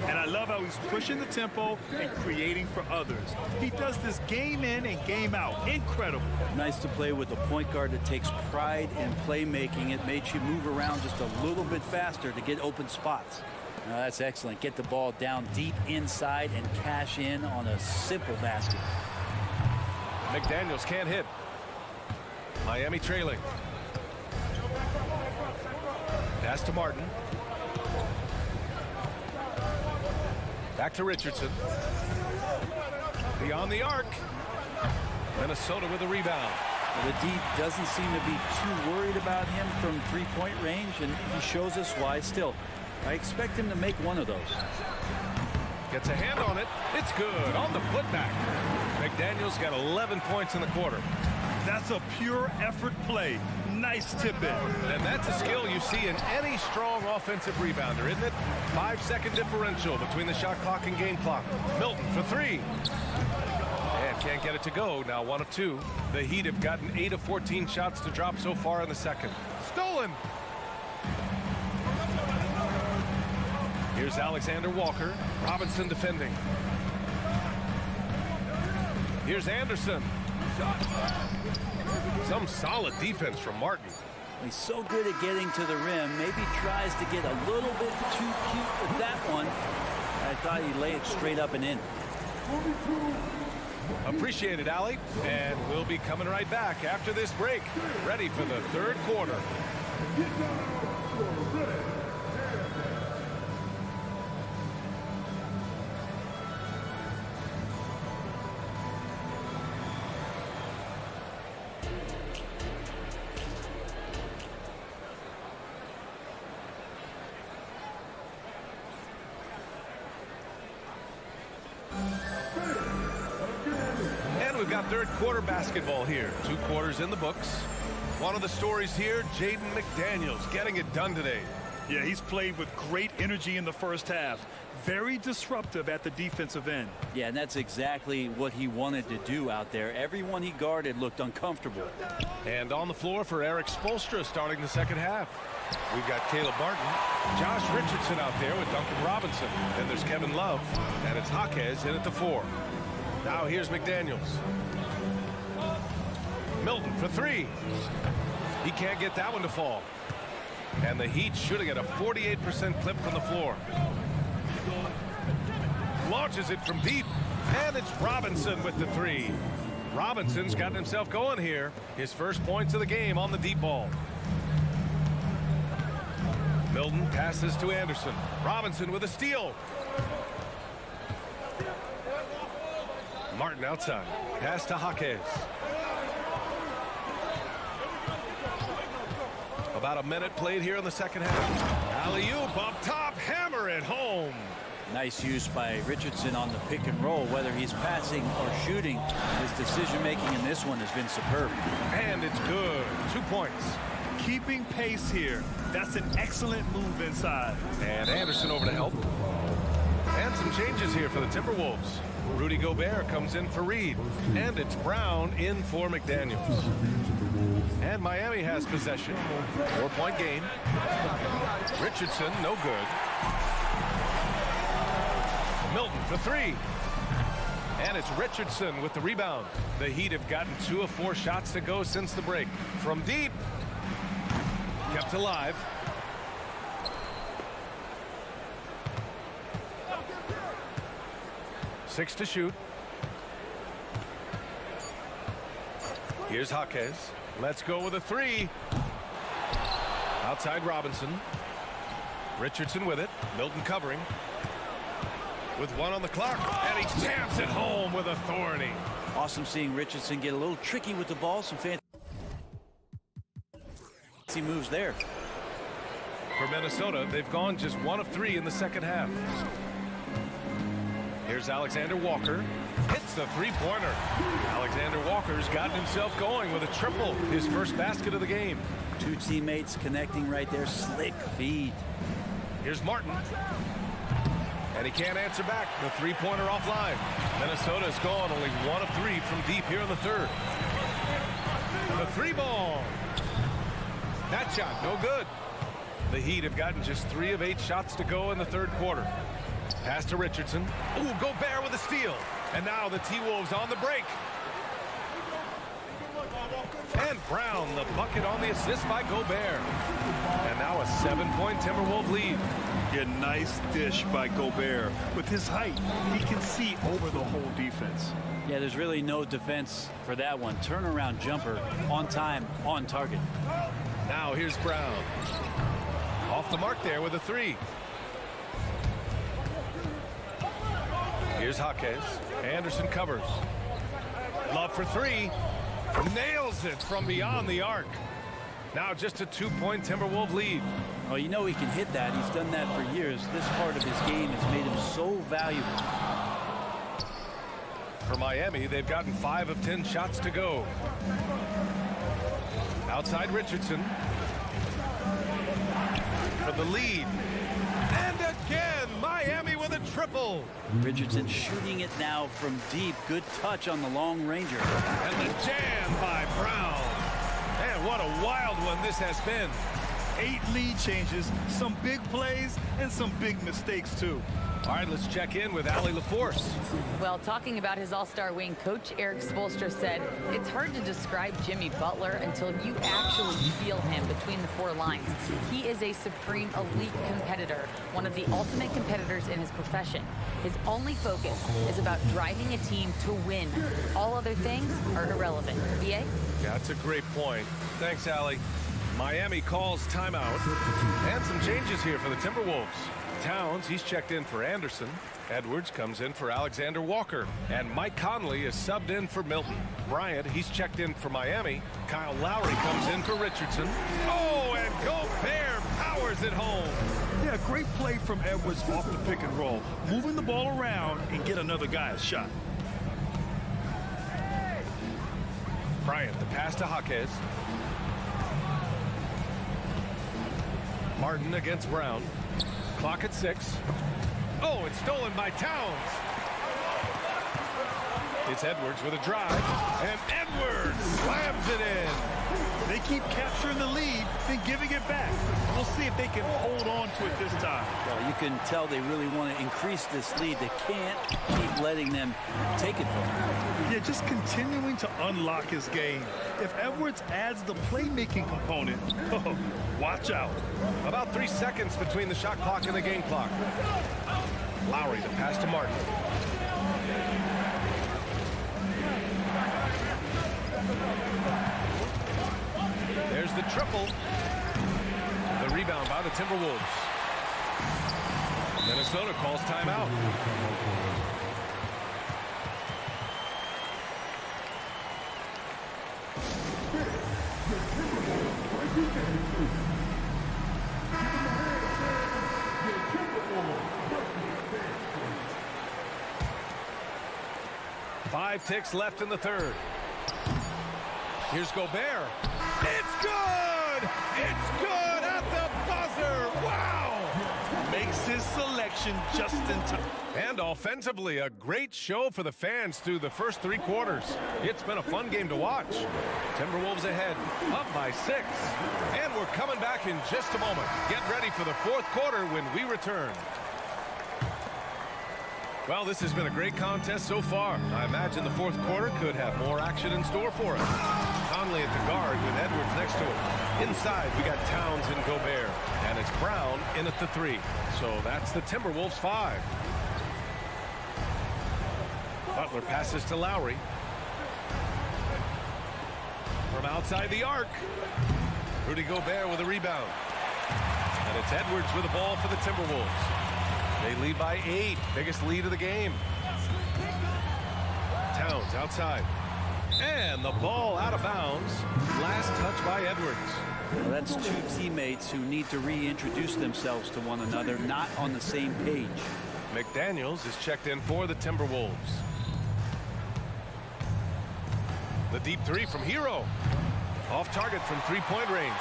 And I love how he's pushing the tempo and creating for others. He does this game in and game out. Incredible. Nice to play with a point guard that takes pride in playmaking. It makes you move around just a little bit faster to get open spots. Now that's excellent. Get the ball down deep inside and cash in on a simple basket. McDaniels can't hit. Miami trailing. Pass to Martin. Back to Richardson. Beyond the arc. Minnesota with a rebound. The D doesn't seem to be too worried about him from three-point range, and he shows us why. Still, I expect him to make one of those. Gets a hand on it. It's good on the putback. McDaniels got 11 points in the quarter. That's a pure effort play. Nice tip in. And that's a skill you see in any strong offensive rebounder, isn't it? 5-second differential between the shot clock and game clock. Milton for three. And can't get it to go. Now 1 of 2. The Heat have gotten 8 of 14 shots to drop so far in the second. Stolen. Here's Alexander Walker. Robinson defending. Here's Anderson. Some solid defense from Martin. He's so good at getting to the rim. Maybe tries to get a little bit too cute with that one. I thought he'd lay it straight up and in. Appreciate it, Allie. And we'll be coming right back after this break. Ready for the third quarter. We've got third quarter basketball here. 2 quarters in the books. One of the stories here, Jaden McDaniels getting it done today. Yeah, he's played with great energy in the first half. Very disruptive at the defensive end. Yeah, and that's exactly what he wanted to do out there. Everyone he guarded looked uncomfortable. And on the floor for Eric Spoelstra starting the second half. We've got Caleb Martin, Josh Richardson out there with Duncan Robinson. Then there's Kevin Love, and it's Jaquez in at the 4. Now here's McDaniels. Milton for 3. He can't get that one to fall. And the Heat shooting at a 48% clip from the floor. Launches it from deep. And it's Robinson with the 3. Robinson's gotten himself going here. His first points of the game on the deep ball. Milton passes to Anderson. Robinson with a steal. Martin outside. Pass to Jaquez. About a minute played here in the second half. Alley-oop up top. Hammer it home. Nice use by Richardson on the pick and roll. Whether he's passing or shooting, his decision-making in this one has been superb. And it's good. 2 points. Keeping pace here. That's an excellent move inside. And Anderson over to help. And some changes here for the Timberwolves. Rudy Gobert comes in for Reed. And it's Brown in for McDaniels. And Miami has possession. 4-point game. Richardson, no good. Milton for 3. And it's Richardson with the rebound. The Heat have gotten 2 of 4 shots to go since the break. From deep. Kept alive. Six to shoot. Here's Jaquez. Let's go with a 3. Outside Robinson. Richardson with it. Milton covering. With 1 on the clock. And he jams it home with authority. Awesome seeing Richardson get a little tricky with the ball. Some fancy moves there. For Minnesota, they've gone just 1 of 3 in the second half. Here's Alexander Walker. Hits the 3-pointer. Alexander Walker's gotten himself going with a triple. His first basket of the game. 2 teammates connecting right there. Slick feed. Here's Martin. And he can't answer back. The three-pointer offline. Minnesota is gone only 1 of 3 from deep here in the third. The three ball. That shot, no good. The Heat have gotten just 3 of 8 shots to go in the third quarter. Pass to Richardson. Ooh, Gobert with a steal. And now the T-Wolves on the break. And Brown, the bucket on the assist by Gobert. And now a 7-point Timberwolves lead. Yeah, nice dish by Gobert. With his height, he can see over the whole defense. Yeah, there's really no defense for that one. Turnaround jumper, on time, on target. Now here's Brown. Off the mark there with a 3. Here's Jaquez. Anderson covers. Love for 3. Nails it from beyond the arc. Now just a 2-point Timberwolves lead. Oh, you know he can hit that. He's done that for years. This part of his game has made him so valuable. For Miami, they've gotten 5 of 10 shots to go. Outside Richardson. For the lead. And again, Miami with a triple. Richardson shooting it now from deep. Good touch on the long ranger. And the jam by Brown. And what a wild one this has been. 8 lead changes, some big plays, and some big mistakes, too. All right, let's check in with Allie LaForce. Well, talking about his all-star wing, Coach Eric Spoelstra said, it's hard to describe Jimmy Butler until you actually feel him between the 4 lines. He is a supreme elite competitor, one of the ultimate competitors in his profession. His only focus is about driving a team to win. All other things are irrelevant. VA? That's a great point. Thanks, Allie. Miami calls timeout. And some changes here for the Timberwolves. Towns, he's checked in for Anderson. Edwards comes in for Alexander Walker. And Mike Conley is subbed in for Milton. Bryant, he's checked in for Miami. Kyle Lowry comes in for Richardson. Oh, and Gobert powers it home. Yeah, great play from Edwards off the pick and roll. Moving the ball around and get another guy a shot. Bryant, the pass to Jaquez. Martin against Brown. Clock at 6. Oh, it's stolen by Towns. It's Edwards with a drive. And Edwards slams it in. They keep capturing the lead, then giving it back. We'll see if they can hold on to it this time. Well, you can tell they really want to increase this lead. They can't keep letting them take it from them. Yeah, just continuing to unlock his game. If Edwards adds the playmaking component, oh, watch out. About 3 seconds between the shot clock and the game clock. Lowry, the pass to Martin. There's the triple. The rebound by the Timberwolves. Minnesota calls timeout. Five ticks left in the third. Here's Gobert. It's good! It's good at the buzzer! Wow! Makes his selection just in time. And offensively, a great show for the fans through the first 3 quarters. It's been a fun game to watch. Timberwolves ahead, up by 6. And we're coming back in just a moment. Get ready for the 4th quarter when we return. Well, this has been a great contest so far. I imagine the 4th quarter could have more action in store for us. Conley at the guard with Edwards next to him. Inside, we got Towns and Gobert. And it's Brown in at the 3. So that's the Timberwolves 5. Butler passes to Lowry. From outside the arc. Rudy Gobert with a rebound. And it's Edwards with the ball for the Timberwolves. They lead by 8. Biggest lead of the game. Towns outside. And the ball out of bounds. Last touch by Edwards. Well, that's 2 teammates who need to reintroduce themselves to one another, not on the same page. McDaniels is checked in for the Timberwolves. The deep 3 from Hero. Off target from 3-point range.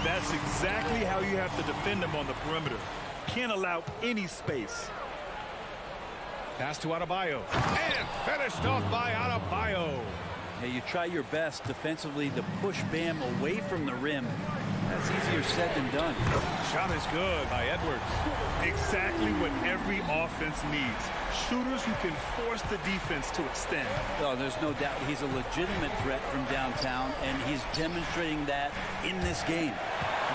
That's exactly how you have to defend him on the perimeter. Can't allow any space. Pass to Adebayo. And finished off by Adebayo. Yeah, you try your best defensively to push Bam away from the rim. That's easier said than done. Shot is good by Edwards. Exactly what every offense needs. Shooters who can force the defense to extend. Oh, there's no doubt he's a legitimate threat from downtown, and he's demonstrating that in this game.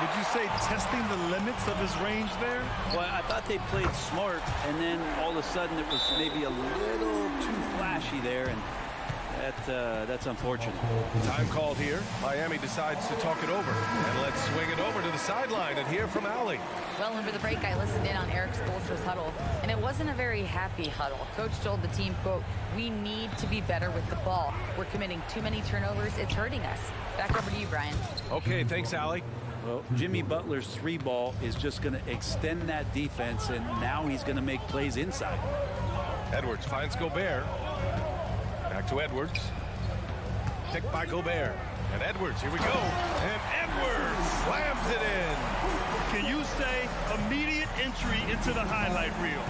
Would you say testing the limits of his range there? Well, I thought they played smart, and then all of a sudden it was maybe a little too flashy there, and that's unfortunate. Time called here. Miami decides to talk it over. And let's swing it over to the sideline and hear from Allie. Well, over the break, I listened in on Eric Spoelstra's huddle, and it wasn't a very happy huddle. Coach told the team, quote, "We need to be better with the ball. We're committing too many turnovers. It's hurting us." Back over to you, Brian. Okay, thanks, Allie. Well, Jimmy Butler's 3 ball is just going to extend that defense, and now he's going to make plays inside. Edwards finds Gobert. Back to Edwards. Picked by Gobert. And Edwards, here we go. And Edwards slams it in. Can you say immediate entry into the highlight reel?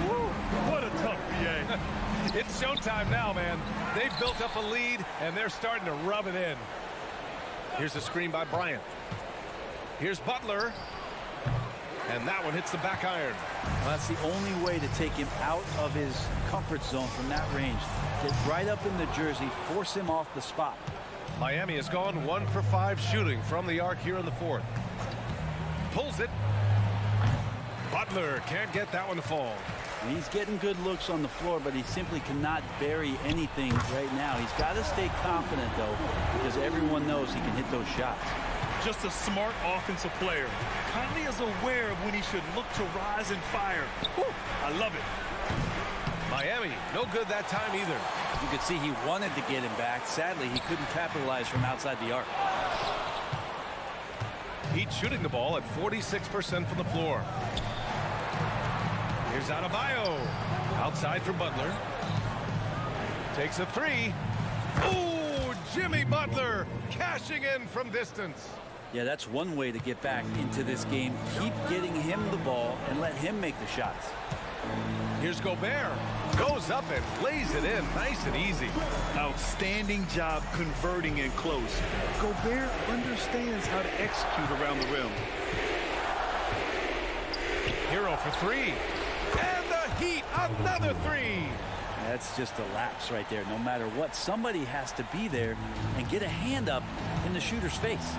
Woo, what a tough BA. It's showtime now, man. They've built up a lead, and they're starting to rub it in. Here's a screen by Bryant. Here's Butler. And that one hits the back iron. Well, that's the only way to take him out of his comfort zone from that range. Get right up in the jersey, force him off the spot. Miami has gone 1 for 5 shooting from the arc here in the 4th. Pulls it. Butler can't get that one to fall. He's getting good looks on the floor, but he simply cannot bury anything right now. He's got to stay confident, though, because everyone knows he can hit those shots. Just a smart offensive player. Conley is aware of when he should look to rise and fire. Woo, I love it. Miami, no good that time either. You could see he wanted to get him back. Sadly, he couldn't capitalize from outside the arc. Heat shooting the ball at 46% from the floor. Here's Adebayo. Outside for Butler. Takes a 3. Ooh, Jimmy Butler cashing in from distance. Yeah, that's one way to get back into this game. Keep getting him the ball and let him make the shots. Here's Gobert. Goes up and lays it in nice and easy. Outstanding job converting in close. Gobert understands how to execute around the rim. Hero for 3. And the Heat, another 3. That's just a lapse right there. No matter what, somebody has to be there and get a hand up in the shooter's face.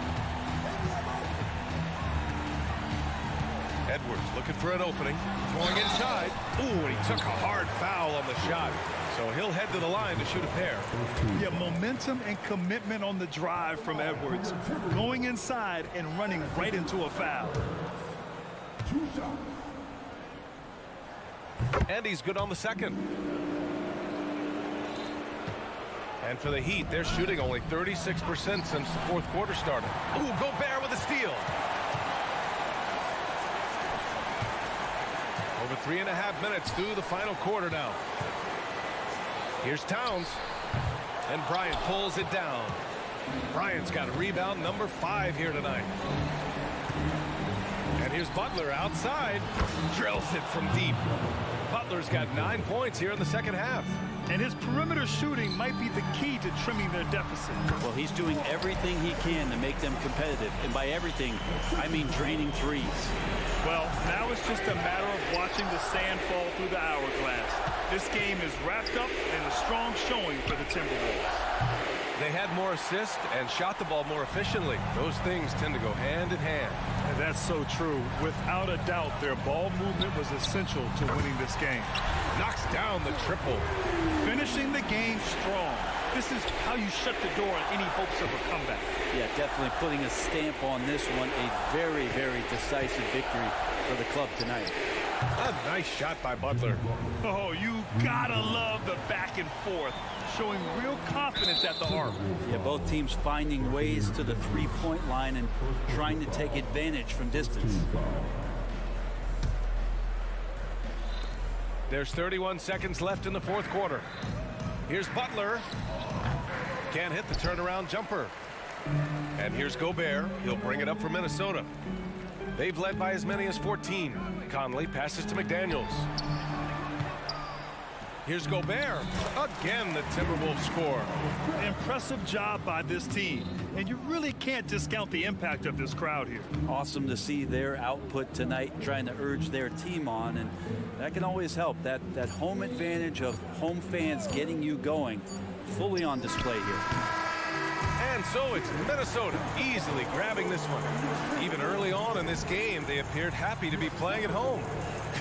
Edwards looking for an opening. Going inside. Ooh, and he took a hard foul on the shot. So he'll head to the line to shoot a pair. Yeah, momentum and commitment on the drive from Edwards. Going inside and running right into a foul. And he's good on the second. And for the Heat, they're shooting only 36% since the 4th quarter started. Ooh, Gobert with a steal. Over 3.5 minutes through the final quarter now. Here's Towns. And Bryant pulls it down. Bryant's got a rebound number 5 here tonight. And here's Butler outside. Drills it from deep. Butler's got 9 points here in the second half. And his perimeter shooting might be the key to trimming their deficit. Well, he's doing everything he can to make them competitive. And by everything, I mean draining threes. Well, now it's just a matter of watching the sand fall through the hourglass. This game is wrapped up in a strong showing for the Timberwolves. They had more assists and shot the ball more efficiently. Those things tend to go hand in hand. And that's so true. Without a doubt, their ball movement was essential to winning this game. Knocks down the triple. Finishing the game strong. This is how you shut the door on any hopes of a comeback. Yeah, definitely putting a stamp on this one. A very, very decisive victory for the club tonight. A nice shot by Butler. Oh, you gotta love the back and forth. Showing real confidence at the arc. Yeah, both teams finding ways to the three-point line and trying to take advantage from distance. There's 31 seconds left in the 4th quarter. Here's Butler. Can't hit the turnaround jumper. And here's Gobert. He'll bring it up for Minnesota. They've led by as many as 14. Conley passes to McDaniels. Here's Gobert. Again, the Timberwolves score. Impressive job by this team. And you really can't discount the impact of this crowd here. Awesome to see their output tonight, trying to urge their team on, and that can always help. That home advantage of home fans getting you going, fully on display here. And so it's Minnesota easily grabbing this one. Even early on in this game, they appeared happy to be playing at home.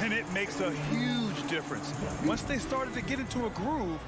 And it makes a huge difference. Once they started to get into a groove,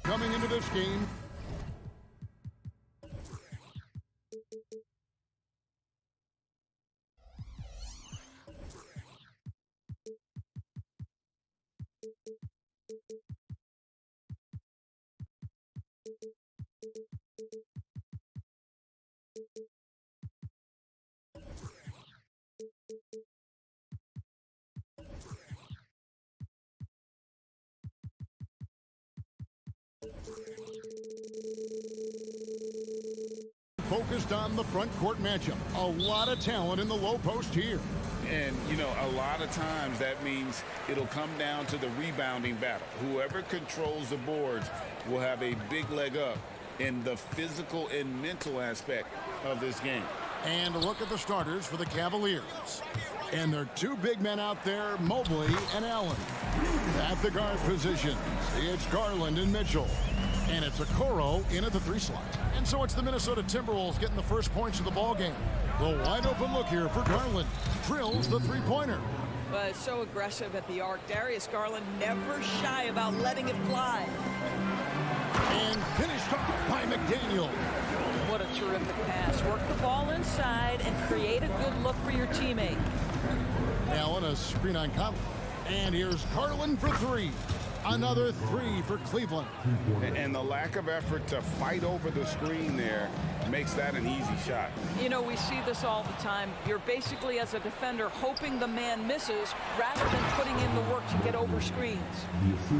Coming into this game, focused on the front court matchup. A lot of talent in the low post here. And, you know, a lot of times that means it'll come down to the rebounding battle. Whoever controls the boards will have a big leg up in the physical and mental aspect of this game. And a look at the starters for the Cavaliers. And there are two big men out there, Mobley and Allen. At the guard positions, it's Garland and Mitchell. And it's Okoro in at the 3 slot. And so it's the Minnesota Timberwolves getting the first points of the ball game. The wide open look here for Garland. Drills the 3-pointer. But it's so aggressive at the arc. Darius Garland never shy about letting it fly. And finished off by McDaniel. What a terrific pass. Work the ball inside and create a good look for your teammate. Allen, a screen on Conley. And here's Garland for 3. Another 3 for Cleveland. And the lack of effort to fight over the screen there makes that an easy shot. You know, we see this all the time. You're basically, as a defender, hoping the man misses rather than putting in the work to get over screens.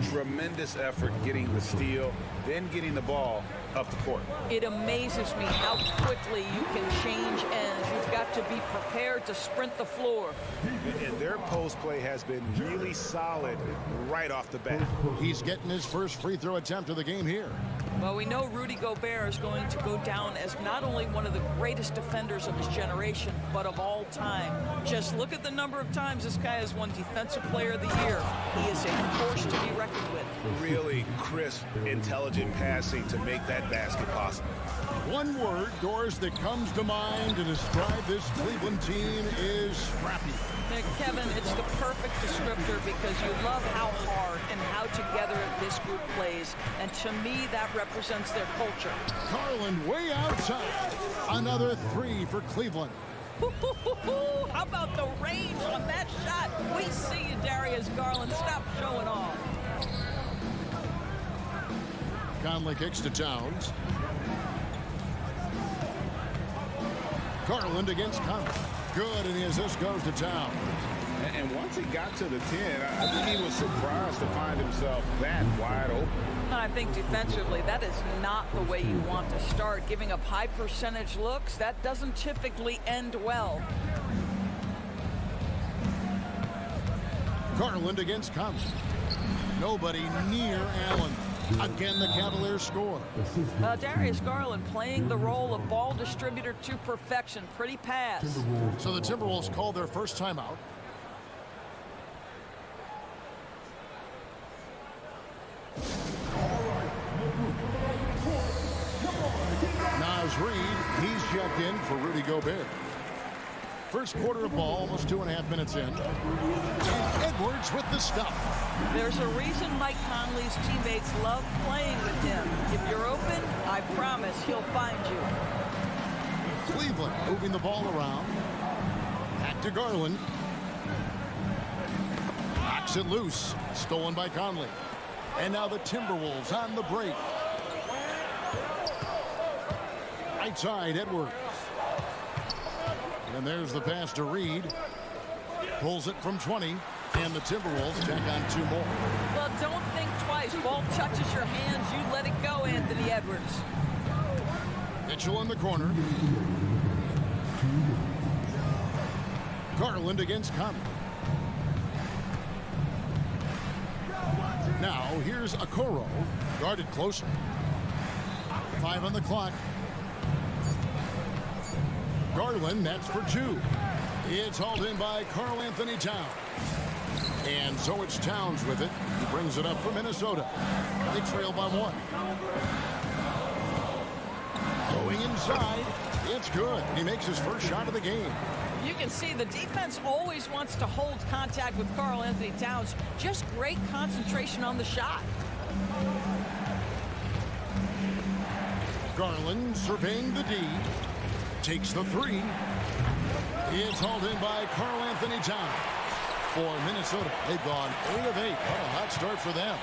Tremendous effort getting the steal, then getting the ball up the court. It amazes me how quickly you can change ends. You've got to be prepared to sprint the floor. And their post play has been really solid right off the bat. He's getting his first free throw attempt of the game here. Well, we know Rudy Gobert is going to go down as not only one of the greatest defenders of his generation, but of all time. Just look at the number of times this guy has won Defensive Player of the Year. He is a force to be reckoned with. Really crisp, intelligent passing to make that basket possible. One word, Doris, that comes to mind to describe this Cleveland team is scrappy. Kevin, it's the perfect descriptor because you love how hard and how together this group plays. And to me, that represents their culture. Garland way outside. Another 3 for Cleveland. How about the range on that shot? We see you, Darius Garland. Stop showing off. Conley kicks to Towns. Garland against Conley. Good, and the assist goes to Towns. And once he got to the 10, I think he was surprised to find himself that wide open. I think defensively, that is not the way you want to start. Giving up high percentage looks, that doesn't typically end well. Garland against Conley. Nobody near Allen. Again, the Cavaliers score. Darius Garland playing the role of ball distributor to perfection. Pretty pass. So the Timberwolves call their first timeout. Naz Reid, he's checked in for Rudy Gobert. First quarter of ball, almost 2.5 minutes in. And Edwards with the stuff. There's a reason Mike Conley's teammates love playing with him. If you're open, I promise he'll find you. Cleveland moving the ball around. Back to Garland. Knocks it loose. Stolen by Conley. And now the Timberwolves on the break. Right side, Edwards. And there's the pass to Reid. Pulls it from 20. And the Timberwolves tack on 2 more. Well, don't think twice. Ball touches your hands, you let it go, Anthony Edwards. Mitchell in the corner. Garland against Conley. Now, here's Okoro. Guarded closer. 5 on the clock. Garland, that's for 2. It's hauled in by Karl Anthony Towns. And so it's Towns with it. He brings it up for Minnesota. They trail by 1. Going inside. It's good. He makes his first shot of the game. You can see the defense always wants to hold contact with Karl Anthony Towns. Just great concentration on the shot. Garland surveying the D. Takes the 3. It's hauled in by Karl Anthony Towns. For Minnesota, they've gone 8 of 8. What a hot start for them.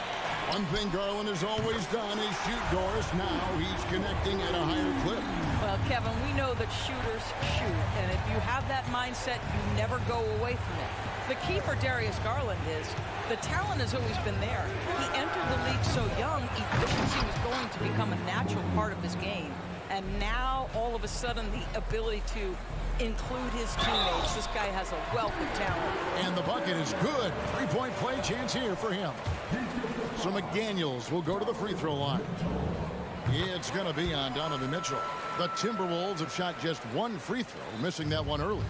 One thing Garland has always done is shoot doors. Now he's connecting at a higher clip. Well, Kevin, we know that shooters shoot, and if you have that mindset, you never go away from it. The key for Darius Garland is the talent has always been there. He entered the league so young, efficiency was going to become a natural part of his game. And now, all of a sudden, the ability to include his teammates. This guy has a wealth of talent. And the bucket is good. 3-point play chance here for him. So McDaniels will go to the free throw line. It's going to be on Donovan Mitchell. The Timberwolves have shot just 1 free throw, missing that one earlier.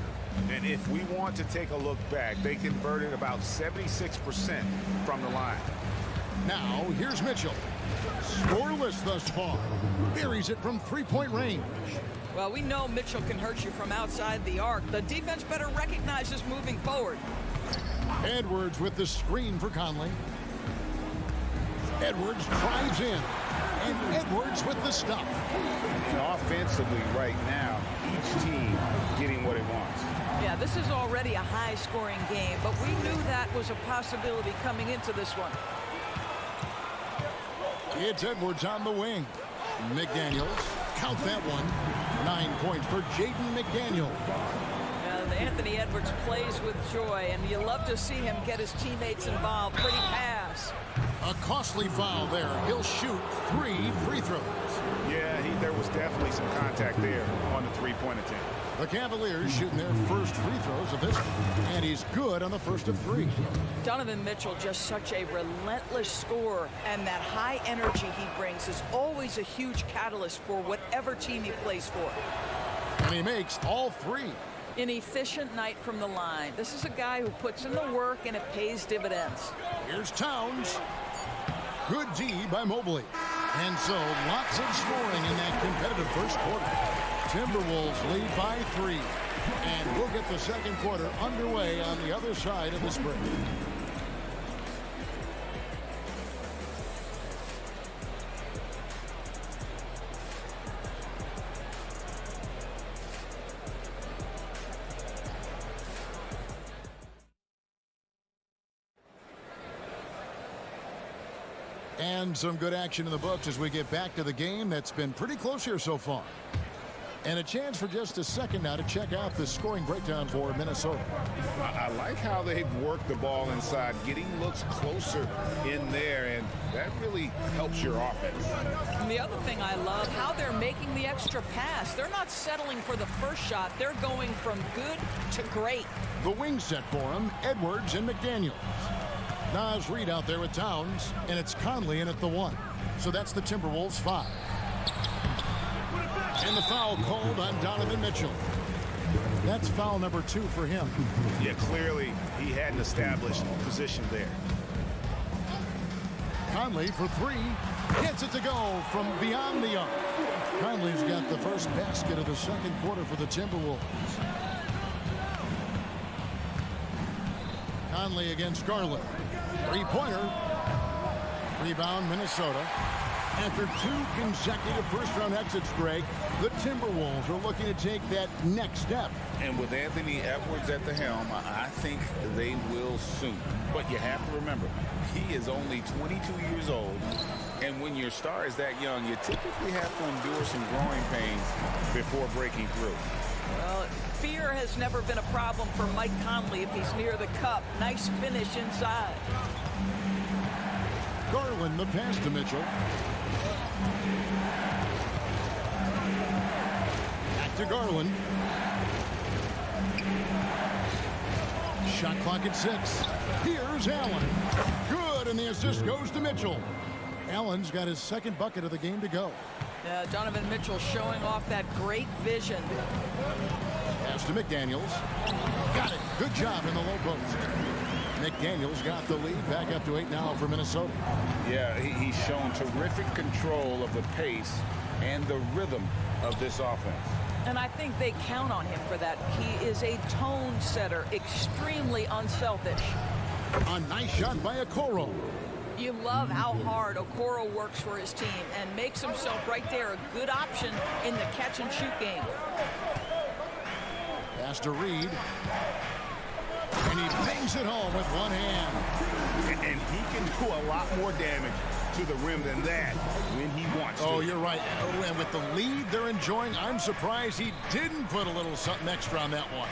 And if we want to take a look back, they converted about 76% from the line. Now, here's Mitchell. Scoreless thus far. Buries it from 3-point range. Well, we know Mitchell can hurt you from outside the arc. The defense better recognize this moving forward. Edwards with the screen for Conley. Edwards drives in. And Edwards with the stuff. And offensively right now, each team getting what it wants. Yeah, this is already a high-scoring game, but we knew that was a possibility coming into this one. It's Edwards on the wing. McDaniels, count that one. 9 points for Jaden McDaniels. Anthony Edwards plays with joy, and you love to see him get his teammates involved. Pretty pass. A costly foul there. He'll shoot 3 free throws. Yeah, there was definitely some contact there on the 3-point attempt. The Cavaliers shooting their first free throws of this one, and he's good on the first of 3. Donovan Mitchell, just such a relentless scorer, and that high energy he brings is always a huge catalyst for whatever team he plays for. And he makes all 3. An efficient night from the line. This is a guy who puts in the work, and it pays dividends. Here's Towns. Good D by Mobley. And so lots of scoring in that competitive first quarter. Timberwolves lead by 3. And we'll get the second quarter underway on the other side of this break. And some good action in the books as we get back to the game that's been pretty close here so far. And a chance for just a second now to check out the scoring breakdown for Minnesota. I like how they've worked the ball inside, getting looks closer in there, and that really helps your offense. And the other thing I love, how they're making the extra pass. They're not settling for the first shot. They're going from good to great. The wing set for him, Edwards and McDaniels. Nas Reed out there with Towns, and it's Conley in at the 1. So that's the Timberwolves 5. And the foul called on Donovan Mitchell. That's foul number 2 for him. Yeah, clearly he had an established position there. Conley for 3. Gets it to go from beyond the arc. Conley's got the first basket of the second quarter for the Timberwolves. Conley against Garland. 3-pointer. Rebound Minnesota. After 2 consecutive first-round exits, Greg, the Timberwolves are looking to take that next step. And with Anthony Edwards at the helm, I think they will soon. But you have to remember, he is only 22 years old. And when your star is that young, you typically have to endure some growing pains before breaking through. Well, fear has never been a problem for Mike Conley if he's near the cup. Nice finish inside. Garland the pass to Mitchell. Back to Garland. Shot clock at 6. Here's Allen. Good, and the assist goes to Mitchell. Allen's got his second bucket of the game to go. Donovan Mitchell showing off that great vision. Pass to McDaniels. Got it. Good job in the low post. McDaniels got the lead, back up to 8 now for Minnesota. Yeah, he's shown terrific control of the pace and the rhythm of this offense. And I think they count on him for that. He is a tone setter, extremely unselfish. A nice shot by Okoro. You love how hard Okoro works for his team and makes himself right there a good option in the catch-and-shoot game. Pass to Reed. And he bangs it home with one hand. And he can do a lot more damage to the rim than that when he wants to. Oh, you're right. And with the lead they're enjoying, I'm surprised he didn't put a little something extra on that one.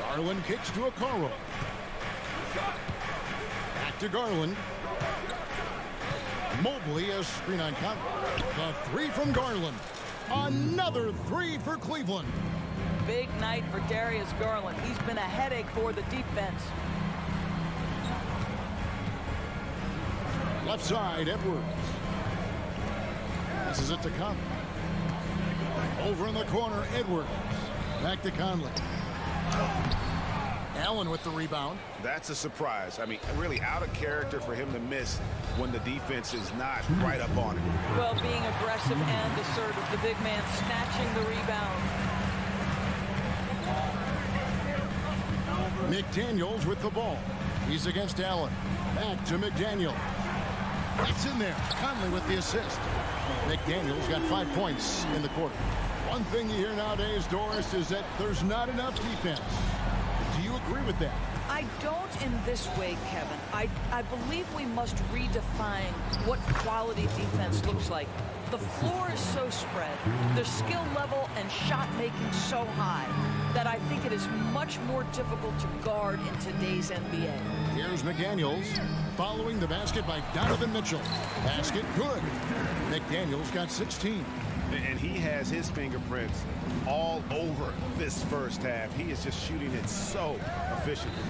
Garland kicks to Okoro. Back to Garland. Mobley, a screen on Conley. The three from Garland. Another three for Cleveland. Big night for Darius Garland. He's been a headache for the defense. Left side, Edwards. This is it to Conley. Over in the corner, Edwards. Back to Conley. Allen with the rebound. That's a surprise. I mean, really out of character for him to miss when the defense is not right up on him. Well, being aggressive and assertive, the big man snatching the rebound. McDaniels with the ball. He's against Allen. Back to McDaniel. It's in there. Conley with the assist. McDaniels got 5 points in the quarter. One thing you hear nowadays, Doris, is that there's not enough defense. Do you agree with that? I don't in this way, Kevin. I believe we must redefine what quality defense looks like. The floor is so spread, the skill level and shot making so high that I think it is much more difficult to guard in today's NBA. Here's McDaniels following the basket by Donovan Mitchell. Basket good. McDaniels got 16. And he has his fingerprints all over this first half. He is just shooting it so efficiently.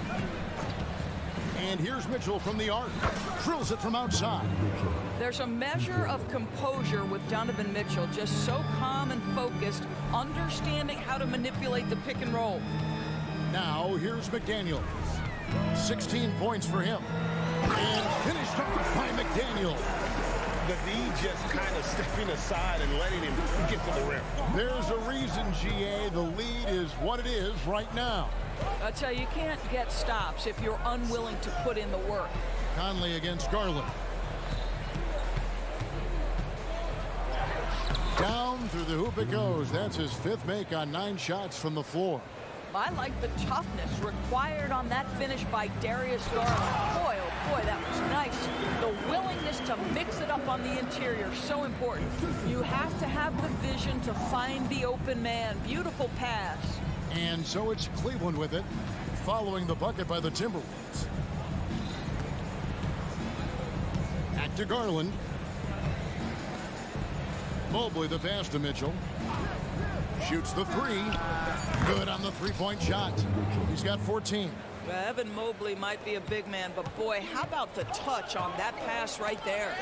And here's Mitchell from the arc. Drills it from outside. There's a measure of composure with Donovan Mitchell, just so calm and focused, understanding how to manipulate the pick and roll. Now here's McDaniels. 16 points for him. And finished off by McDaniel. The D just kind of stepping aside and letting him get to the rim. There's a reason, GA. The lead is what it is right now. I tell you, you can't get stops if you're unwilling to put in the work. Conley against Garland. Down through the hoop it goes. That's his 5th make on 9 shots from the floor. I like the toughness required on that finish by Darius Garland. Boy, oh boy, that was nice. The willingness to mix it up on the interior, so important. You have to have the vision to find the open man. Beautiful pass. And so it's Cleveland with it, following the bucket by the Timberwolves. Back to Garland. Mobley the pass to Mitchell. Shoots the 3. Good on the 3-point shot. He's got 14. Evan Mobley might be a big man, but boy, how about the touch on that pass right there?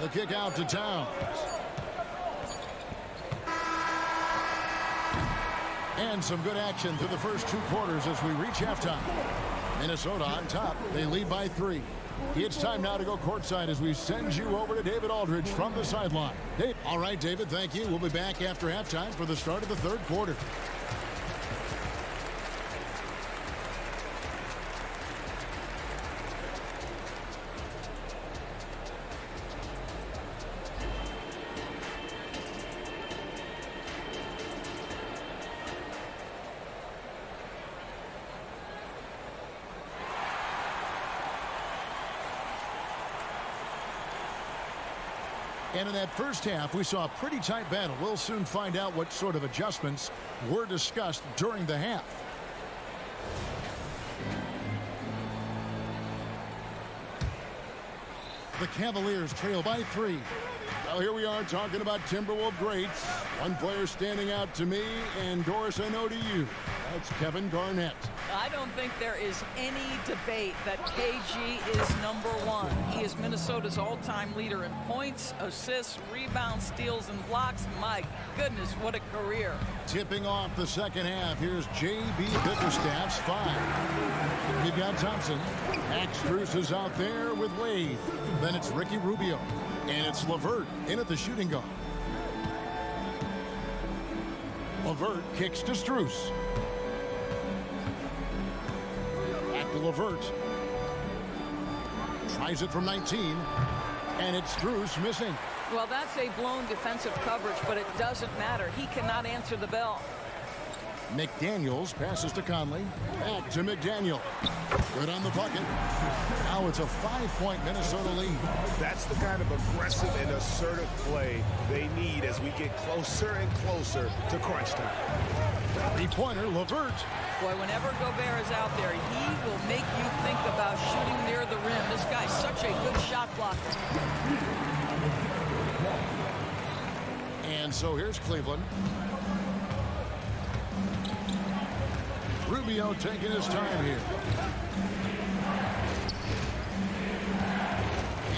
The kick out to Towns. And some good action through the first 2 quarters as we reach halftime. Minnesota on top. They lead by 3. It's time now to go courtside as we send you over to David Aldridge from the sideline. All right, David, thank you. We'll be back after halftime for the start of the 3rd quarter. And in that first half, we saw a pretty tight battle. We'll soon find out what sort of adjustments were discussed during the half. The Cavaliers trail by 3. Well, here we are talking about Timberwolves greats. One player standing out to me, and Doris, I know to you. It's Kevin Garnett. I don't think there is any debate that KG is #1. He is Minnesota's all-time leader in points, assists, rebounds, steals, and blocks. My goodness, what a career. Tipping off the second half, here's J.B. Bickerstaff's 5. We've got Thompson. Max Strus is out there with Wade. Then it's Ricky Rubio. And it's LeVert in at the shooting guard. LeVert kicks to Strus. Back to LeVert. Tries it from 19. And it's Strus missing. Well, that's a blown defensive coverage, but it doesn't matter. He cannot answer the bell. McDaniels passes to Conley. Back to McDaniel. Good on the bucket. Now it's a 5-point Minnesota lead. That's the kind of aggressive and assertive play they need as we get closer and closer to crunch time. 3-pointer, LeVert. Boy, whenever Gobert is out there, he will make you think about shooting near the rim. This guy's such a good shot blocker. And so here's Cleveland. Rubio taking his time here.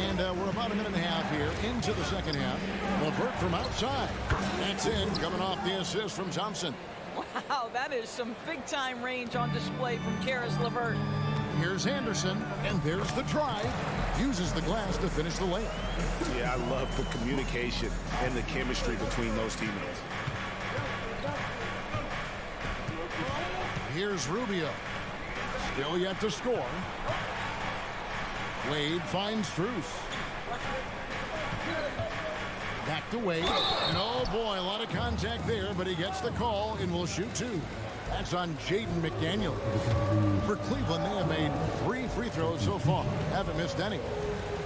And we're about a minute and a half here into the second half. LeVert from outside. That's in, coming off the assist from Thompson. Wow, that is some big-time range on display from Karis LeVert. Here's Anderson, and there's the drive. Uses the glass to finish the layup. Yeah, I love the communication and the chemistry between those teammates. Here's Rubio. Still yet to score. Wade finds Strus. Back to Wade. And oh boy, a lot of contact there, but he gets the call and will shoot 2. That's on Jaden McDaniel. For Cleveland, they have made 3 free throws so far. Haven't missed any.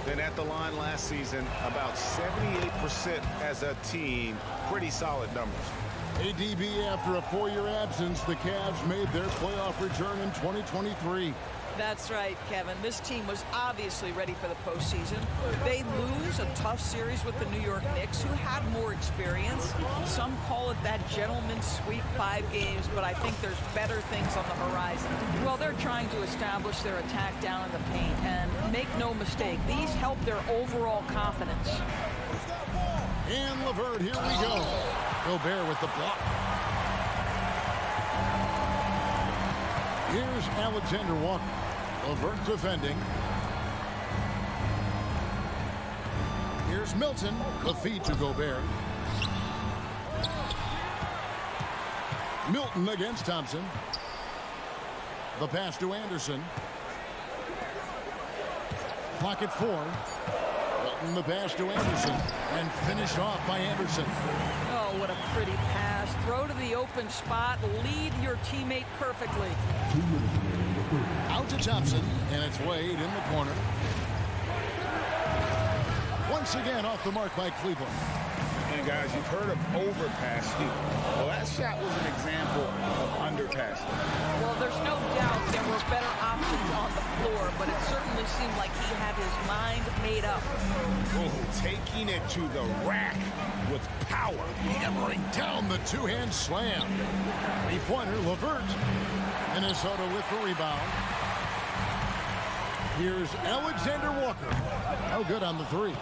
Then at the line last season, about 78% as a team. Pretty solid numbers. ADB, after a 4-year absence, the Cavs made their playoff return in 2023. That's right, Kevin. This team was obviously ready for the postseason. They lose a tough series with the New York Knicks, who had more experience. Some call it that gentleman's sweep 5 games, but I think there's better things on the horizon. Well, they're trying to establish their attack down in the paint, and make no mistake, these help their overall confidence. And LeVert, here we go. Gobert with the block. Here's Alexander Walker. LeVert defending. Here's Milton. The feed to Gobert. Milton against Thompson. The pass to Anderson. Clock at 4. Milton the pass to Anderson. And finished off by Anderson. Oh, what a pretty pass. Throw to the open spot. Lead your teammate perfectly. Out to Thompson, and it's Wade in the corner. Once again off the mark by Cleveland. And guys, you've heard of overpassing. Well, that shot was an example of underpassing. Well, there's no doubt there were better options on the floor, but it certainly seemed like he had his mind made up. Oh, taking it to the rack with power. Hammering down the 2-hand slam. 3-pointer, LeVert. Minnesota with the rebound. Here's Alexander Walker. No good on the 3.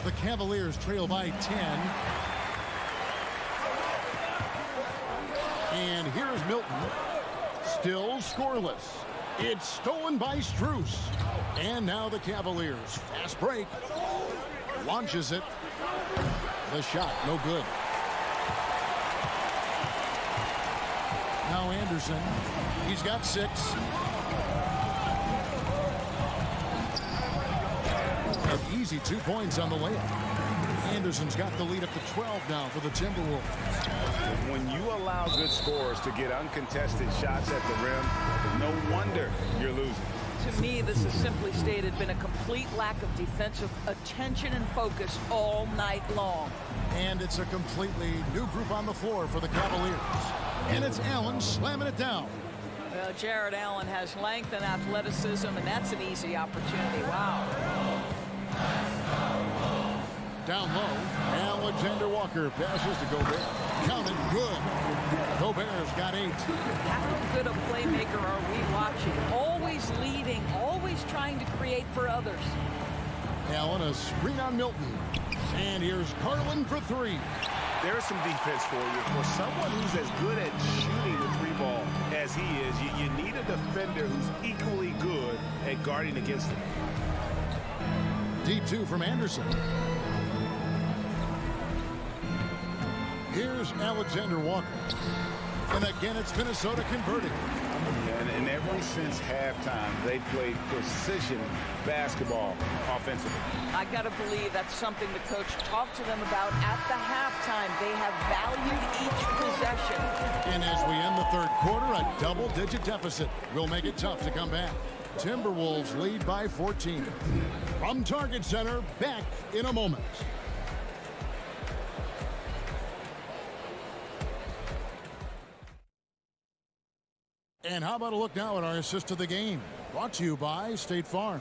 The Cavaliers trail by 10. And here's Milton. Still scoreless. It's stolen by Strus. And now the Cavaliers. Fast break. Launches it. The shot, no good. Now Anderson. He's got 6. An easy 2 points on the layup. Anderson's got the lead up to 12 now for the Timberwolves. When you allow good scorers to get uncontested shots at the rim, no wonder you're losing. To me, this has simply stated been a complete lack of defensive attention and focus all night long. And it's a completely new group on the floor for the Cavaliers. And it's Allen slamming it down. Well, Jared Allen has length and athleticism, and that's an easy opportunity. Wow. Down low, Alexander Walker passes to Gobert. Counted good. Gobert's got 8. How good a playmaker are we watching? Always leading, always trying to create for others. Allen, a screen on Milton. And here's Garland for 3. There's some defense for you. For someone who's as good at shooting the 3-ball as he is, you need a defender who's equally good at guarding against him. D2 from Anderson. Here's Alexander Walker. And again, it's Minnesota converting. And ever since halftime, they've played precision basketball offensively. I got to believe that's something the coach talked to them about at the halftime. They have valued each possession. And as we end the third quarter, a double-digit deficit will make it tough to come back. Timberwolves lead by 14. From Target Center, back in a moment. And how about a look now at our assist of the game? Brought to you by State Farm.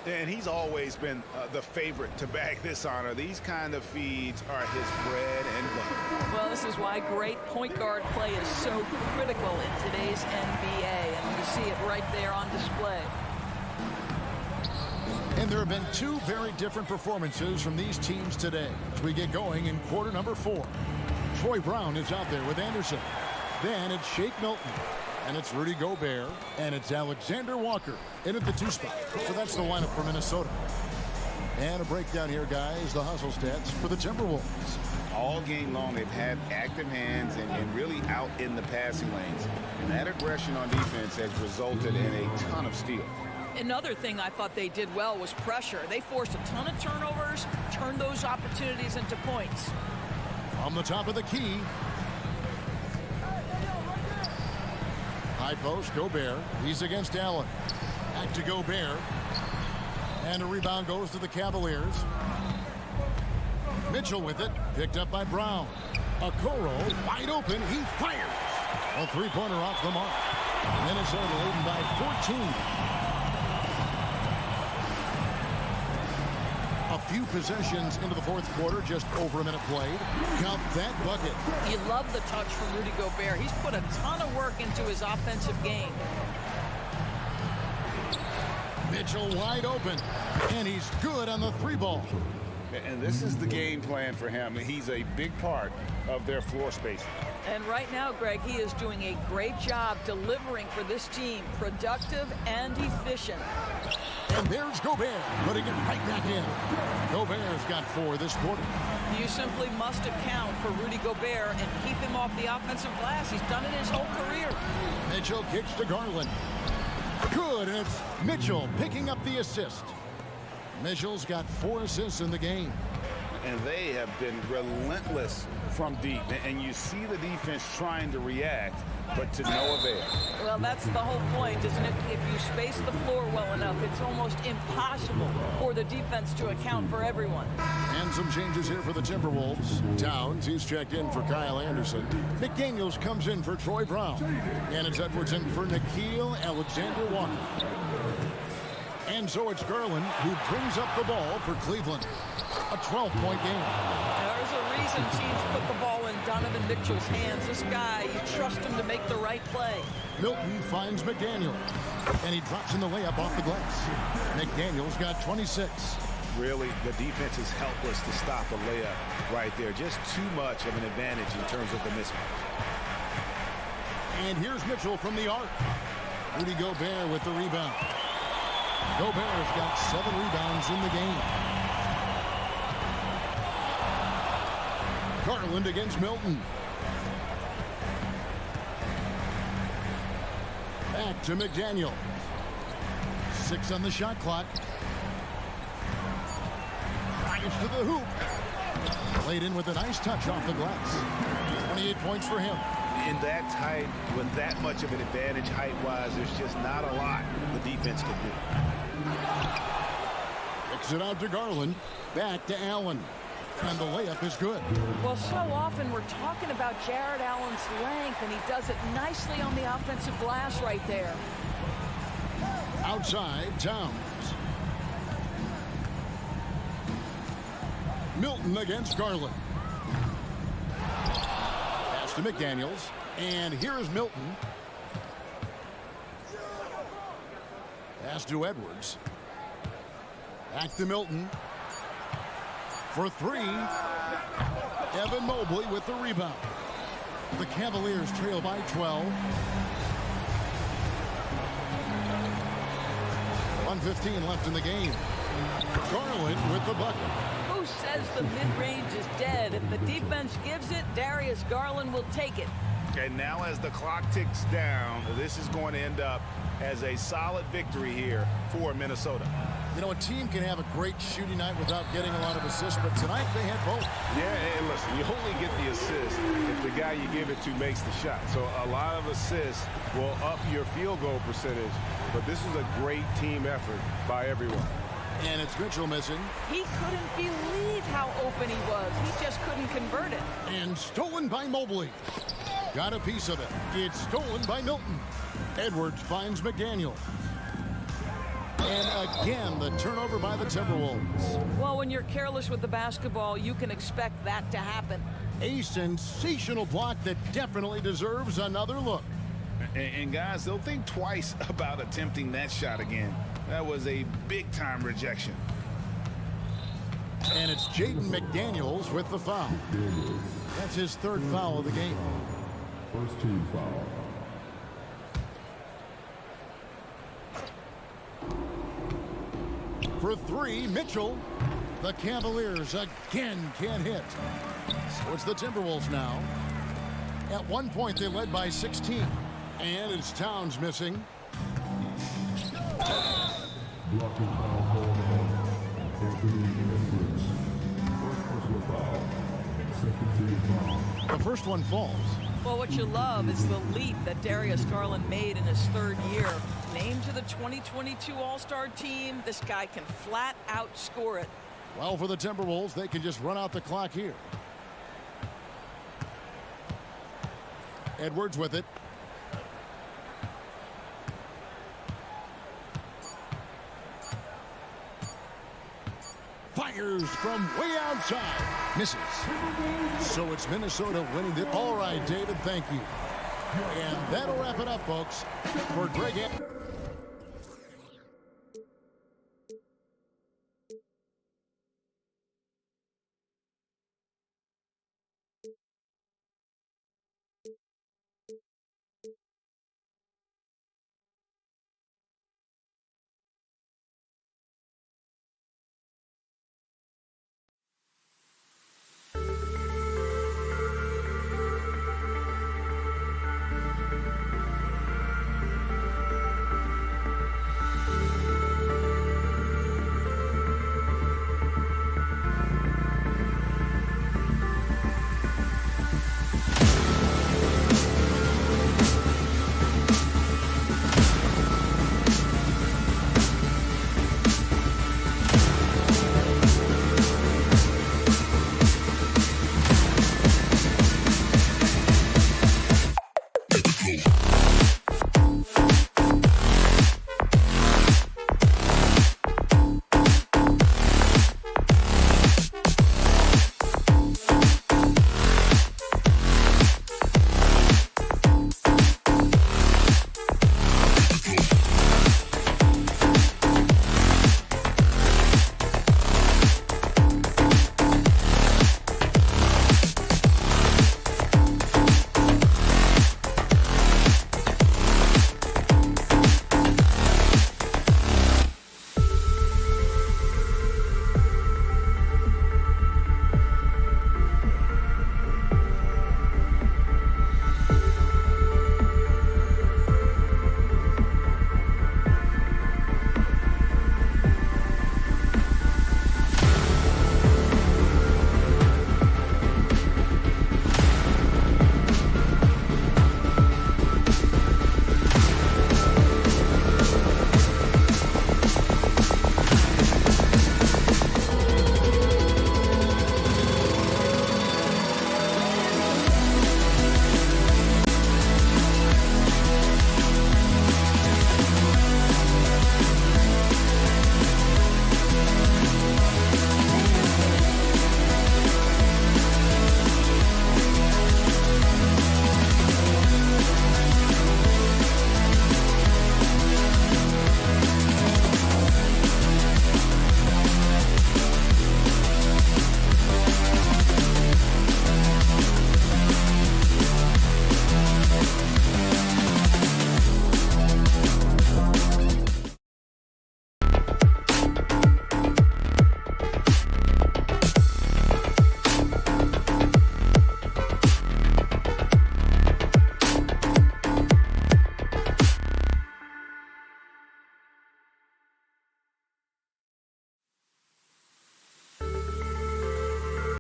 And he's always been the favorite to bag this honor. These kind of feeds are his bread and butter. Well, this is why great point guard play is so critical in today's NBA. And you see it right there on display. And there have been 2 very different performances from these teams today as we get going in quarter number 4. Troy Brown is out there with Anderson. Then it's Shake Milton. And it's Rudy Gobert. And it's Alexander Walker in at the 2 spot. So that's the lineup for Minnesota. And a breakdown here, guys. The hustle stats for the Timberwolves. All game long, they've had active hands and really out in the passing lanes. And that aggression on defense has resulted in a ton of steals. Another thing I thought they did well was pressure. They forced a ton of turnovers, turned those opportunities into points. From the top of the key. High post, Gobert. He's against Allen. Back to Gobert. And a rebound goes to the Cavaliers. Mitchell with it. Picked up by Brown. Okoro wide open. He fires. A 3-pointer off the mark. Minnesota leading by 14. A few possessions into the fourth quarter, just over a minute played. Count that bucket. You love the touch from Rudy Gobert. He's put a ton of work into his offensive game. Mitchell wide open, and he's good on the 3-ball. And this is the game plan for him. He's a big part of their floor spacing. And right now, Greg, he is doing a great job delivering for this team, productive and efficient. And there's Gobert, putting it right back in. Gobert's got 4 this quarter. You simply must account for Rudy Gobert and keep him off the offensive glass. He's done it his whole career. Mitchell kicks to Garland. Good, and it's Mitchell picking up the assist. Mitchell's got 4 assists in the game. And they have been relentless from deep. And you see the defense trying to react, but to no avail. Well, that's the whole point, isn't it? If you space the floor well enough, it's almost impossible for the defense to account for everyone. And some changes here for the Timberwolves. Towns, he's checked in for Kyle Anderson. McDaniels comes in for Troy Brown. And it's Edwards in for Nickeil Alexander-Walker. And so it's Garland who brings up the ball for Cleveland. A 12-point game. There's a reason teams put the ball in Donovan Mitchell's hands. This guy, you trust him to make the right play. Milton finds McDaniel. And he drops in the layup off the glass. McDaniel's got 26. Really, the defense is helpless to stop a layup right there. Just too much of an advantage in terms of the mismatch. And here's Mitchell from the arc. Rudy Gobert with the rebound. Gobert's got 7 rebounds in the game. Garland against Milton. Back to McDaniel. 6 on the shot clock. Drives to the hoop. Played in with a nice touch off the glass. 28 points for him. In that tight, with that much of an advantage height-wise, there's just not a lot the defense can do. Kicks it out to Garland. Back to Allen. And the layup is good. Well, so often we're talking about Jared Allen's length, and he does it nicely on the offensive glass right there. Outside, Towns. Milton against Garland. to McDaniels. And here is Milton. Pass to Edwards. Back to Milton. For three. Evan Mobley with the rebound. The Cavaliers trail by 12. 1:15 left in the game. Garland with the bucket. Who says the mid-range is dead? If the defense gives it, Darius Garland will take it. And now as the clock ticks down, this is going to end up as a solid victory here for Minnesota. You know, a team can have a great shooting night without getting a lot of assists, but tonight they had both. Yeah, and listen, you only get the assist if the guy you give it to makes the shot. So a lot of assists will up your field goal percentage, but this is a great team effort by everyone. And it's Mitchell missing. He couldn't believe how open he was. He just couldn't convert it. And stolen by Mobley. Got a piece of it. It's stolen by Milton. Edwards finds McDaniel. And again, the turnover by the Timberwolves. Well, when you're careless with the basketball, you can expect that to happen. A sensational block that definitely deserves another look. And guys, they'll think twice about attempting that shot again. That was a big-time rejection. And it's Jaden McDaniels with the foul. That's his third foul of the game. First team foul. For three, Mitchell. The Cavaliers again can't hit. So it's the Timberwolves now. At one point, they led by 16. And it's Towns missing. Blocking foul called on Anthony Edwards. First personal foul. Second team foul. The first one falls. Well, what you love is the leap that Darius Garland made in his third year. Named to the 2022 All-Star team, this guy can flat out score it. Well, for the Timberwolves, they can just run out the clock here. Edwards with it. Fires from way outside. Misses. So it's Minnesota winning it. All right, David, thank you. And that'll wrap it up, folks. For Greg...